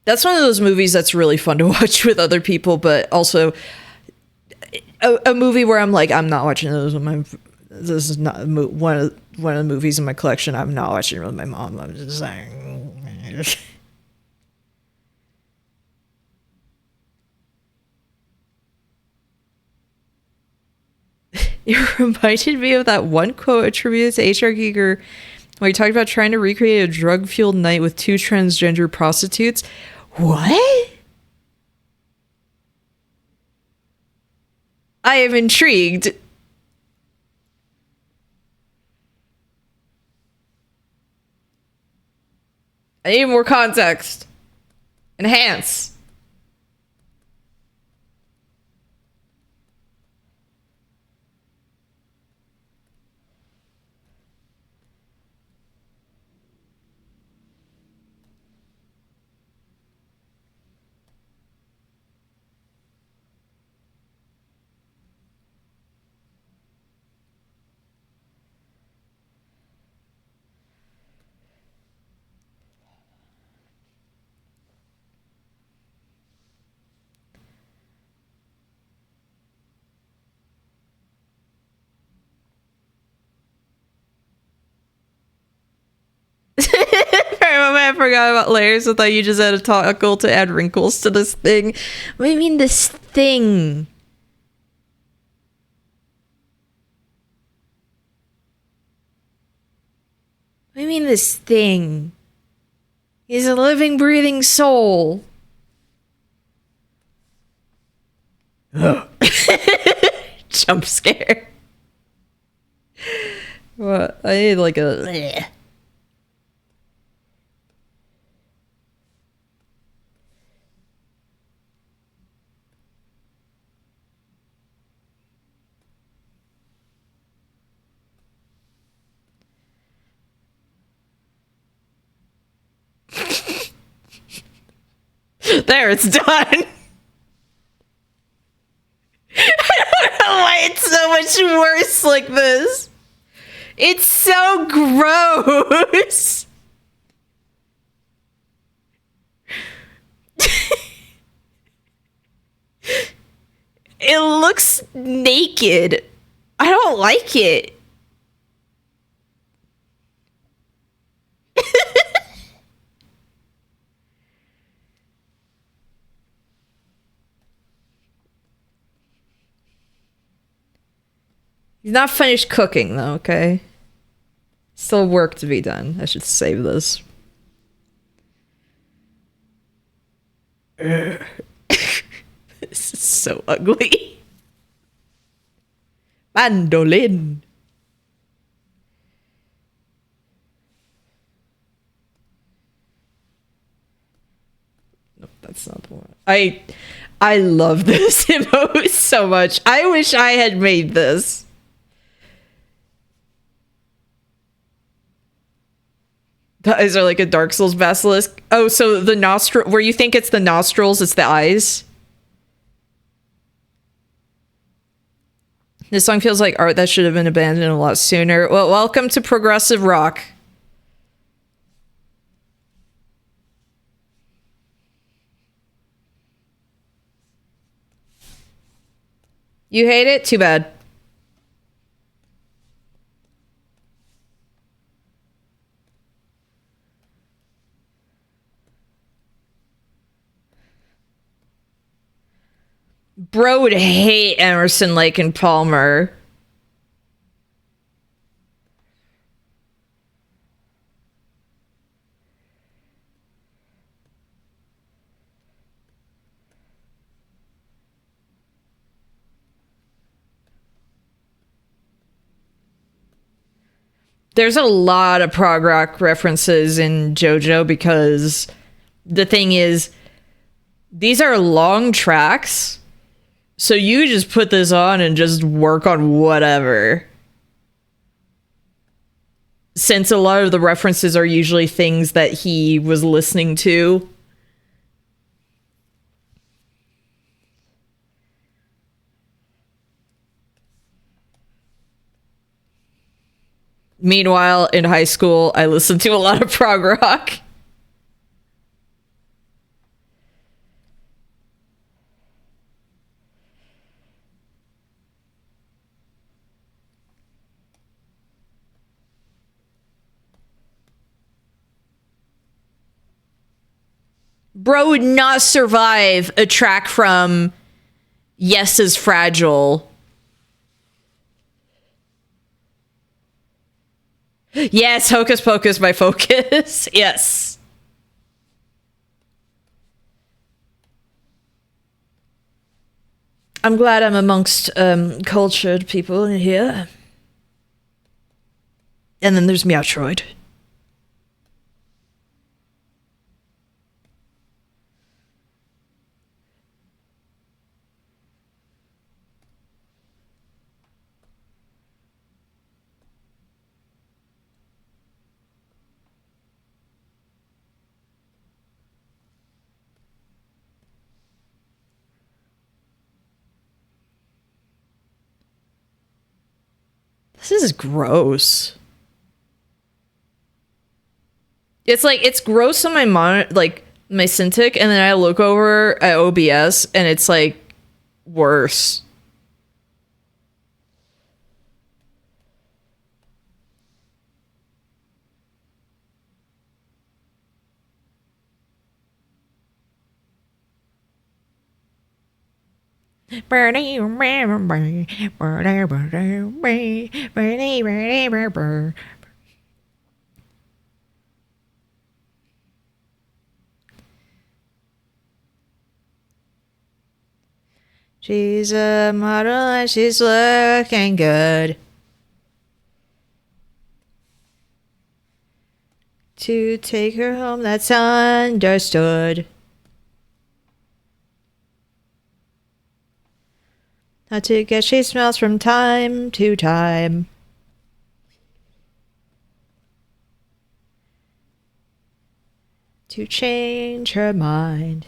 That's one of those movies that's really fun to watch with other people, but also a movie where I'm like, I'm not watching those with my... This is not one of the movies in my collection I'm not watching with my mom. I'm just saying... It reminded me of that one quote attributed to H.R. Giger where he talked about trying to recreate a drug-fueled night with 2 transgender prostitutes. What? I am intrigued. I need more context. Enhance. I forgot about layers. I thought you just had a toggle to add wrinkles to this thing. What do you mean this thing? What do you mean this thing? He's a living, breathing soul. Jump scare. What? I need like a... There, it's done. I don't know why it's so much worse like this. It's so gross. It looks naked. I don't like it. He's not finished cooking, though, okay? Still work to be done. I should save this. This is so ugly. Mandolin. Nope, that's not the one. I love this emote so much. I wish I had made this. The eyes are like a Dark Souls basilisk. Oh, so the nostril, where you think it's the nostrils, it's the eyes. This song feels like art that should have been abandoned a lot sooner. Well, welcome to progressive rock. You hate it? Too bad. Bro would hate Emerson, Lake, and Palmer. There's a lot of prog rock references in JoJo because the thing is, these are long tracks, so you just put this on and just work on whatever. Since a lot of the references are usually things that he was listening to. Meanwhile, in high school, I listened to a lot of prog rock. Bro would not survive a track from Yes is Fragile. Yes, Hocus Pocus by Focus. Yes. I'm glad I'm amongst cultured people in here. And then there's Meowtroid. This is gross. It's like, it's gross on my monitor, like my Cintiq, and then I look over at OBS and it's like worse. She's a model and she's looking good. To take her home, that's understood. How to get she smells from time to time. To change her mind.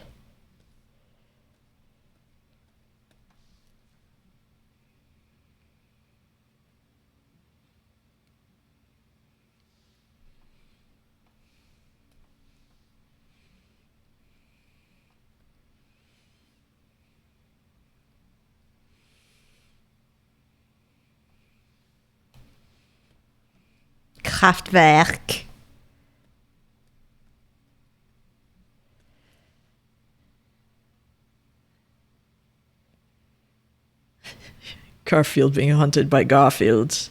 Kraftwerk. Garfield being hunted by Garfields.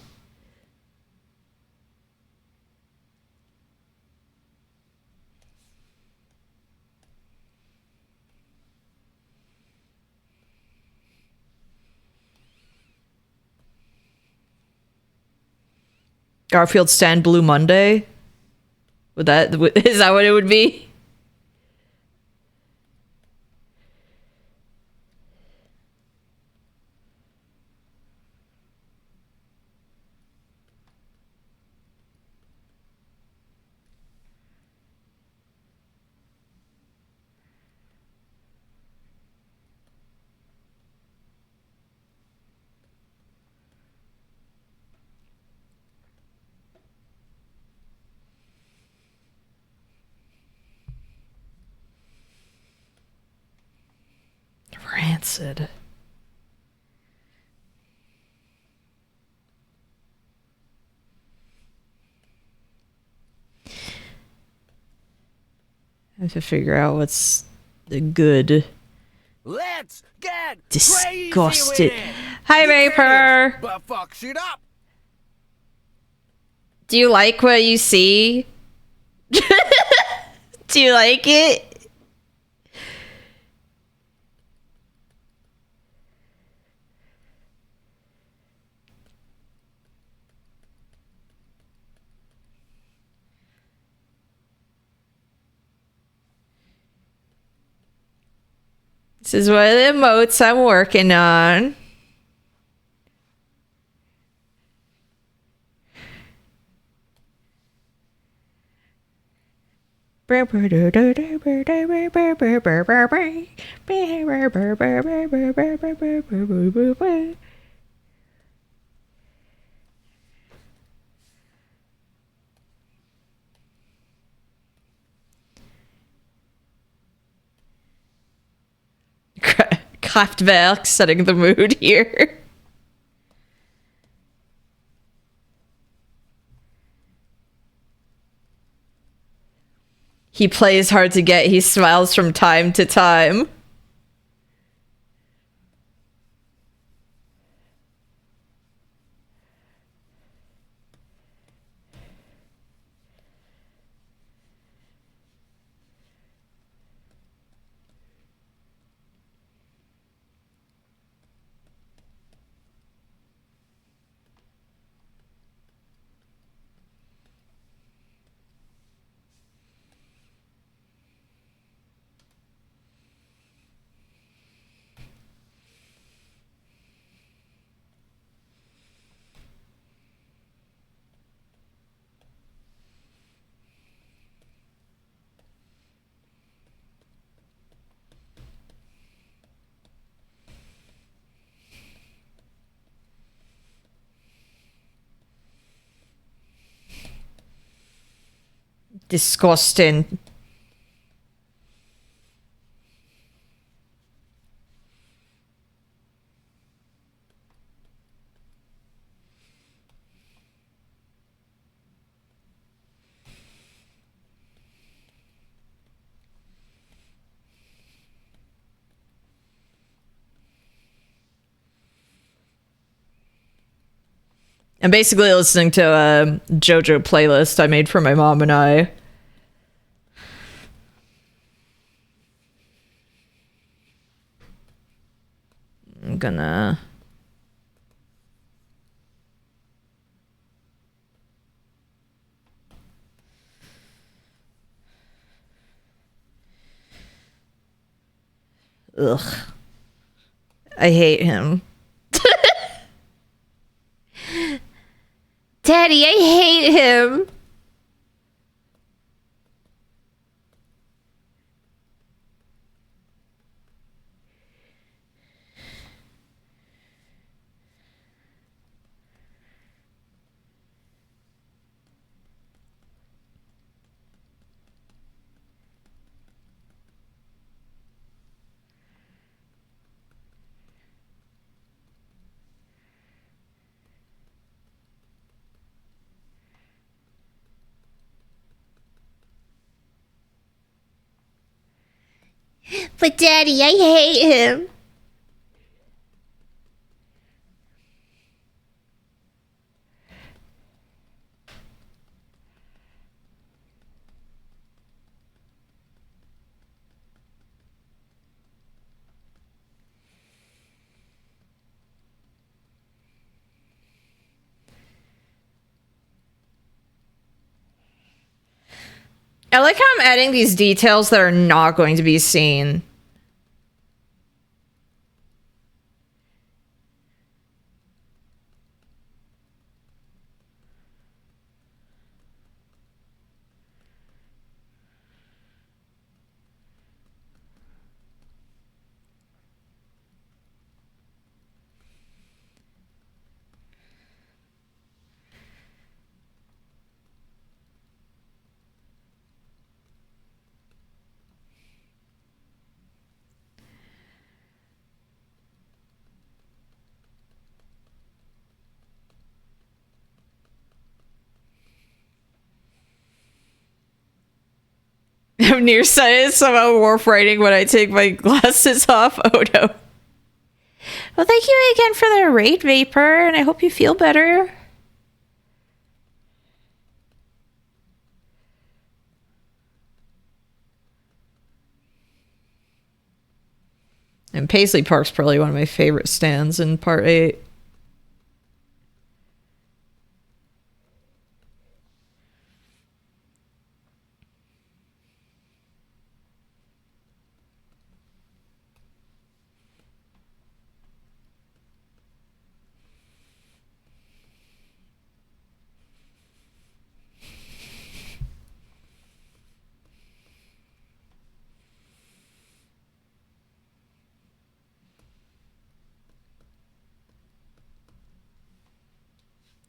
Garfield stand Blue Monday? Is that what it would be? Rancid. I have to figure out what's the good. Let's get Disgusted. crazy with it. Hi, The Vapor. greatest, but fucks it up. Do you like what you see? Do you like it? This is one of the emotes I'm working on. Kraftwerk setting the mood here. He plays hard to get. He smiles from time to time. Disgusting. I'm basically listening to a JoJo playlist I made for my mom and I. I'm gonna... Ugh. I hate him. Daddy, I hate him. But Daddy, I hate him. I like how I'm adding these details that are not going to be seen. I'm nearsighted, so I'm warp writing when I take my glasses off. Oh no. Well, thank you again for the raid, Vapor, and I hope you feel better. And Paisley Park's probably one of my favorite stands in Part 8.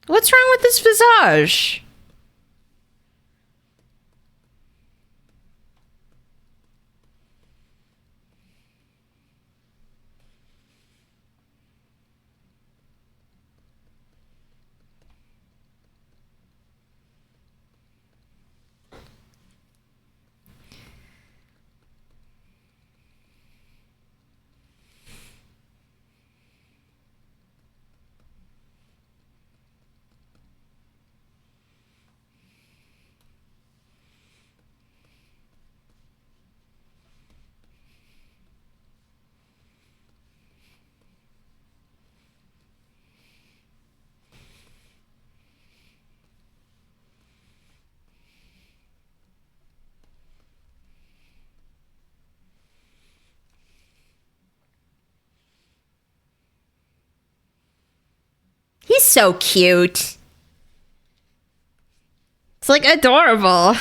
What's wrong with this visage? He's so cute. It's like adorable.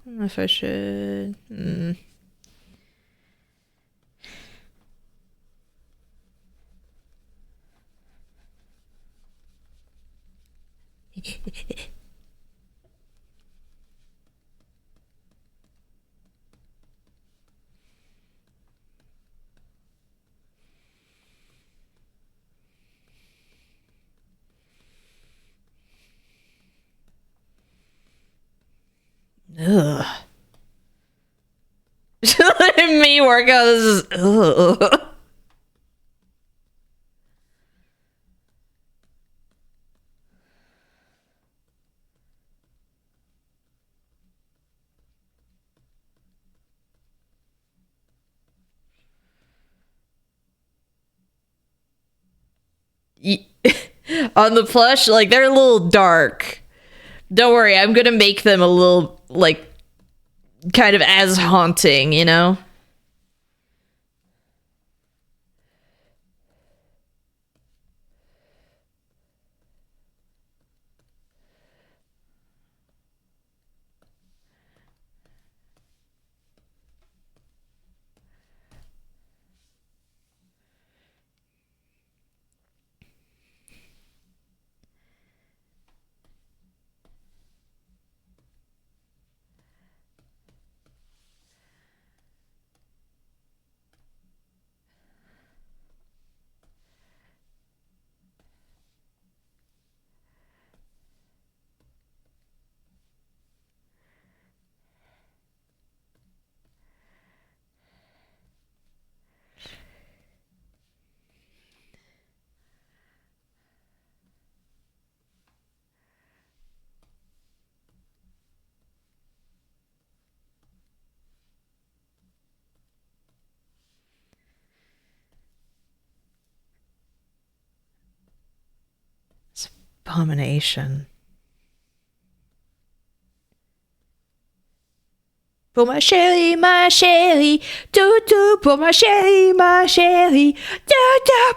I don't know if I should. Ugh. Letting me work out this is. Ugh. On the plush, like they're a little dark. Don't worry, I'm gonna make them a little like kind of as haunting, you know? Abomination. Pour ma chérie, toutou, pour ma chérie, toutou,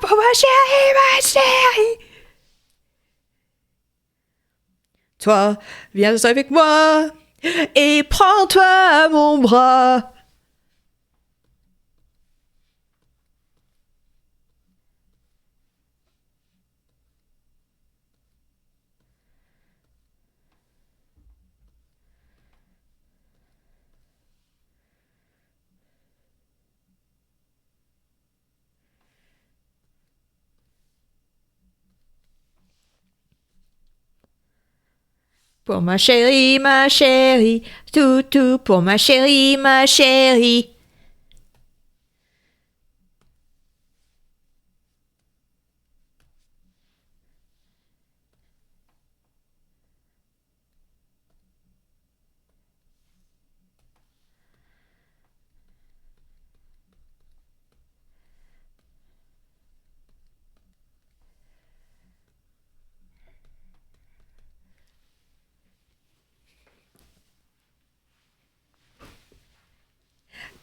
pour ma chérie. Toi, viens avec moi et prends-toi mon bras. Pour ma chérie, toutou, pour ma chérie.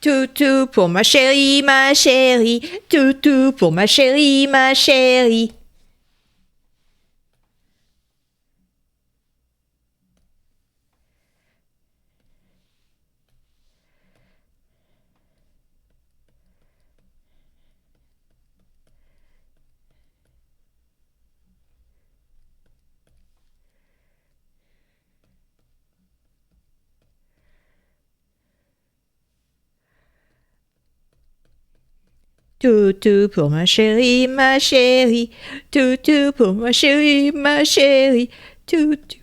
Toutou pour ma chérie, toutou pour ma chérie. Toutou pour ma chérie, toutou pour ma chérie, toutou.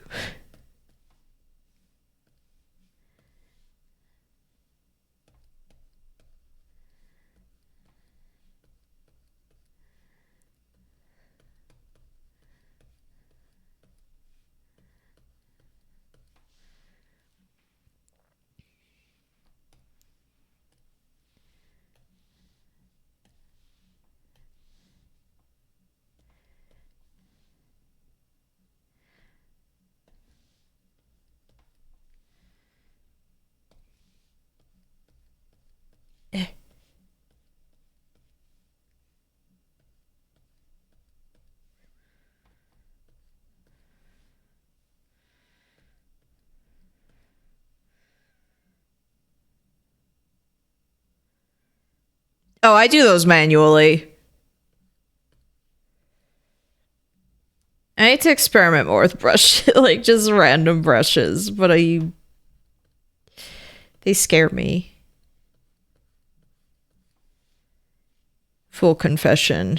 Oh, I do those manually. I need to experiment more with brush, like just random brushes, but they scare me. Full confession.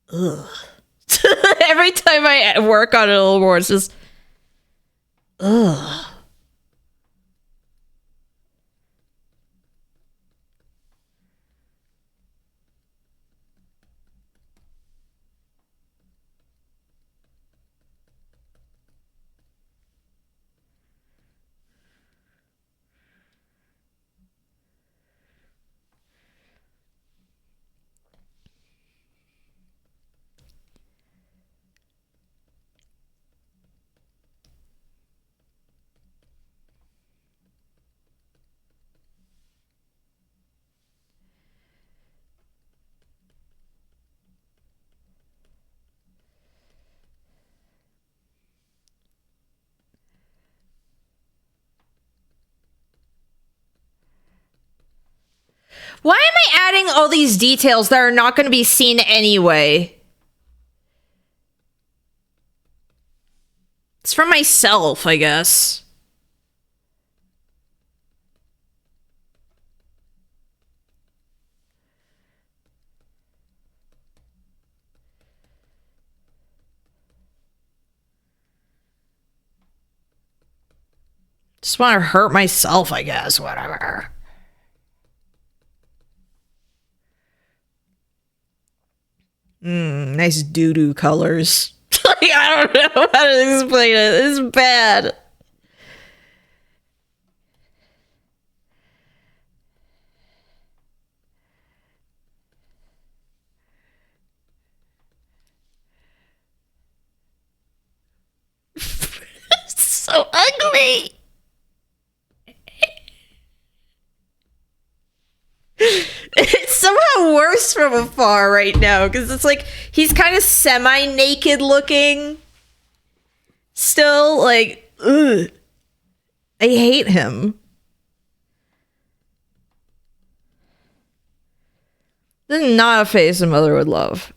Ugh. Every time I work on it a little more, it's just ugh. Why am I adding all these details that are not going to be seen anyway? It's for myself, I guess. Just want to hurt myself, I guess. Whatever. Nice doo-doo colors. Like, I don't know how to explain it. It's bad. It's so ugly. It's somehow worse from afar right now because it's like he's kind of semi-naked looking. Still, like, ugh. I hate him. This is not a face a mother would love.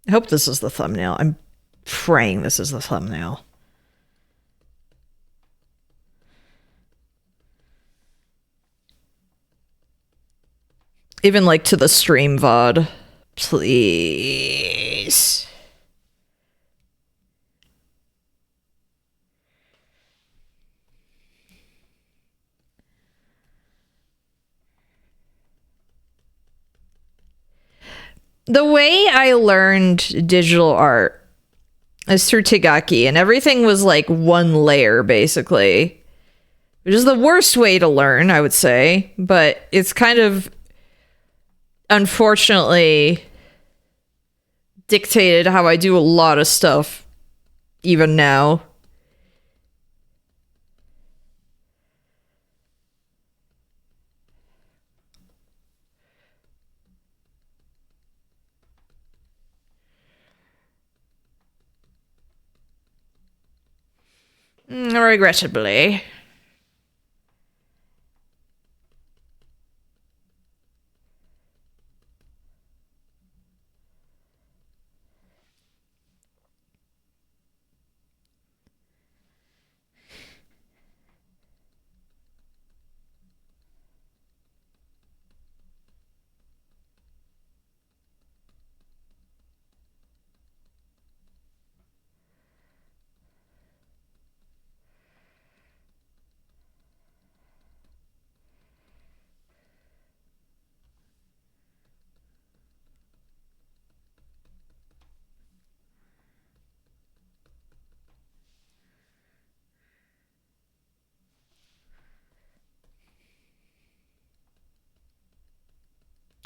I hope this is the thumbnail. I'm praying this is the thumbnail. Even like to the stream VOD. Please. The way I learned digital art is through Tagaki, and everything was like one layer basically, which is the worst way to learn, I would say, but it's kind of unfortunately dictated how I do a lot of stuff even now. Regrettably.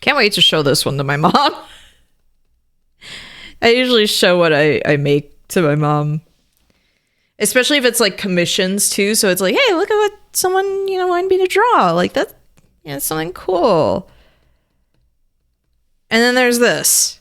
Can't wait to show this one to my mom. I usually show what I make to my mom. Especially if it's like commissions too. So it's like, hey, look at what someone, wanted me to draw. Like that's something cool. And then there's this.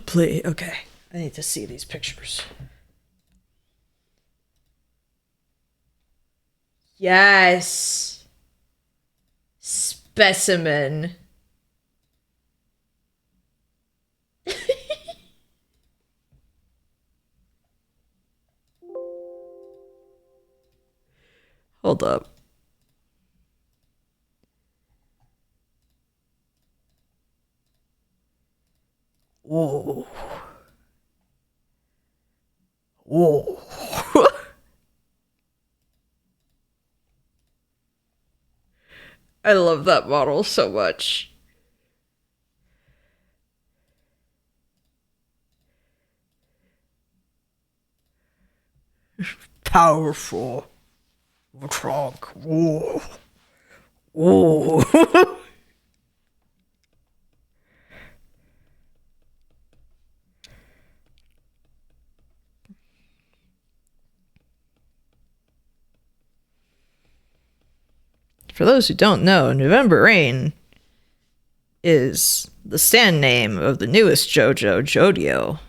Please, okay. I need to see these pictures. Yes. Specimen. Hold up. Whoa. Whoa. I love that model so much. Powerful. Trunk. Whoa. Whoa. For those who don't know, November Rain is the stand name of the newest JoJo, Jodio.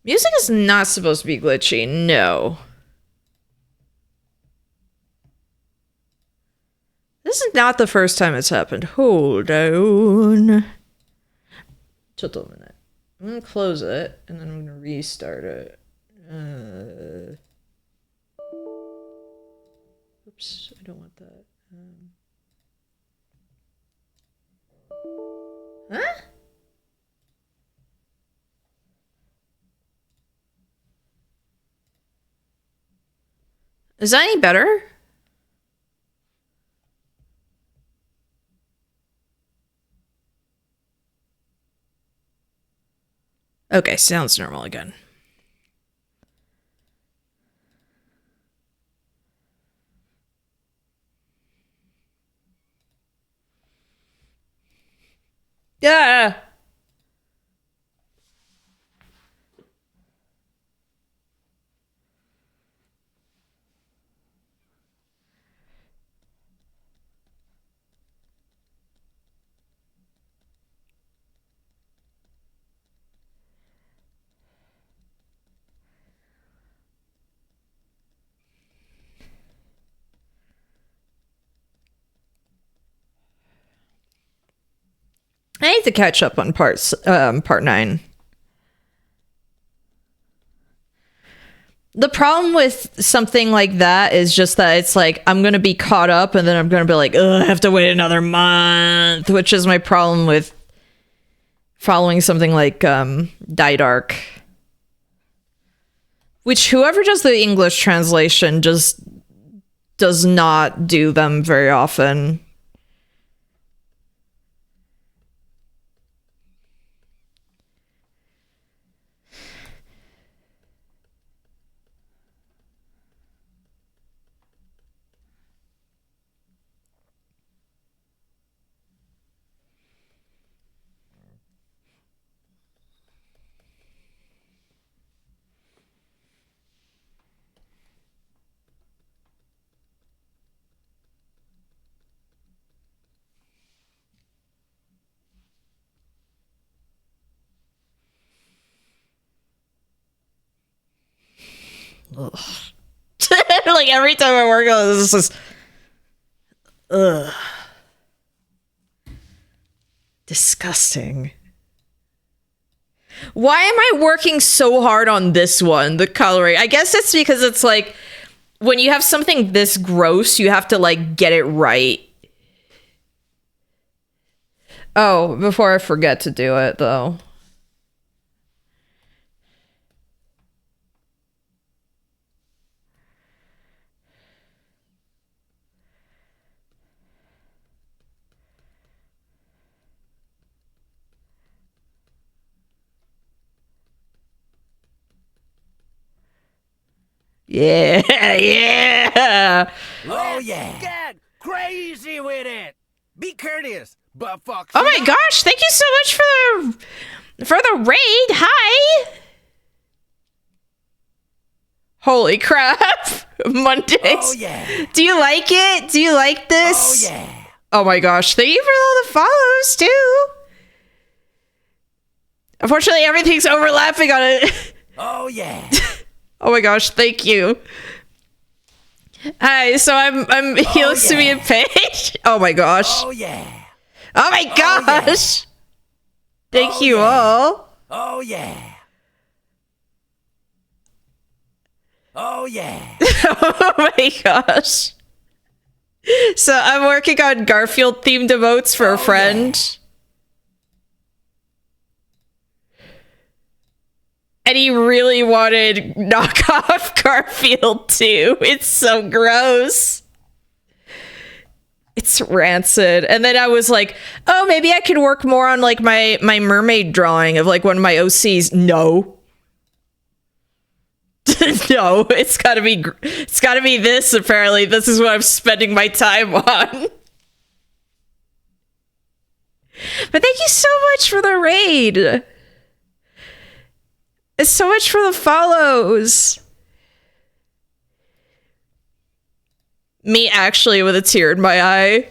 Music is not supposed to be glitchy, no. This is not the first time it's happened. Hold on. Just a minute. I'm gonna close it, and then I'm gonna restart it. Oops, I don't want that. Huh? Is that any better? Okay, sounds normal again. Yeah. I need to catch up on part 9. The problem with something like that is just that it's like I'm gonna be caught up and then I'm gonna be like, ugh, I have to wait another month, which is my problem with following something like Die Dark, which whoever does the English translation just does not do them very often. Ugh. Like every time I work on this, is ugh, disgusting. Why am I working so hard on this one, the coloring? I guess it's because it's like when you have something this gross, you have to like get it right. Oh, before I forget to do it though. Yeah, yeah. Oh yeah. Get crazy with it. Be courteous, but fuck. Oh my gosh, thank you so much for the raid. Hi. Holy crap. Mondays. Oh yeah. Do you like it? Do you like this? Oh yeah. Oh my gosh, thank you for all the follows too. Unfortunately, everything's overlapping on it. Oh yeah. Oh my gosh, thank you. Hi, so I'm he looks to me in page. Oh my gosh. Oh yeah. Oh my gosh. Thank you all. Oh yeah. Oh yeah. Oh my gosh. So I'm working on Garfield themed emotes for a friend. Yeah. And he really wanted knockoff Garfield too. It's so gross. It's rancid. And then I was like, oh, maybe I could work more on like my mermaid drawing of like one of my OCs. No. No, it's gotta be this apparently. This is what I'm spending my time on. But thank you so much for the raid. It's so much for the follows. Me actually with a tear in my eye.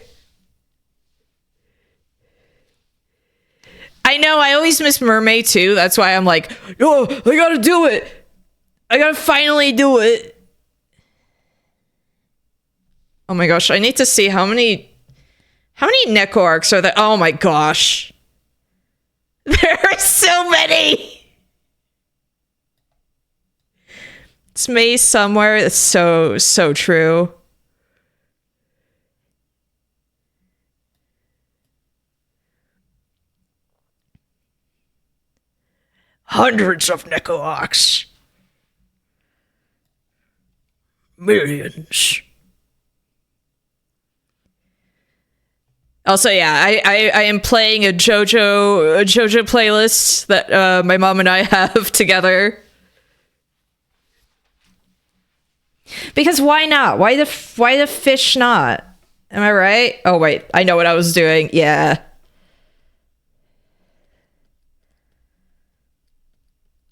I know, I always miss Mermaid too. That's why I'm like, oh, I gotta do it. I gotta finally do it. Oh my gosh, I need to see how many Neko arcs are there. Oh my gosh. There are so many. It's May somewhere. It's so true. Hundreds of Neko arcs. Millions. Also, yeah, I am playing a JoJo playlist that my mom and I have together. Because why not? Why the fish not? Am I right? Oh wait, I know what I was doing. Yeah.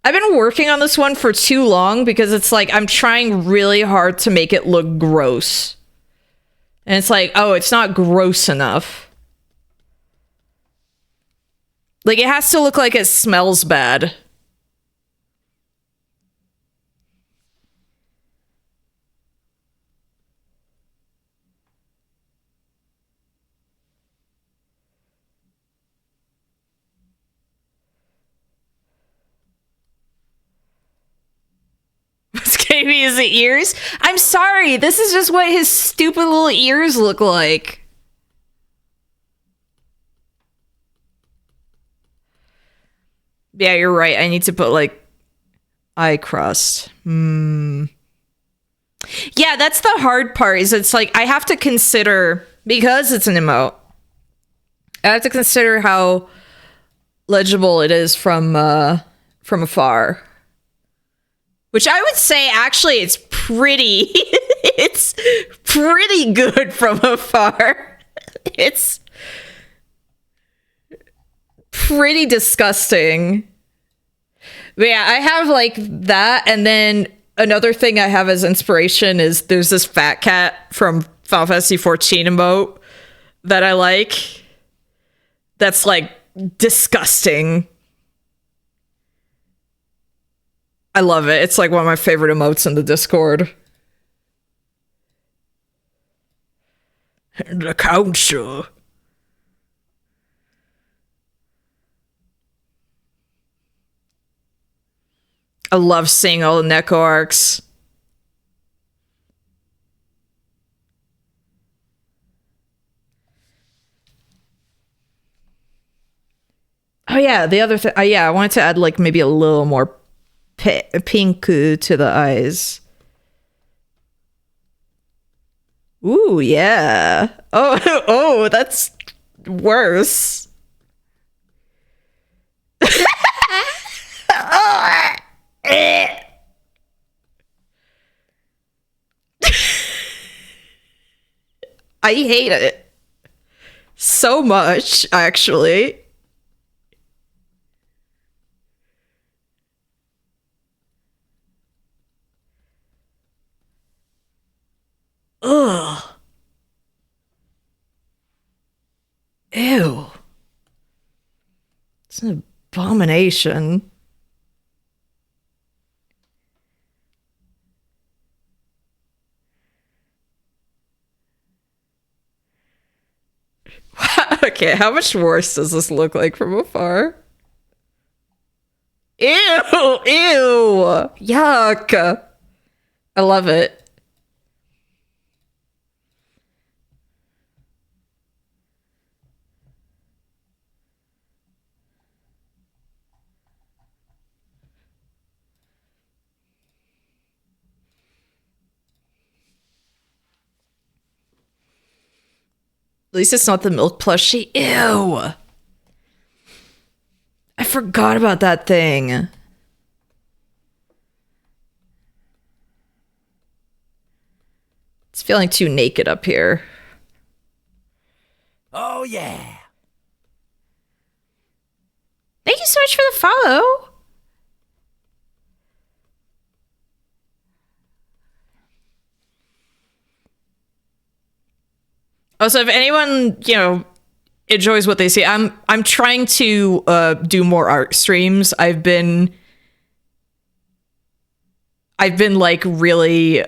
I've been working on this one for too long because it's like I'm trying really hard to make it look gross. And it's like, oh, it's not gross enough. Like, it has to look like it smells bad. Maybe his ears? I'm sorry, this is just what his stupid little ears look like. Yeah, you're right. I need to put, like, eye crust. Yeah, that's the hard part, is it's like, I have to consider, because it's an emote, I have to consider how legible it is from afar. Which I would say, actually, it's pretty, it's pretty good from afar. It's pretty disgusting. But yeah, I have like that, and then another thing I have as inspiration is there's this fat cat from Final Fantasy 14 emote that I like. That's like disgusting. I love it. It's like one of my favorite emotes in the Discord. The council. I love seeing all the Neko arcs. Oh yeah, the other thing. Yeah, I wanted to add like maybe a little more pink to the eyes. Ooh, yeah. Oh, oh, that's worse. I hate it so much, actually. Ugh. Ew. It's an abomination. Okay, how much worse does this look like from afar? Ew! Ew! Yuck! I love it. At least it's not the milk plushie. Ew! I forgot about that thing. It's feeling too naked up here. Oh, yeah. Thank you so much for the follow. Also, if anyone, enjoys what they see, I'm trying to do more art streams. I've been like really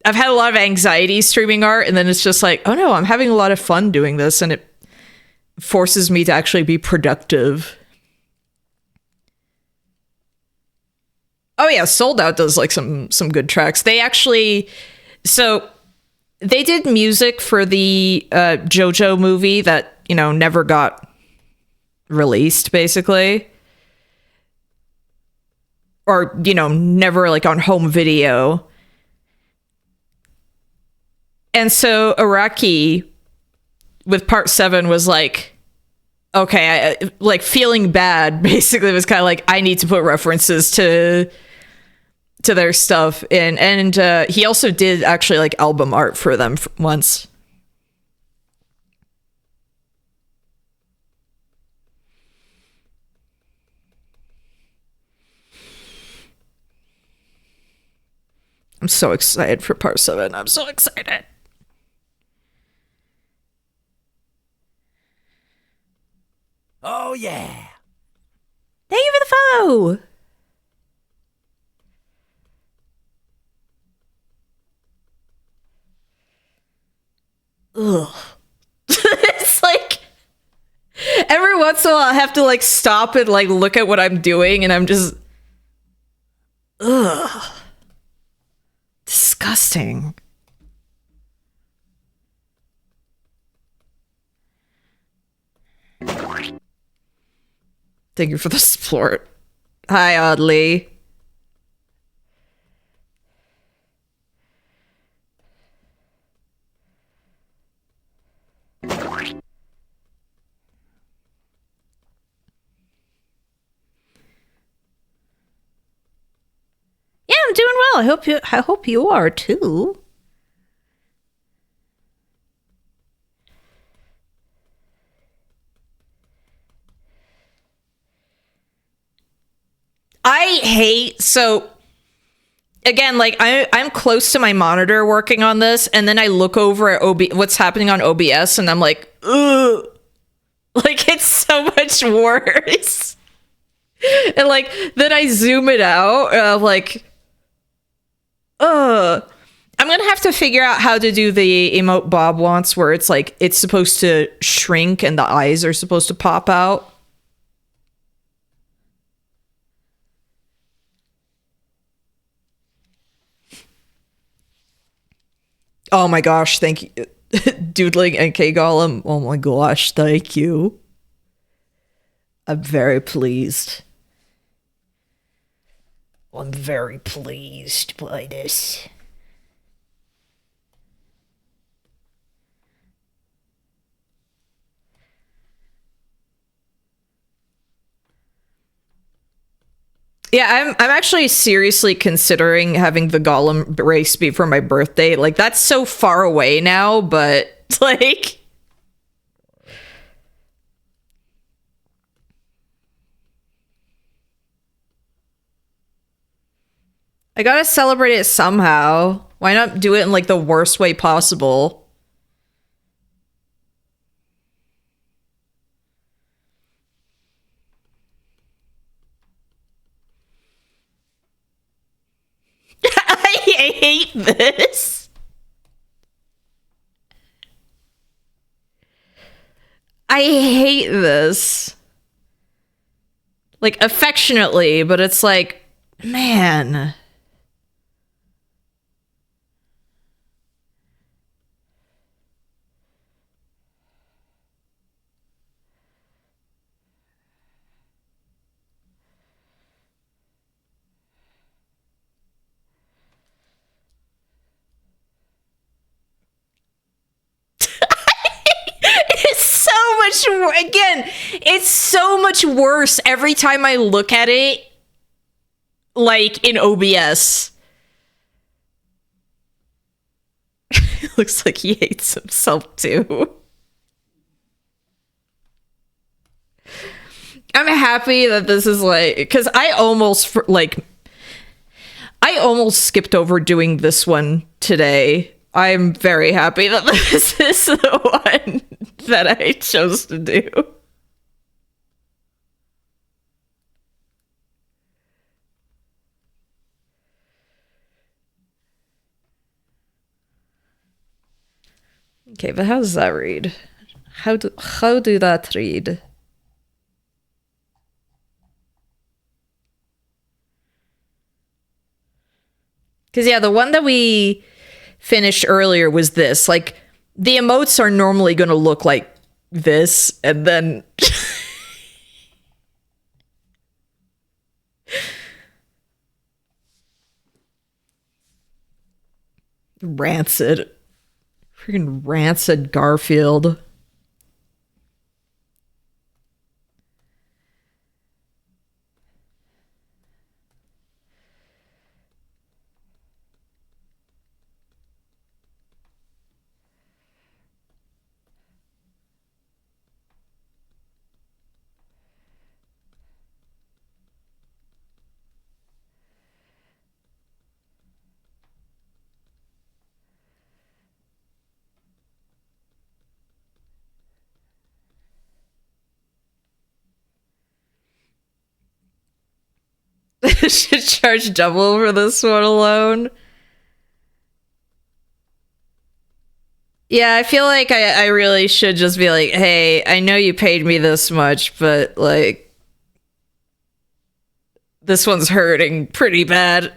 I've had a lot of anxiety streaming art, and then it's just like, oh no, I'm having a lot of fun doing this, and it forces me to actually be productive. Oh yeah, Sold Out does like some good tracks. They actually, so they did music for the JoJo movie that, never got released, basically. Or, never like on home video. And so Araki with part 7 was like, okay, like feeling bad, basically was kind of like, I need to put references to their stuff in. And he also did actually like album art for them once. I'm so excited for part 7. I'm so excited. Oh, yeah. Thank you for the follow. Ugh. It's like every once in a while I have to like stop and like look at what I'm doing, and I'm just disgusting. Thank you for the support. Hi, Oddly. Yeah, I'm doing well. I hope you are too. I hate, so again, like I'm close to my monitor working on this, and then I look over at what's happening on OBS, and I'm like, ugh, like it's so much worse. And like then I zoom it out, and I'm like, ugh. I'm gonna have to figure out how to do the emote Bob wants, where it's like it's supposed to shrink and the eyes are supposed to pop out. Oh my gosh, thank you. Doodling NK Golem. Oh my gosh, thank you. I'm very pleased. I'm very pleased by this. Yeah, I'm actually seriously considering having the Golem race be for my birthday. Like, that's so far away now, but, like... I gotta celebrate it somehow. Why not do it in, like, the worst way possible? I hate this. I hate this. Like, affectionately, but it's like, man. Again, it's so much worse every time I look at it, like in OBS. Looks like he hates himself too. I'm happy that this is like, because I almost skipped over doing this one today. I'm very happy that this is the one that I chose to do. Okay, but how does that read? How do that read? Because yeah, the one that we finished earlier was this. Like, the emotes are normally going to look like this, and then rancid. Freaking rancid Garfield. Should charge double for this one alone. Yeah, I feel like I really should just be like, hey, I know you paid me this much, but like, this one's hurting pretty bad.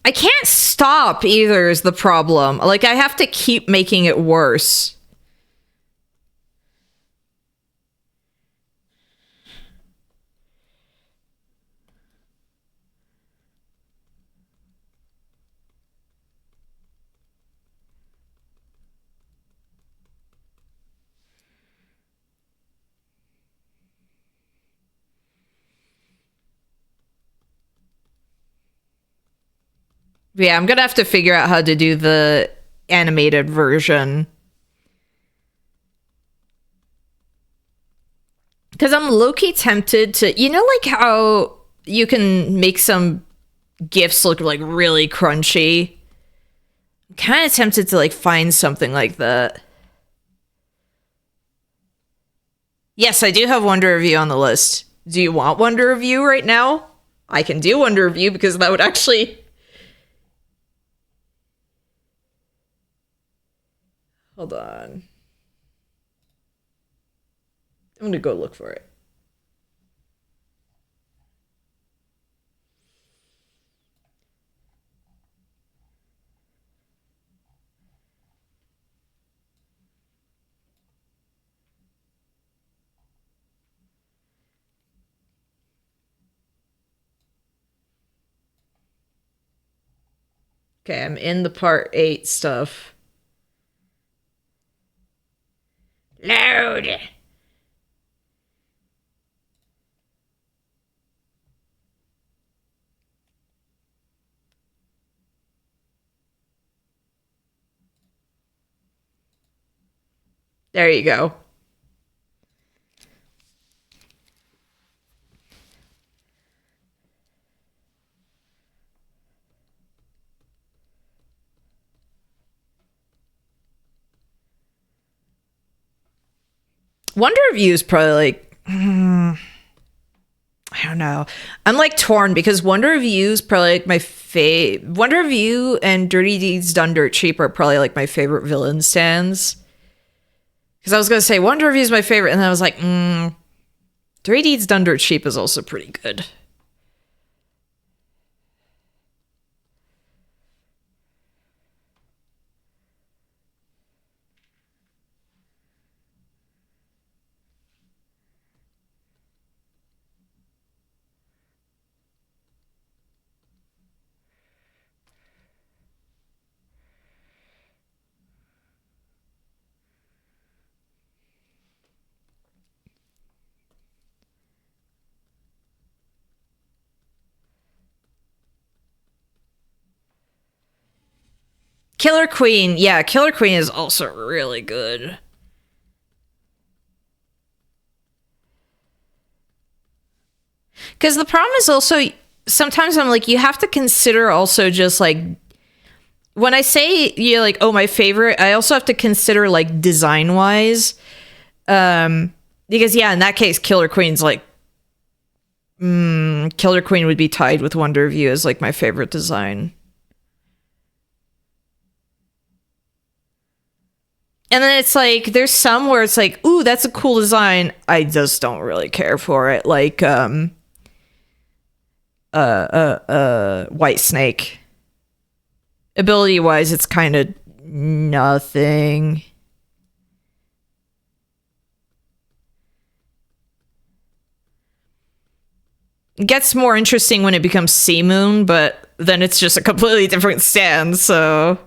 I can't stop either is the problem. Like, I have to keep making it worse. Yeah, I'm gonna have to figure out how to do the animated version. Because I'm low-key tempted to, you know, like how you can make some GIFs look like really crunchy? I'm kind of tempted to like find something like that. Yes, I do have Wonder Review on the list. Do you want Wonder Review right now? I can do Wonder Review because that would actually... Hold on. I'm gonna go look for it. Okay, I'm in the part 8 stuff. Load! There you go. Wonder Review is probably like... I don't know. I'm like torn because Wonder Review is probably like my Wonder Review and Dirty Deeds Done Dirt Cheap are probably like my favorite villain stands. Because I was gonna say Wonder Review is my favorite, and then I was like, Dirty Deeds Done Dirt Cheap is also pretty good. Killer Queen. Yeah, Killer Queen is also really good. Because the problem is also, sometimes I'm like, you have to consider also just like, when I say, like, oh, my favorite, I also have to consider like design wise. Because yeah, in that case, Killer Queen's like, Killer Queen would be tied with Wonder of You as like my favorite design. And then it's like, there's some where it's like, ooh, that's a cool design. I just don't really care for it. Like, White Snake. Ability wise, it's kind of nothing. It gets more interesting when it becomes Sea Moon, but then it's just a completely different stand, so.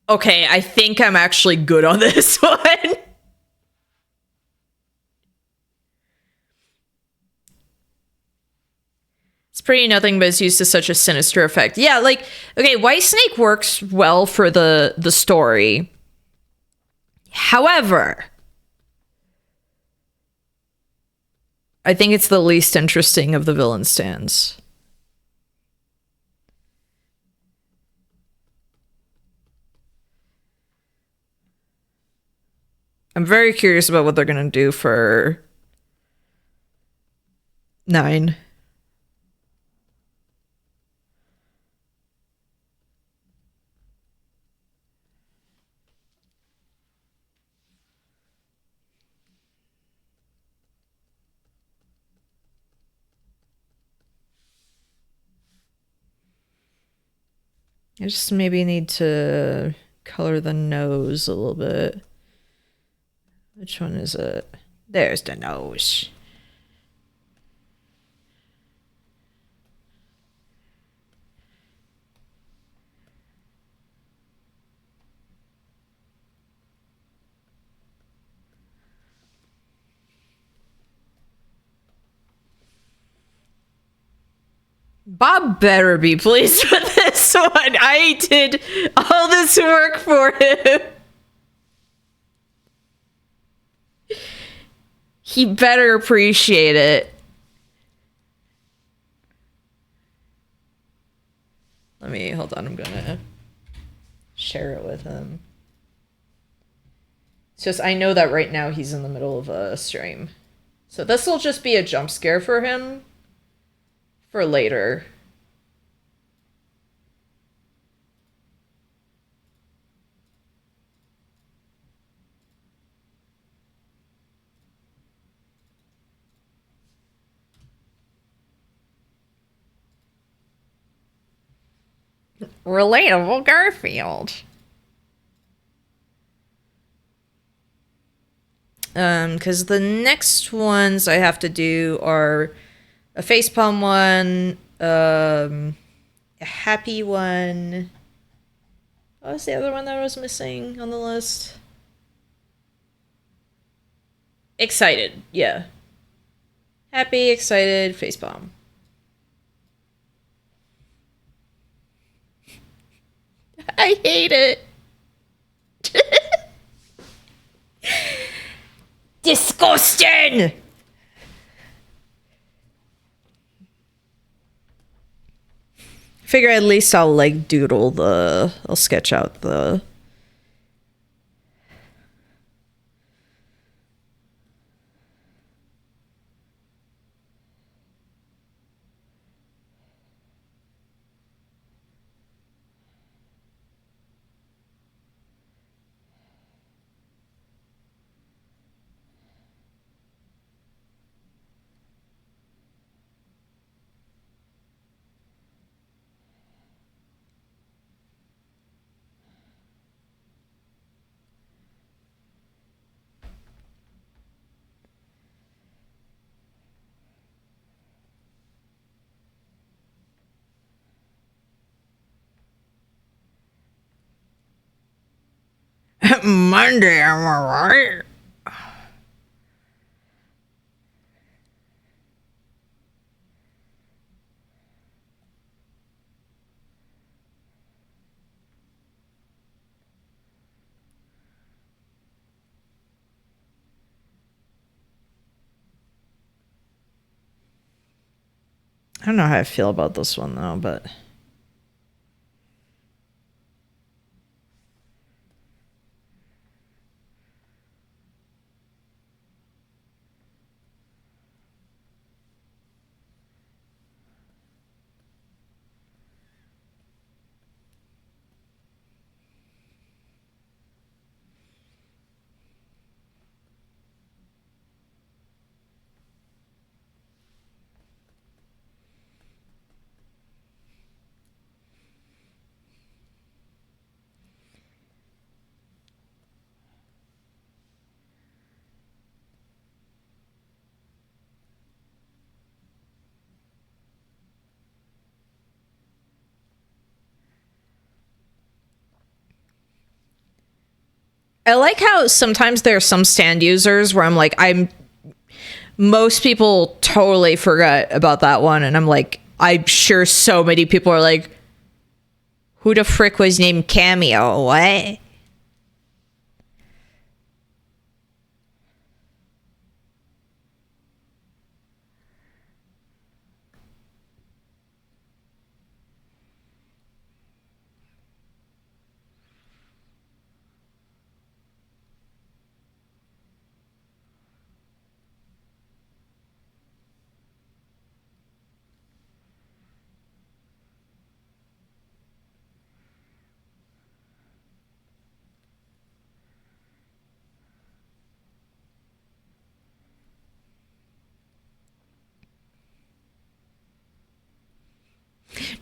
Okay, I think I'm actually good on this one. It's pretty nothing, but it's used to such a sinister effect. Yeah, like, okay, White Snake works well for the story. However, I think it's the least interesting of the villain stands. I'm very curious about what they're gonna do for 9. I just maybe need to color the nose a little bit. Which one is it? There's the nose. Bob better be pleased with this one. I did all this work for him. He better appreciate it. Hold on, I'm gonna share it with him. It's just, I know that right now he's in the middle of a stream. So this will just be a jump scare for him for later. Relatable Garfield. Because the next ones I have to do are a facepalm one, a happy one. What was the other one that was missing on the list? Excited, yeah. Happy, excited, facepalm. I hate it. Disgusting! Figure at least I'll like I'll sketch out the Monday, am I right? I don't know how I feel about this one though, but I like how sometimes there are some stand users where I'm like, most people totally forget about that one, and I'm like, I'm sure so many people are like, who the frick was named Cameo? What?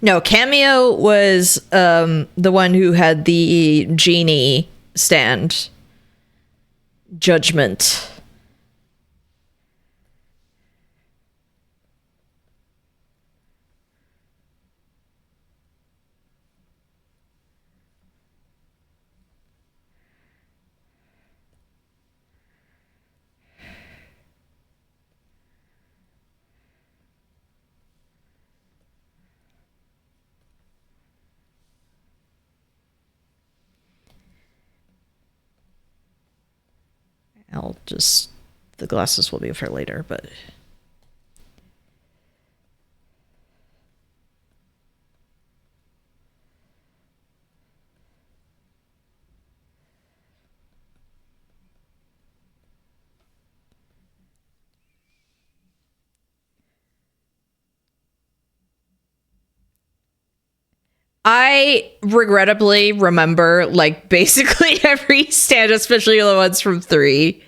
No, Cameo was the one who had the genie stand. Judgment. I'll just... The glasses will be for later, but... I regrettably remember, like, basically every stand, especially the ones from 3.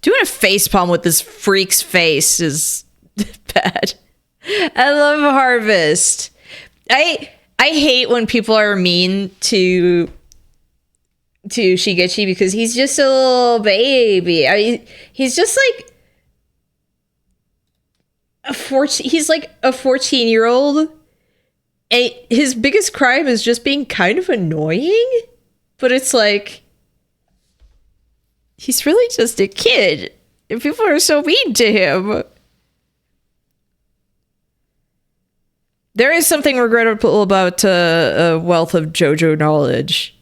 Doing a facepalm with this freak's face is bad. I love Harvest. I hate when people are mean to Shigechi because he's just a little baby. He's just like he's like a 14-year-old. And his biggest crime is just being kind of annoying. But it's like, he's really just a kid. And people are so mean to him. There is something regrettable about a wealth of JoJo knowledge.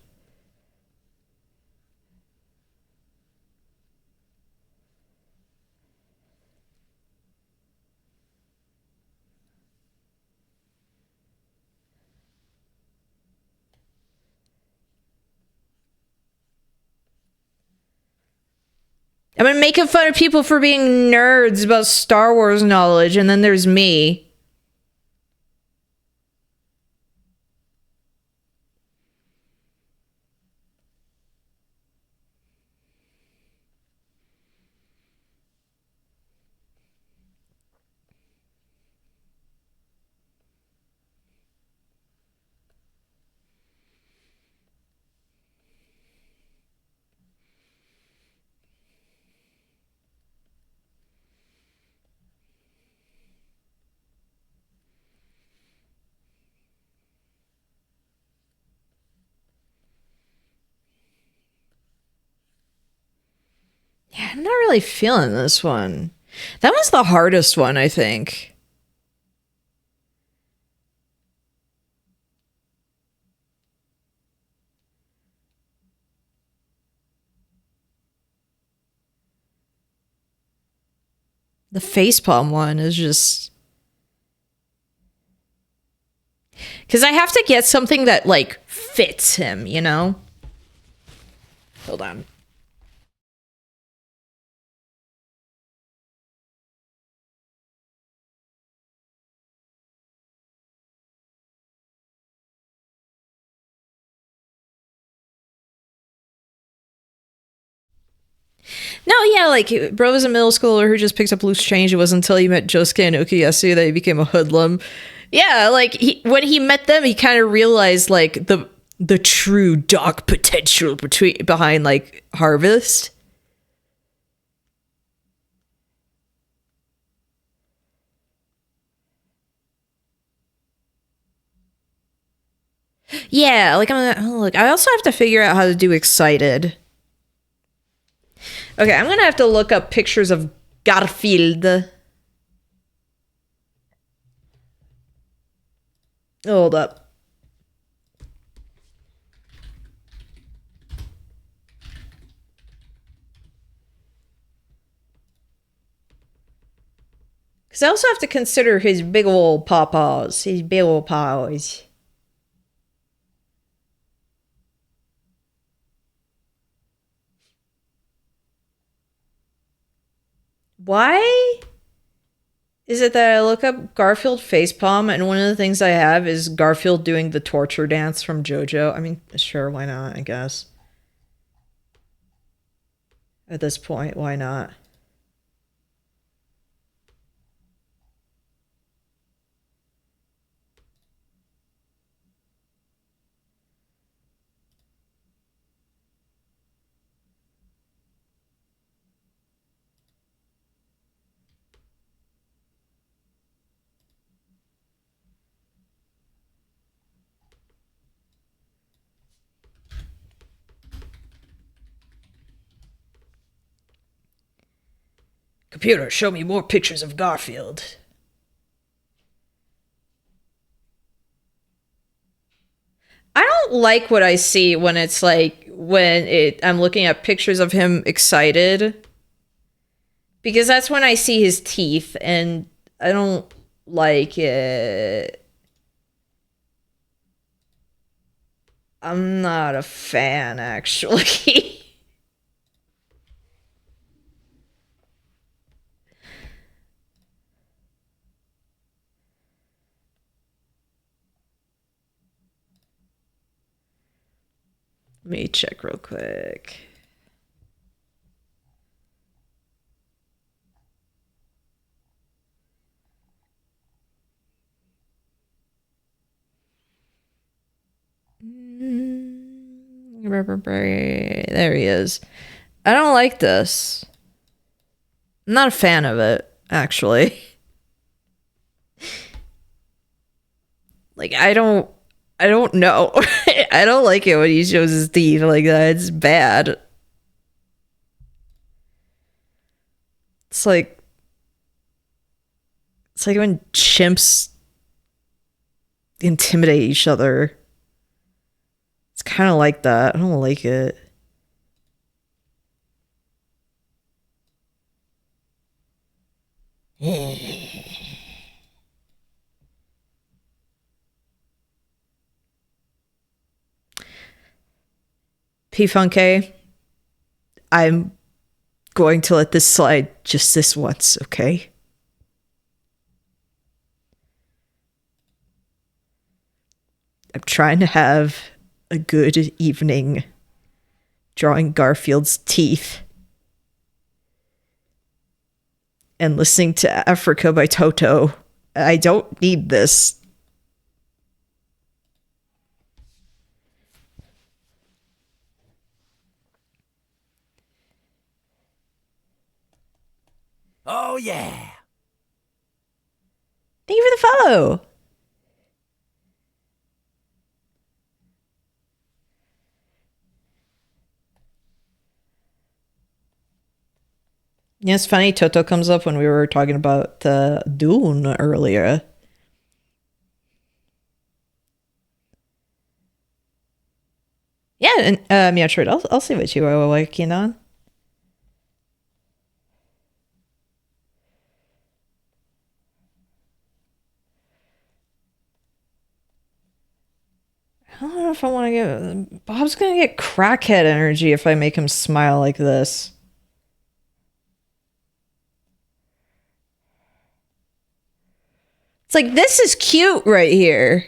I've been making fun of people for being nerds about Star Wars knowledge, and then there's me. Yeah, I'm not really feeling this one. That was the hardest one, I think. The facepalm one is just... Because I have to get something that, like, fits him, you know? Hold on. No, yeah, like, bro was a middle schooler who just picked up loose change. It wasn't until he met Josuke and Okuyasu that he became a hoodlum. Yeah, like, when he met them, he kind of realized, like, the true dark potential behind, like, Harvest. Yeah, like, look, I also have to figure out how to do excited. Okay, I'm gonna have to look up pictures of Garfield. Hold up. Because I also have to consider his big old paws. His big old paws. Why is it that I look up Garfield facepalm and one of the things I have is Garfield doing the torture dance from JoJo? I mean, sure, why not, I guess. At this point, why not? Computer, show me more pictures of Garfield. I don't like what I see when it's like I'm looking at pictures of him excited, because that's when I see his teeth and I don't like it. I'm not a fan, actually. Let me check real quick. There he is. I don't like this. I'm not a fan of it, actually. Like, I don't know. I don't like it when he shows his teeth like that. It's bad. It's like when chimps intimidate each other. It's kind of like that. I don't like it. P Funk, I'm going to let this slide just this once, okay? I'm trying to have a good evening drawing Garfield's teeth and listening to Africa by Toto. I don't need this. Oh, yeah. Thank you for the follow. Yeah, it's funny. Toto comes up when we were talking about Dune earlier. Yeah, and yeah, sure. I'll see what you are working on. I don't know if I want to get... Bob's gonna get crackhead energy if I make him smile like this. It's like, this is cute right here.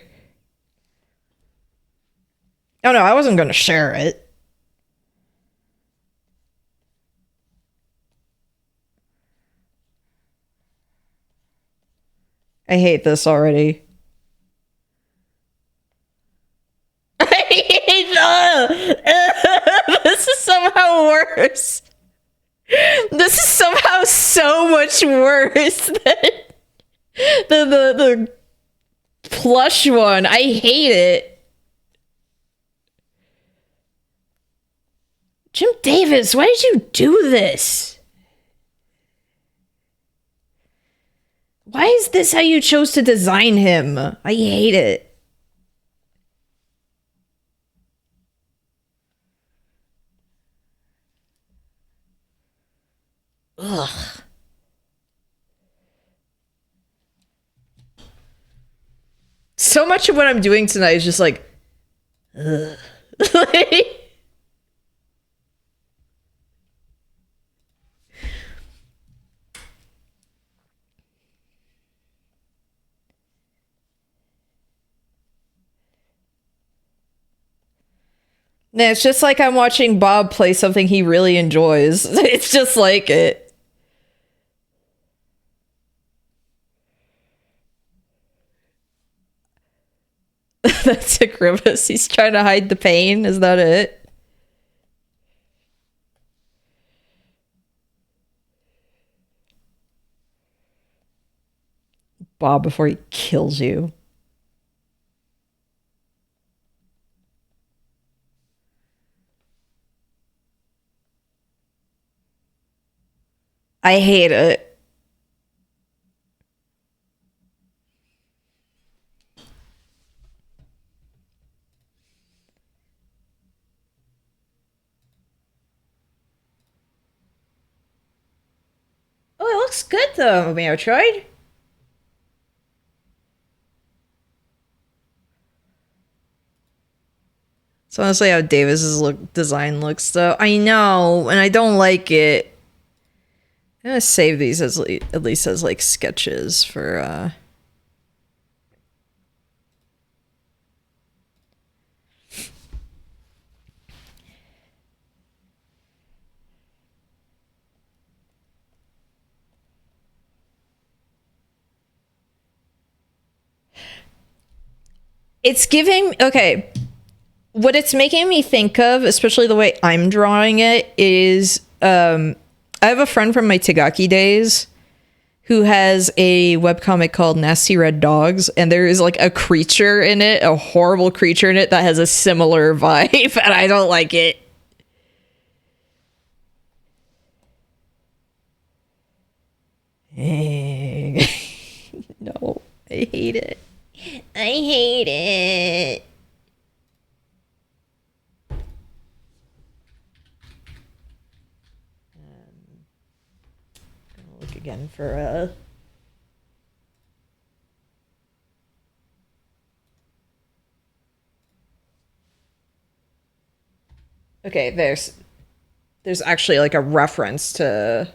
Oh no, I wasn't gonna share it. I hate this already. This is somehow worse. This is somehow so much worse than the plush one. I hate it. Jim Davis, why did you do this? Why is this how you chose to design him? I hate it. Ugh. So much of what I'm doing tonight is just like, ugh. Nah, it's just like I'm watching Bob play something he really enjoys. It's just like it. That's a grimace. He's trying to hide the pain. Is that it? Bob before he kills you. I hate it. Oh, it looks good though, Metroid. So honestly, how Davis's design looks though. I know, and I don't like it. I'm gonna save these as at least as like sketches for It's giving okay. What it's making me think of, especially the way I'm drawing it, is I have a friend from my Tagaki days who has a webcomic called Nasty Red Dogs, and there is like a creature in it, a horrible creature in it that has a similar vibe, and I don't like it. No, I hate it. I hate it. Gonna look again for Okay, there's actually like a reference to...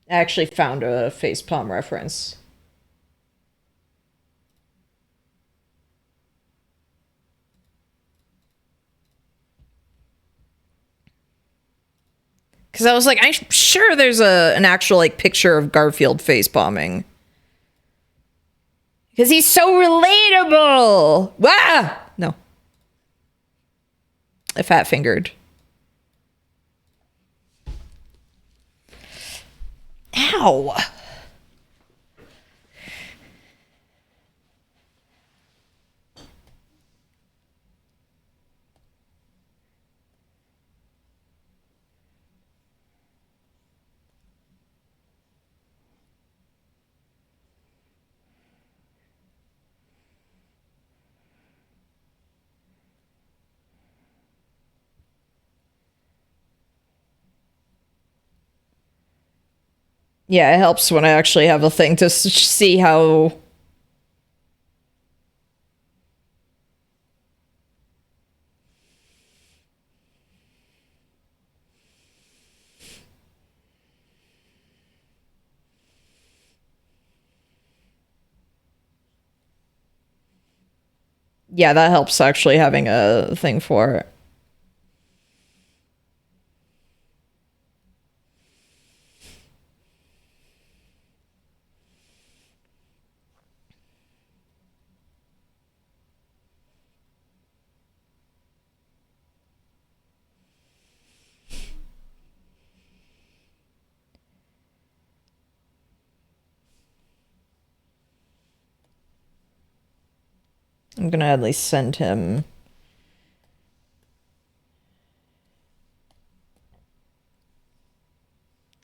I actually found a facepalm reference. Because I was like, I'm sure there's an actual like picture of Garfield facepalming. Because he's so relatable. Wah! No. I fat fingered. Ow. Yeah, it helps when I actually have a thing to see how... Yeah, that helps actually having a thing for it. I'm gonna at least send him...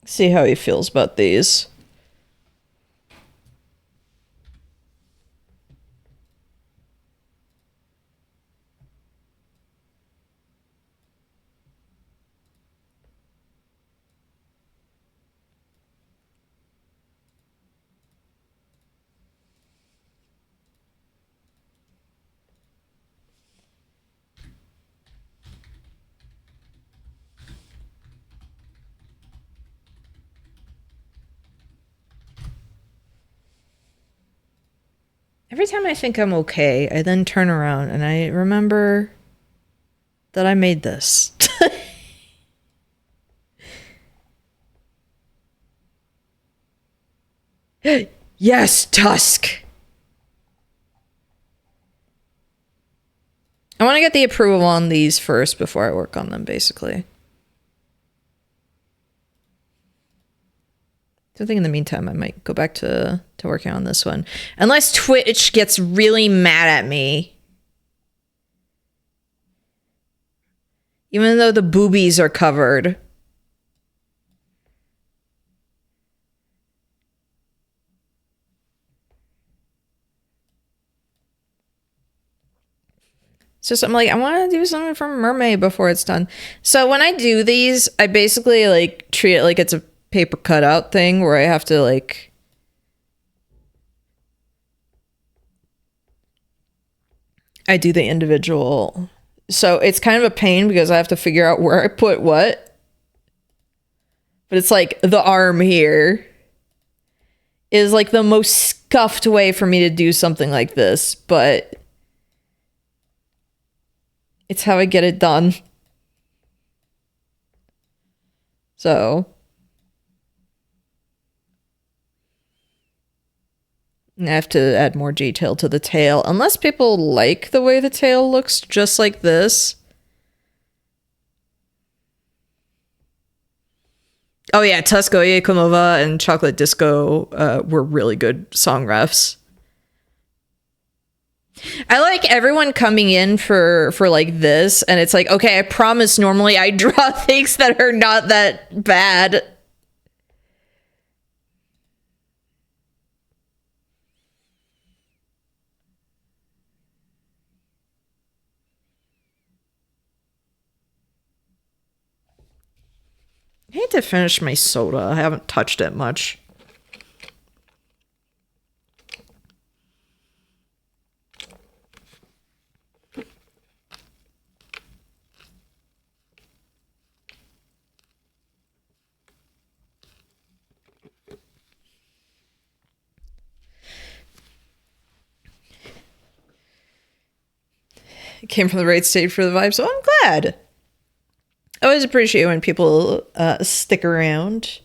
See how he feels about these. Every time I think I'm okay, I then turn around and I remember that I made this. Yes, Tusk! I want to get the approval on these first before I work on them, basically. So I think in the meantime, I might go back to working on this one. Unless Twitch gets really mad at me. Even though the boobies are covered. So I'm like, I want to do something for Mermaid before it's done. So when I do these, I basically like treat it like it's a paper cutout thing where I have to like... I do the individual. So it's kind of a pain because I have to figure out where I put what. But it's like the arm here is like the most scuffed way for me to do something like this, but it's how I get it done. So I have to add more detail to the tail. Unless people like the way the tail looks just like this. Oh yeah, Tuskoye Komova and Chocolate Disco were really good song refs. I like everyone coming in for like this, and it's like, okay, I promise normally I draw things that are not that bad. I need to finish my soda. I haven't touched it much. It came from the right state for the vibe, so I'm glad. I always appreciate when people stick around.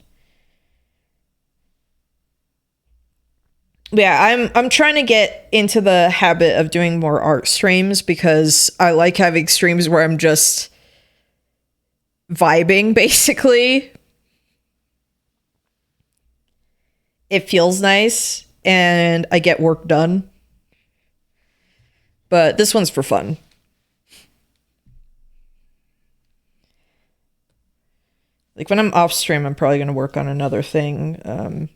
Yeah, I'm trying to get into the habit of doing more art streams because I like having streams where I'm just vibing, basically. It feels nice and I get work done. But this one's for fun. Like when I'm off stream, I'm probably going to work on another thing.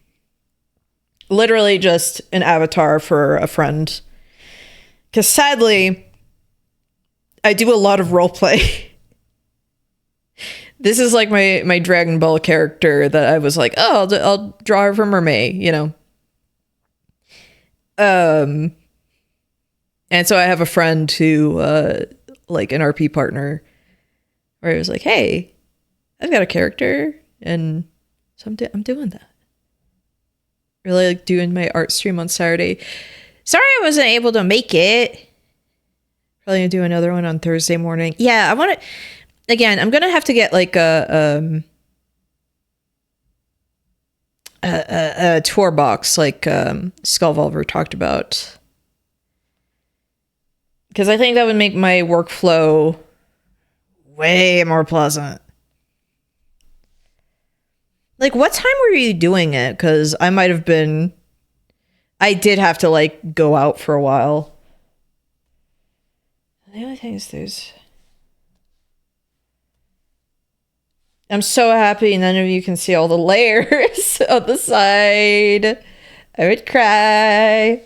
Literally just an avatar for a friend. Because sadly, I do a lot of roleplay. This is like my Dragon Ball character that I was like, oh, I'll draw her from Mermaid, you know. And so I have a friend who, like an RP partner, where I was like, hey, I've got a character, and so I'm doing that. Really like doing my art stream on Saturday. Sorry I wasn't able to make it. Probably gonna do another one on Thursday morning. Yeah, I want to. Again, I'm gonna have to get like a tour box, like Skullvolver talked about, because I think that would make my workflow way more pleasant. Like, what time were you doing it? Because I might have been. I did have to like go out for a while. The only thing is I'm so happy none of you can see all the layers on the side. I would cry.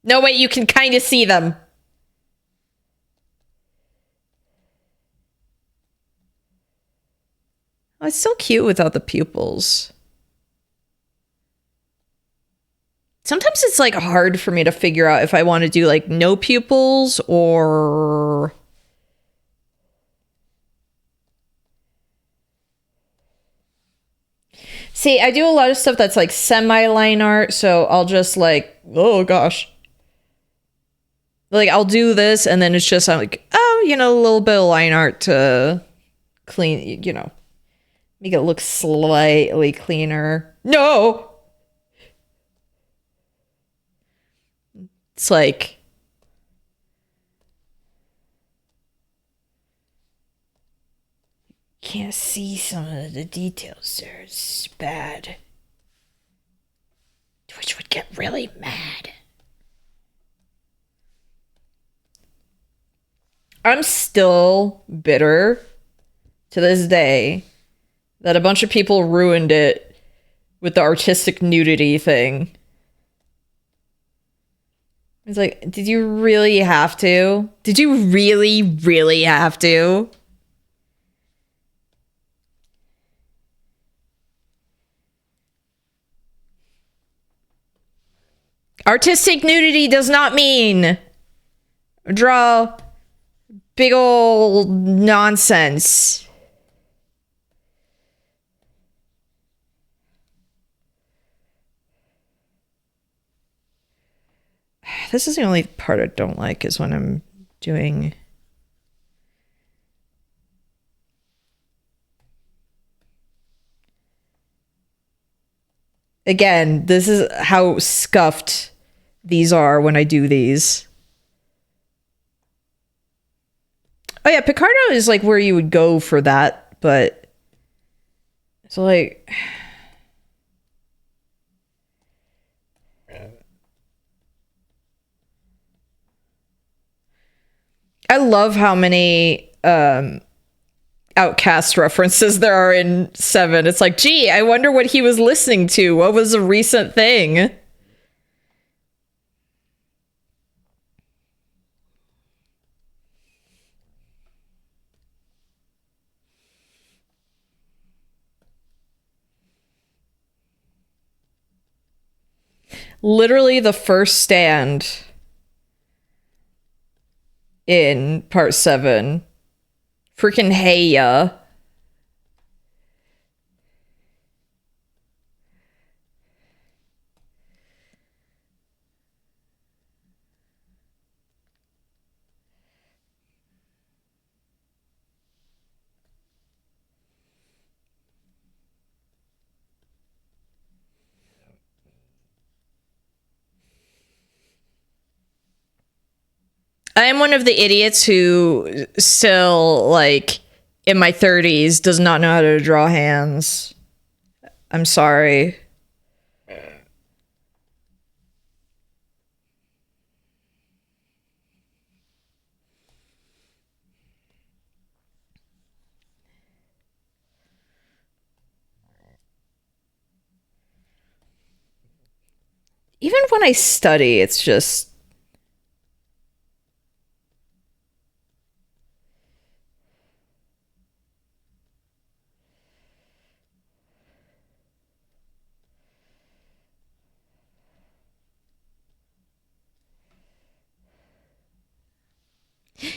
No, wait, you can kind of see them. Oh, it's so cute without the pupils. Sometimes it's like hard for me to figure out if I want to do like no pupils or see, I do a lot of stuff that's like semi-line art, so I'll just like, oh gosh. Like I'll do this and then it's just I'm like, oh, you know, a little bit of line art to clean, you know, make it look slightly cleaner. No. It's like can't see some of the details there. It's bad. Twitch would get really mad. I'm still bitter to this day that a bunch of people ruined it with the artistic nudity thing. It's like, did you really have to? Did you really, really have to? Artistic nudity does not mean draw big old nonsense. This is the only part I don't like is when I'm doing again, this is how scuffed these are when I do these. Oh yeah, Picardo is like where you would go for that, but it's like I love how many Outcast references there are in 7. It's like, gee, I wonder what he was listening to. What was a recent thing? literally the first stand in part 7. Freaking hey ya. I am one of the idiots who still, like, in my 30s, does not know how to draw hands. I'm sorry. Even when I study, it's just...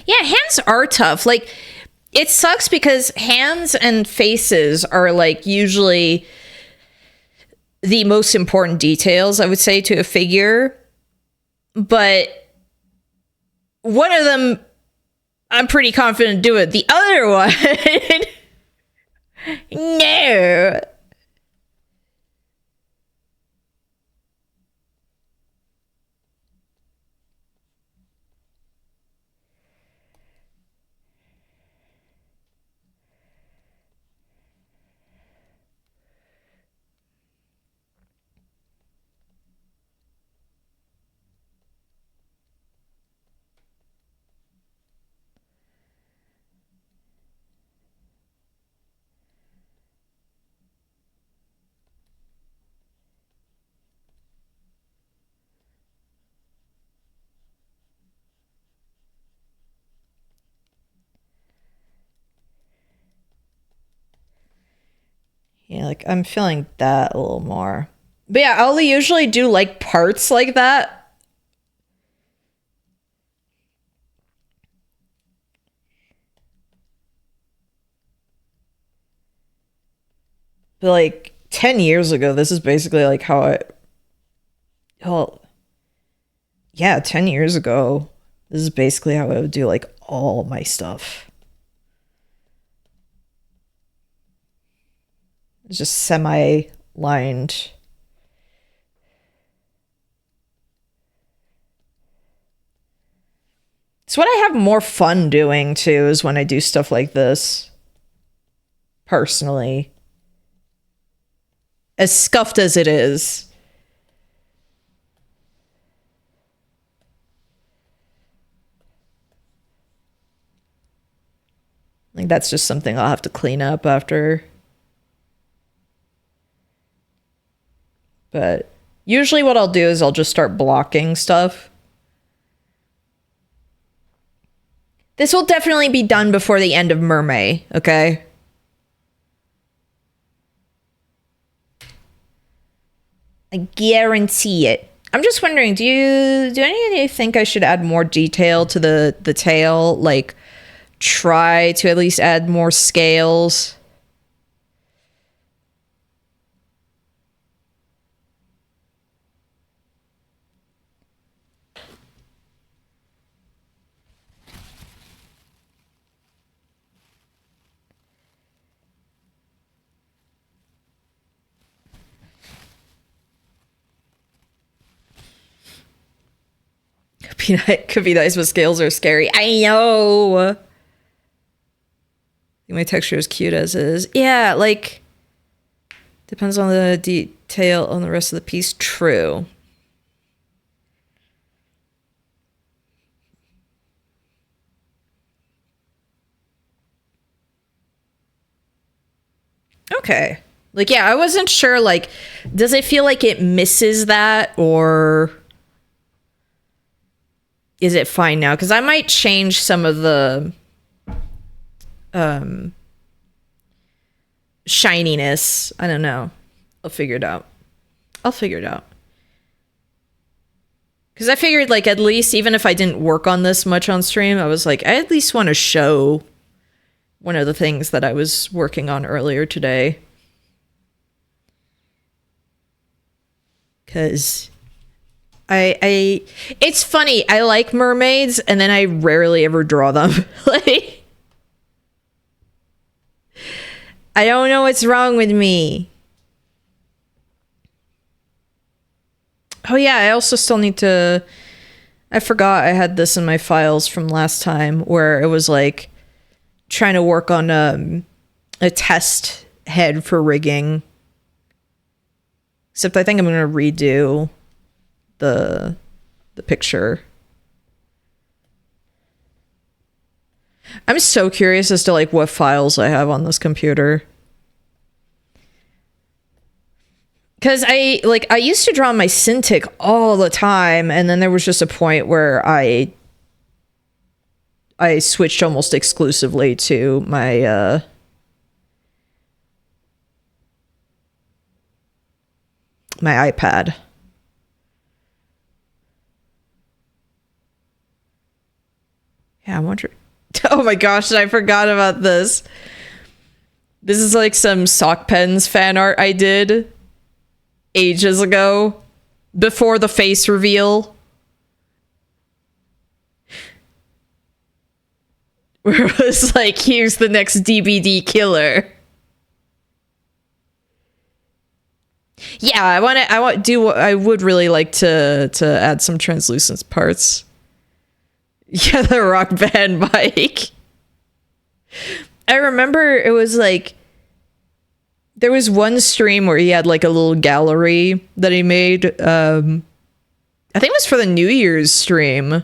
Yeah, hands are tough. Like, it sucks because hands and faces are, like, usually the most important details, I would say, to a figure. But one of them, I'm pretty confident to do it. The other one, no. Yeah, like, I'm feeling that a little more. But yeah, I'll usually do, like, parts like that. But, like, 10 years ago, this is basically, like, how I... Well, yeah, 10 years ago, this is basically how I would do, like, all my stuff. It's just semi-lined. It's what I have more fun doing, too, is when I do stuff like this. Personally. As scuffed as it is. Like, that's just something I'll have to clean up after. But usually what I'll do is I'll just start blocking stuff. This will definitely be done before the end of Mermaid, okay? I guarantee it. I'm just wondering, do any of you think I should add more detail to the tail? Like, try to at least add more scales? Could be nice, but scales are scary. I know. My texture is cute as is. Yeah, like, depends on the detail on the rest of the piece. True. Okay. Like, yeah, I wasn't sure, like, does it feel like it misses that, or is it fine now? Because I might change some of the shininess. I don't know. I'll figure it out. Because I figured, like, at least, even if I didn't work on this much on stream, I was like, I at least want to show one of the things that I was working on earlier today. Because it's funny, I like mermaids, and then I rarely ever draw them. Like, I don't know what's wrong with me. Oh yeah, I also still need to... I forgot I had this in my files from last time, where it was like trying to work on a test head for rigging. Except I think I'm going to redo the picture. I'm so curious as to like what files I have on this computer. Because I used to draw my Cintiq all the time, and then there was just a point where I switched almost exclusively to my my iPad. Yeah, I wonder. Oh my gosh, I forgot about this. This is like some sock pens fan art I did ages ago, before the face reveal, where it was like, here's the next DBD killer. Yeah, I would really like to add some translucent parts. Yeah, the Rock Band bike. I remember it was like, there was one stream where he had like a little gallery that he made. I think it was for the New Year's stream.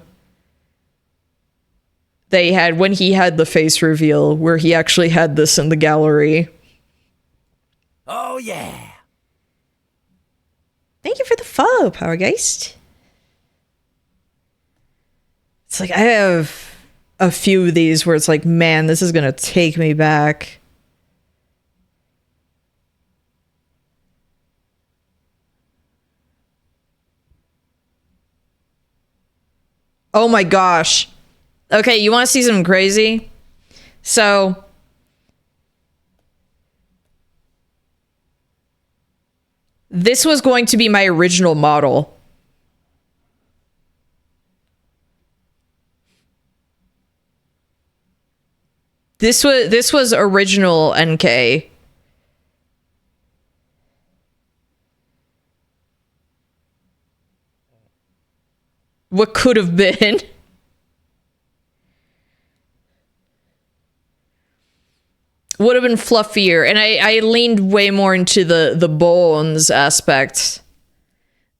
They had, when he had the face reveal, where he actually had this in the gallery. Oh, yeah. Thank you for the follow, Powergeist. It's like, I have a few of these where it's like, man, this is going to take me back. Oh my gosh. Okay, you want to see something crazy? So, this was going to be my original model. This was original NK. What could have been. Would have been fluffier, and I leaned way more into the bones aspect.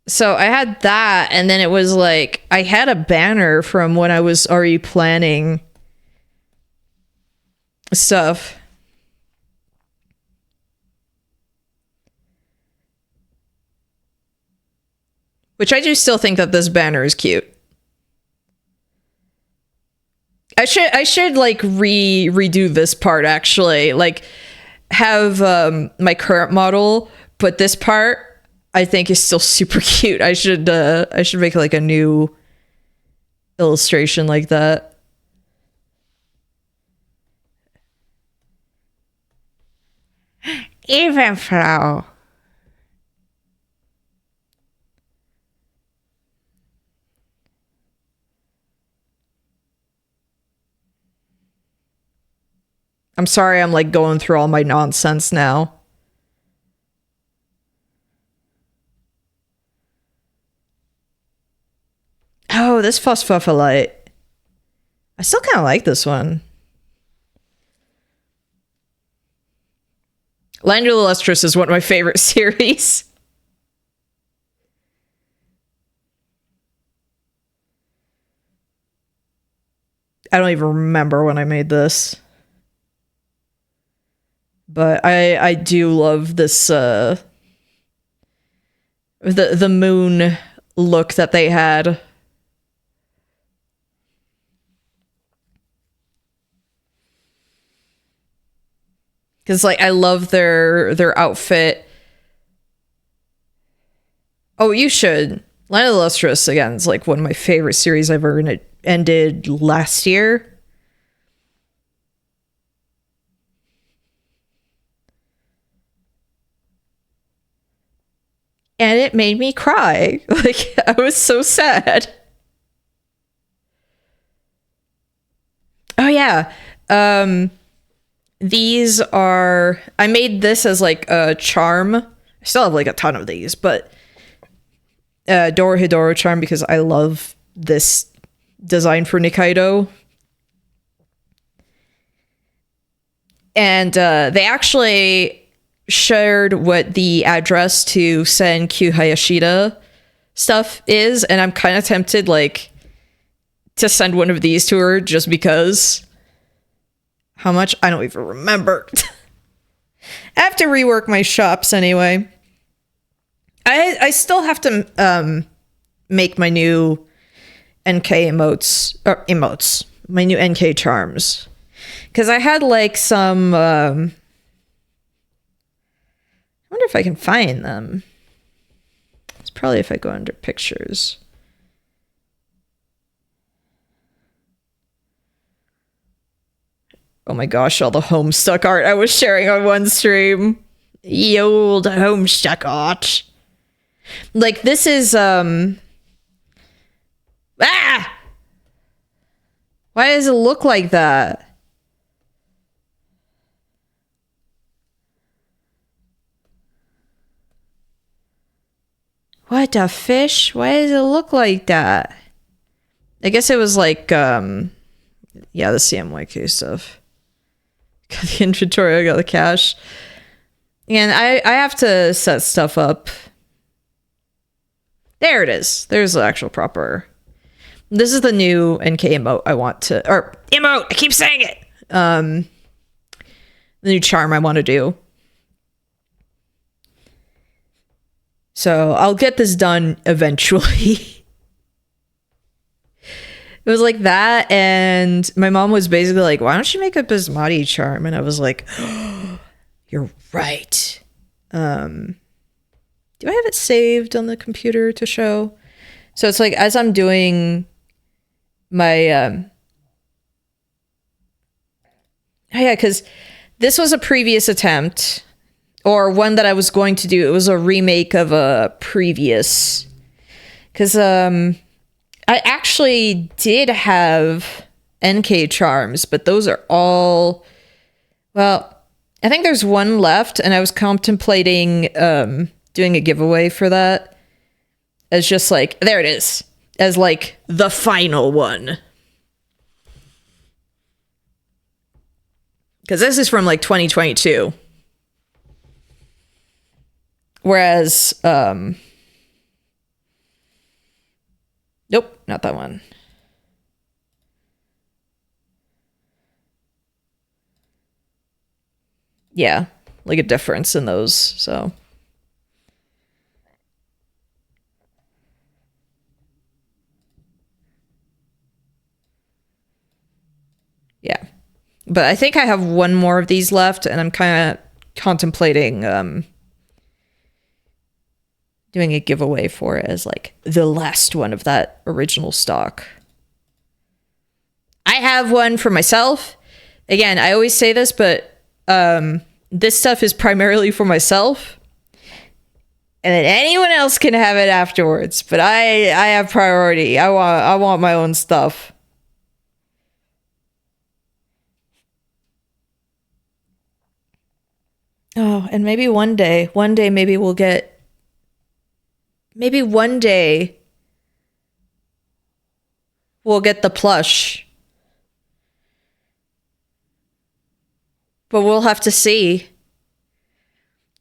So I had that, and then it was like, I had a banner from when I was already planning stuff. Which I do still think that this banner is cute. I should like redo this part, actually. Like, have my current model, but this part I think is still super cute. I should make like a new illustration like that. Evenflow. I'm sorry, I'm like going through all my nonsense now. Oh, this phosphophyllite. I still kind of like this one. Land of the Lustrous is one of my favorite series. I don't even remember when I made this. But I do love this the moon look that they had. Cuz like I love their outfit. Oh, you should. Line of the Lustrous, again, is like one of my favorite series I've ever ended last year. And it made me cry. Like, I was so sad. Oh, yeah. These are... I made this as, like, a charm. I still have, like, a ton of these, but... Dorohedoro charm, because I love this design for Nikaido. And they actually shared what the address to send Q Hayashida stuff is, and I'm kind of tempted, like, to send one of these to her just because. How much? I don't even remember. I have to rework my shops anyway. I still have to make my new NK emotes, my new NK charms. Because I had, like, some... I wonder if I can find them. It's probably if I go under pictures. Oh my gosh, all the Homestuck art I was sharing on one stream. Ye old Homestuck art. Like, this is, Why does it look like that? What the fish? Why does it look like that? I guess it was like, yeah, the CMYK stuff. Got the inventory, I got the cash. And I have to set stuff up. There it is. There's the actual proper. This is the new NK emote I want to, or emote, I keep saying it. The new charm I want to do. So I'll get this done eventually. It was like that, and my mom was basically like, why don't you make a Basmati charm? And I was like, oh, you're right. Do I have it saved on the computer to show? So it's like, as I'm doing my... oh yeah, because this was a previous attempt, or one that I was going to do. It was a remake of a previous... Because I actually did have NK charms, but those are all... Well, I think there's one left, and I was contemplating... doing a giveaway for that as just like, there it is, as like the final one, because this is from like 2022, whereas nope, not that one. Yeah, like a difference in those. So yeah, but I think I have one more of these left, and I'm kind of contemplating doing a giveaway for it as like the last one of that original stock. I have one for myself. Again, I always say this, but this stuff is primarily for myself, and then anyone else can have it afterwards. But I have priority. I want my own stuff. Oh, and maybe one day, maybe we'll get, maybe one day we'll get the plush. But we'll have to see.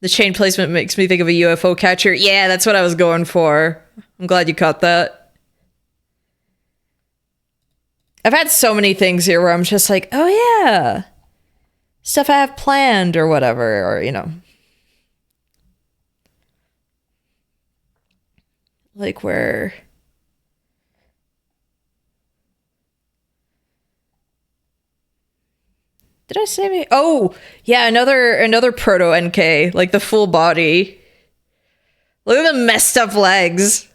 The chain placement makes me think of a UFO catcher. Yeah, that's what I was going for. I'm glad you caught that. I've had so many things here where I'm just like, oh yeah. Stuff I have planned or whatever, or, you know. Like where... Did I say me? Oh, yeah, another proto NK, like the full body. Look at the messed up legs.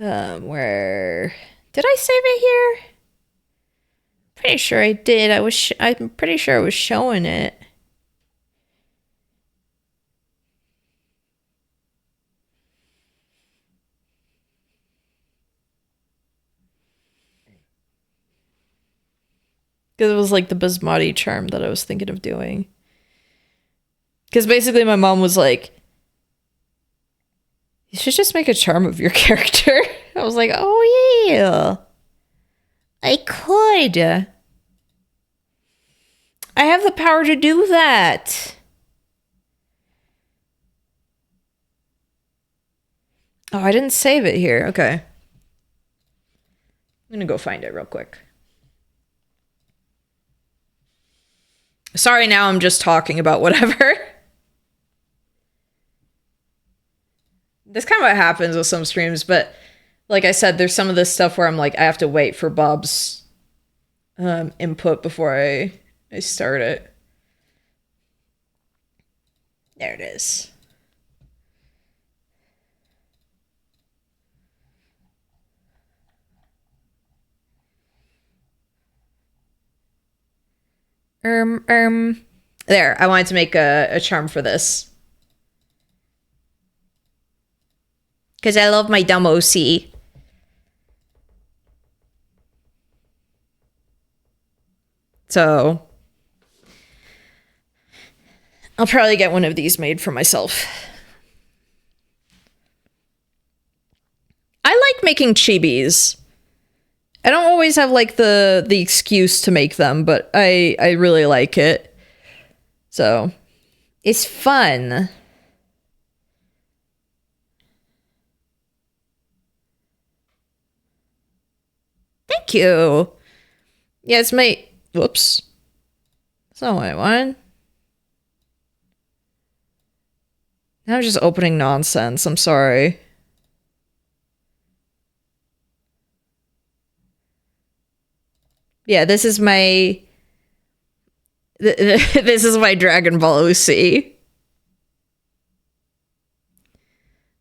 Where did I save it here? Pretty sure I did. I'm pretty sure I was showing it. Because it was like the basmati charm that I was thinking of doing. Because basically my mom was like, you should just make a charm of your character. I was like, oh yeah, I could. I have the power to do that. Oh, I didn't save it here. Okay. I'm gonna go find it real quick. Sorry, now I'm just talking about whatever. That's kind of what happens with some streams, but like I said, there's some of this stuff where I'm like, I have to wait for Bob's input before I start it. There it is. There, I wanted to make a charm for this. Because I love my dumb OC. So, I'll probably get one of these made for myself. I like making chibis. I don't always have like the excuse to make them, but I really like it. So, it's fun. Thank you. Yeah, it's my... Whoops. That's not what I wanted. Now I'm just opening nonsense. I'm sorry. Yeah, this is my... This is my Dragon Ball OC.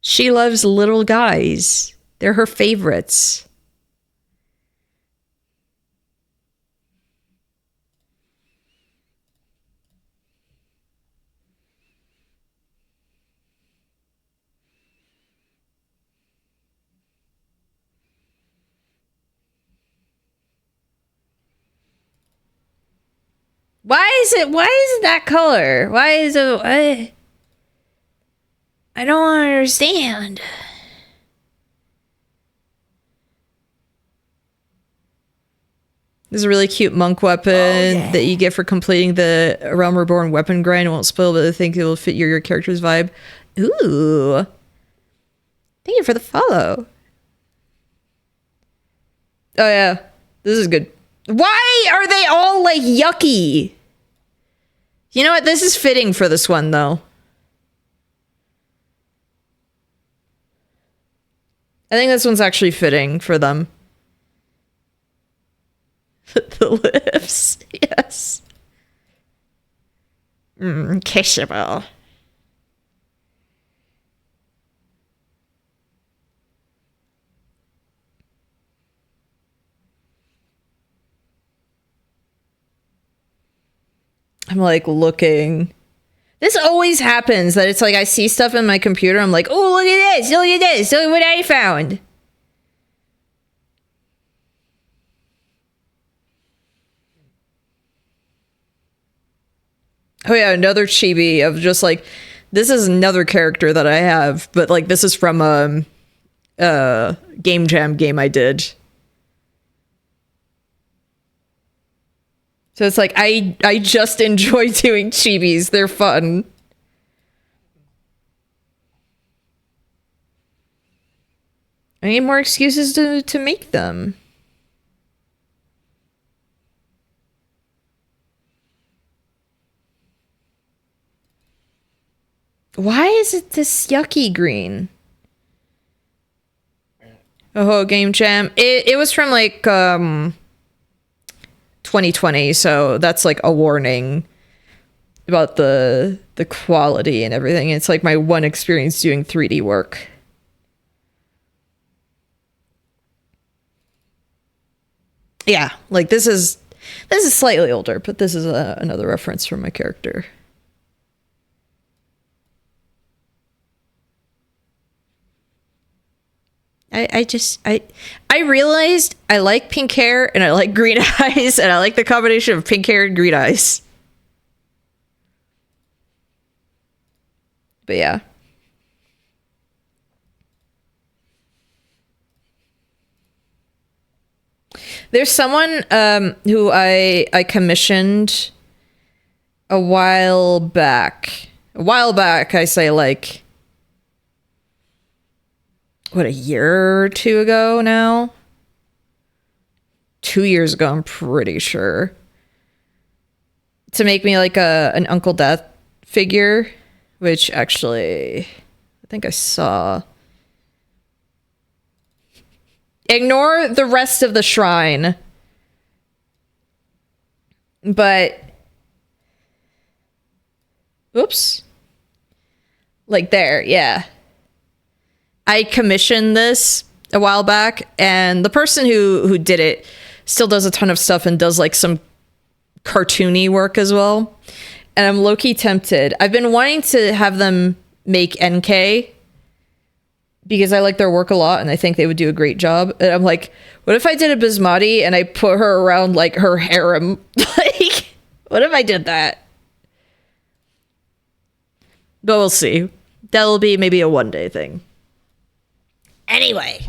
She loves little guys. They're her favorites. Why is it that color? Why is it... I don't understand. This is a really cute monk weapon that you get for completing the Realm Reborn weapon grind. It won't spoil, but I think it will fit your character's vibe. Ooh. Thank you for the follow. Oh yeah, this is good. Why are they all like yucky? You know what? This is fitting for this one though. I think this one's actually fitting for them. The lips, yes. Kissable. I'm like looking. This always happens that it's like I see stuff in my computer. I'm like, oh, look at this. Look at this. Look at what I found. Oh yeah, another chibi of just like, this is another character that I have, but like this is from a game jam game I did. So it's like I just enjoy doing chibis. They're fun. I need more excuses to make them. Why is it this yucky green? Oh, game jam. It was from like 2020, so that's like a warning about the quality and everything. It's like my one experience doing 3D work. Yeah, like this is slightly older, but this is another reference from my character. I realized I like pink hair and I like green eyes and I like the combination of pink hair and green eyes. But yeah. There's someone who I commissioned a while back. A while back, I say like what, a year or two ago now? 2 years ago, I'm pretty sure. To make me like an Uncle Death figure, which actually I think I saw. Ignore the rest of the shrine. But oops. Like there, yeah. I commissioned this a while back, and the person who did it still does a ton of stuff and does like some cartoony work as well. And I'm low-key tempted. I've been wanting to have them make NK because I like their work a lot and I think they would do a great job. And I'm like, what if I did a Bismati and I put her around like her harem? Like, what if I did that? But we'll see. That'll be maybe a one-day thing. Anyway,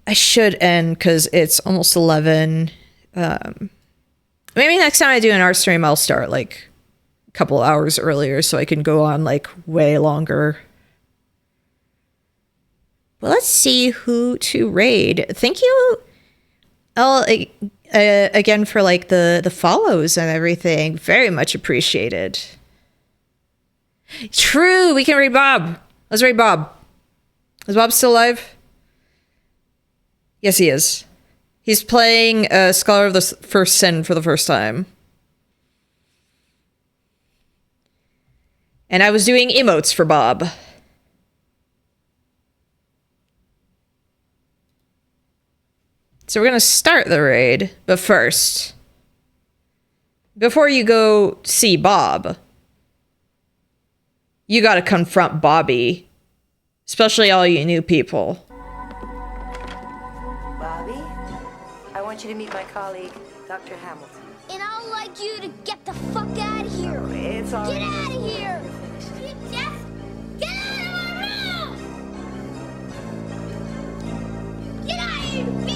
I should end because it's almost 11. Maybe next time I do an art stream, I'll start like a couple hours earlier so I can go on like way longer. Well, let's see who to raid. Thank you all again for like the follows and everything. Very much appreciated. True, we can raid Bob. Let's raid Bob. Is Bob still alive? Yes, he is. He's playing Scholar of the First Sin for the first time. And I was doing emotes for Bob. So we're going to start the raid, but first, before you go see Bob, you got to confront Bobby, especially all you new people. Bobby, I want you to meet my colleague, Dr. Hamilton. And I'd like you to get the fuck out of here. It's all Get right. out of here. You deaf? Get out of my room. Get out of here.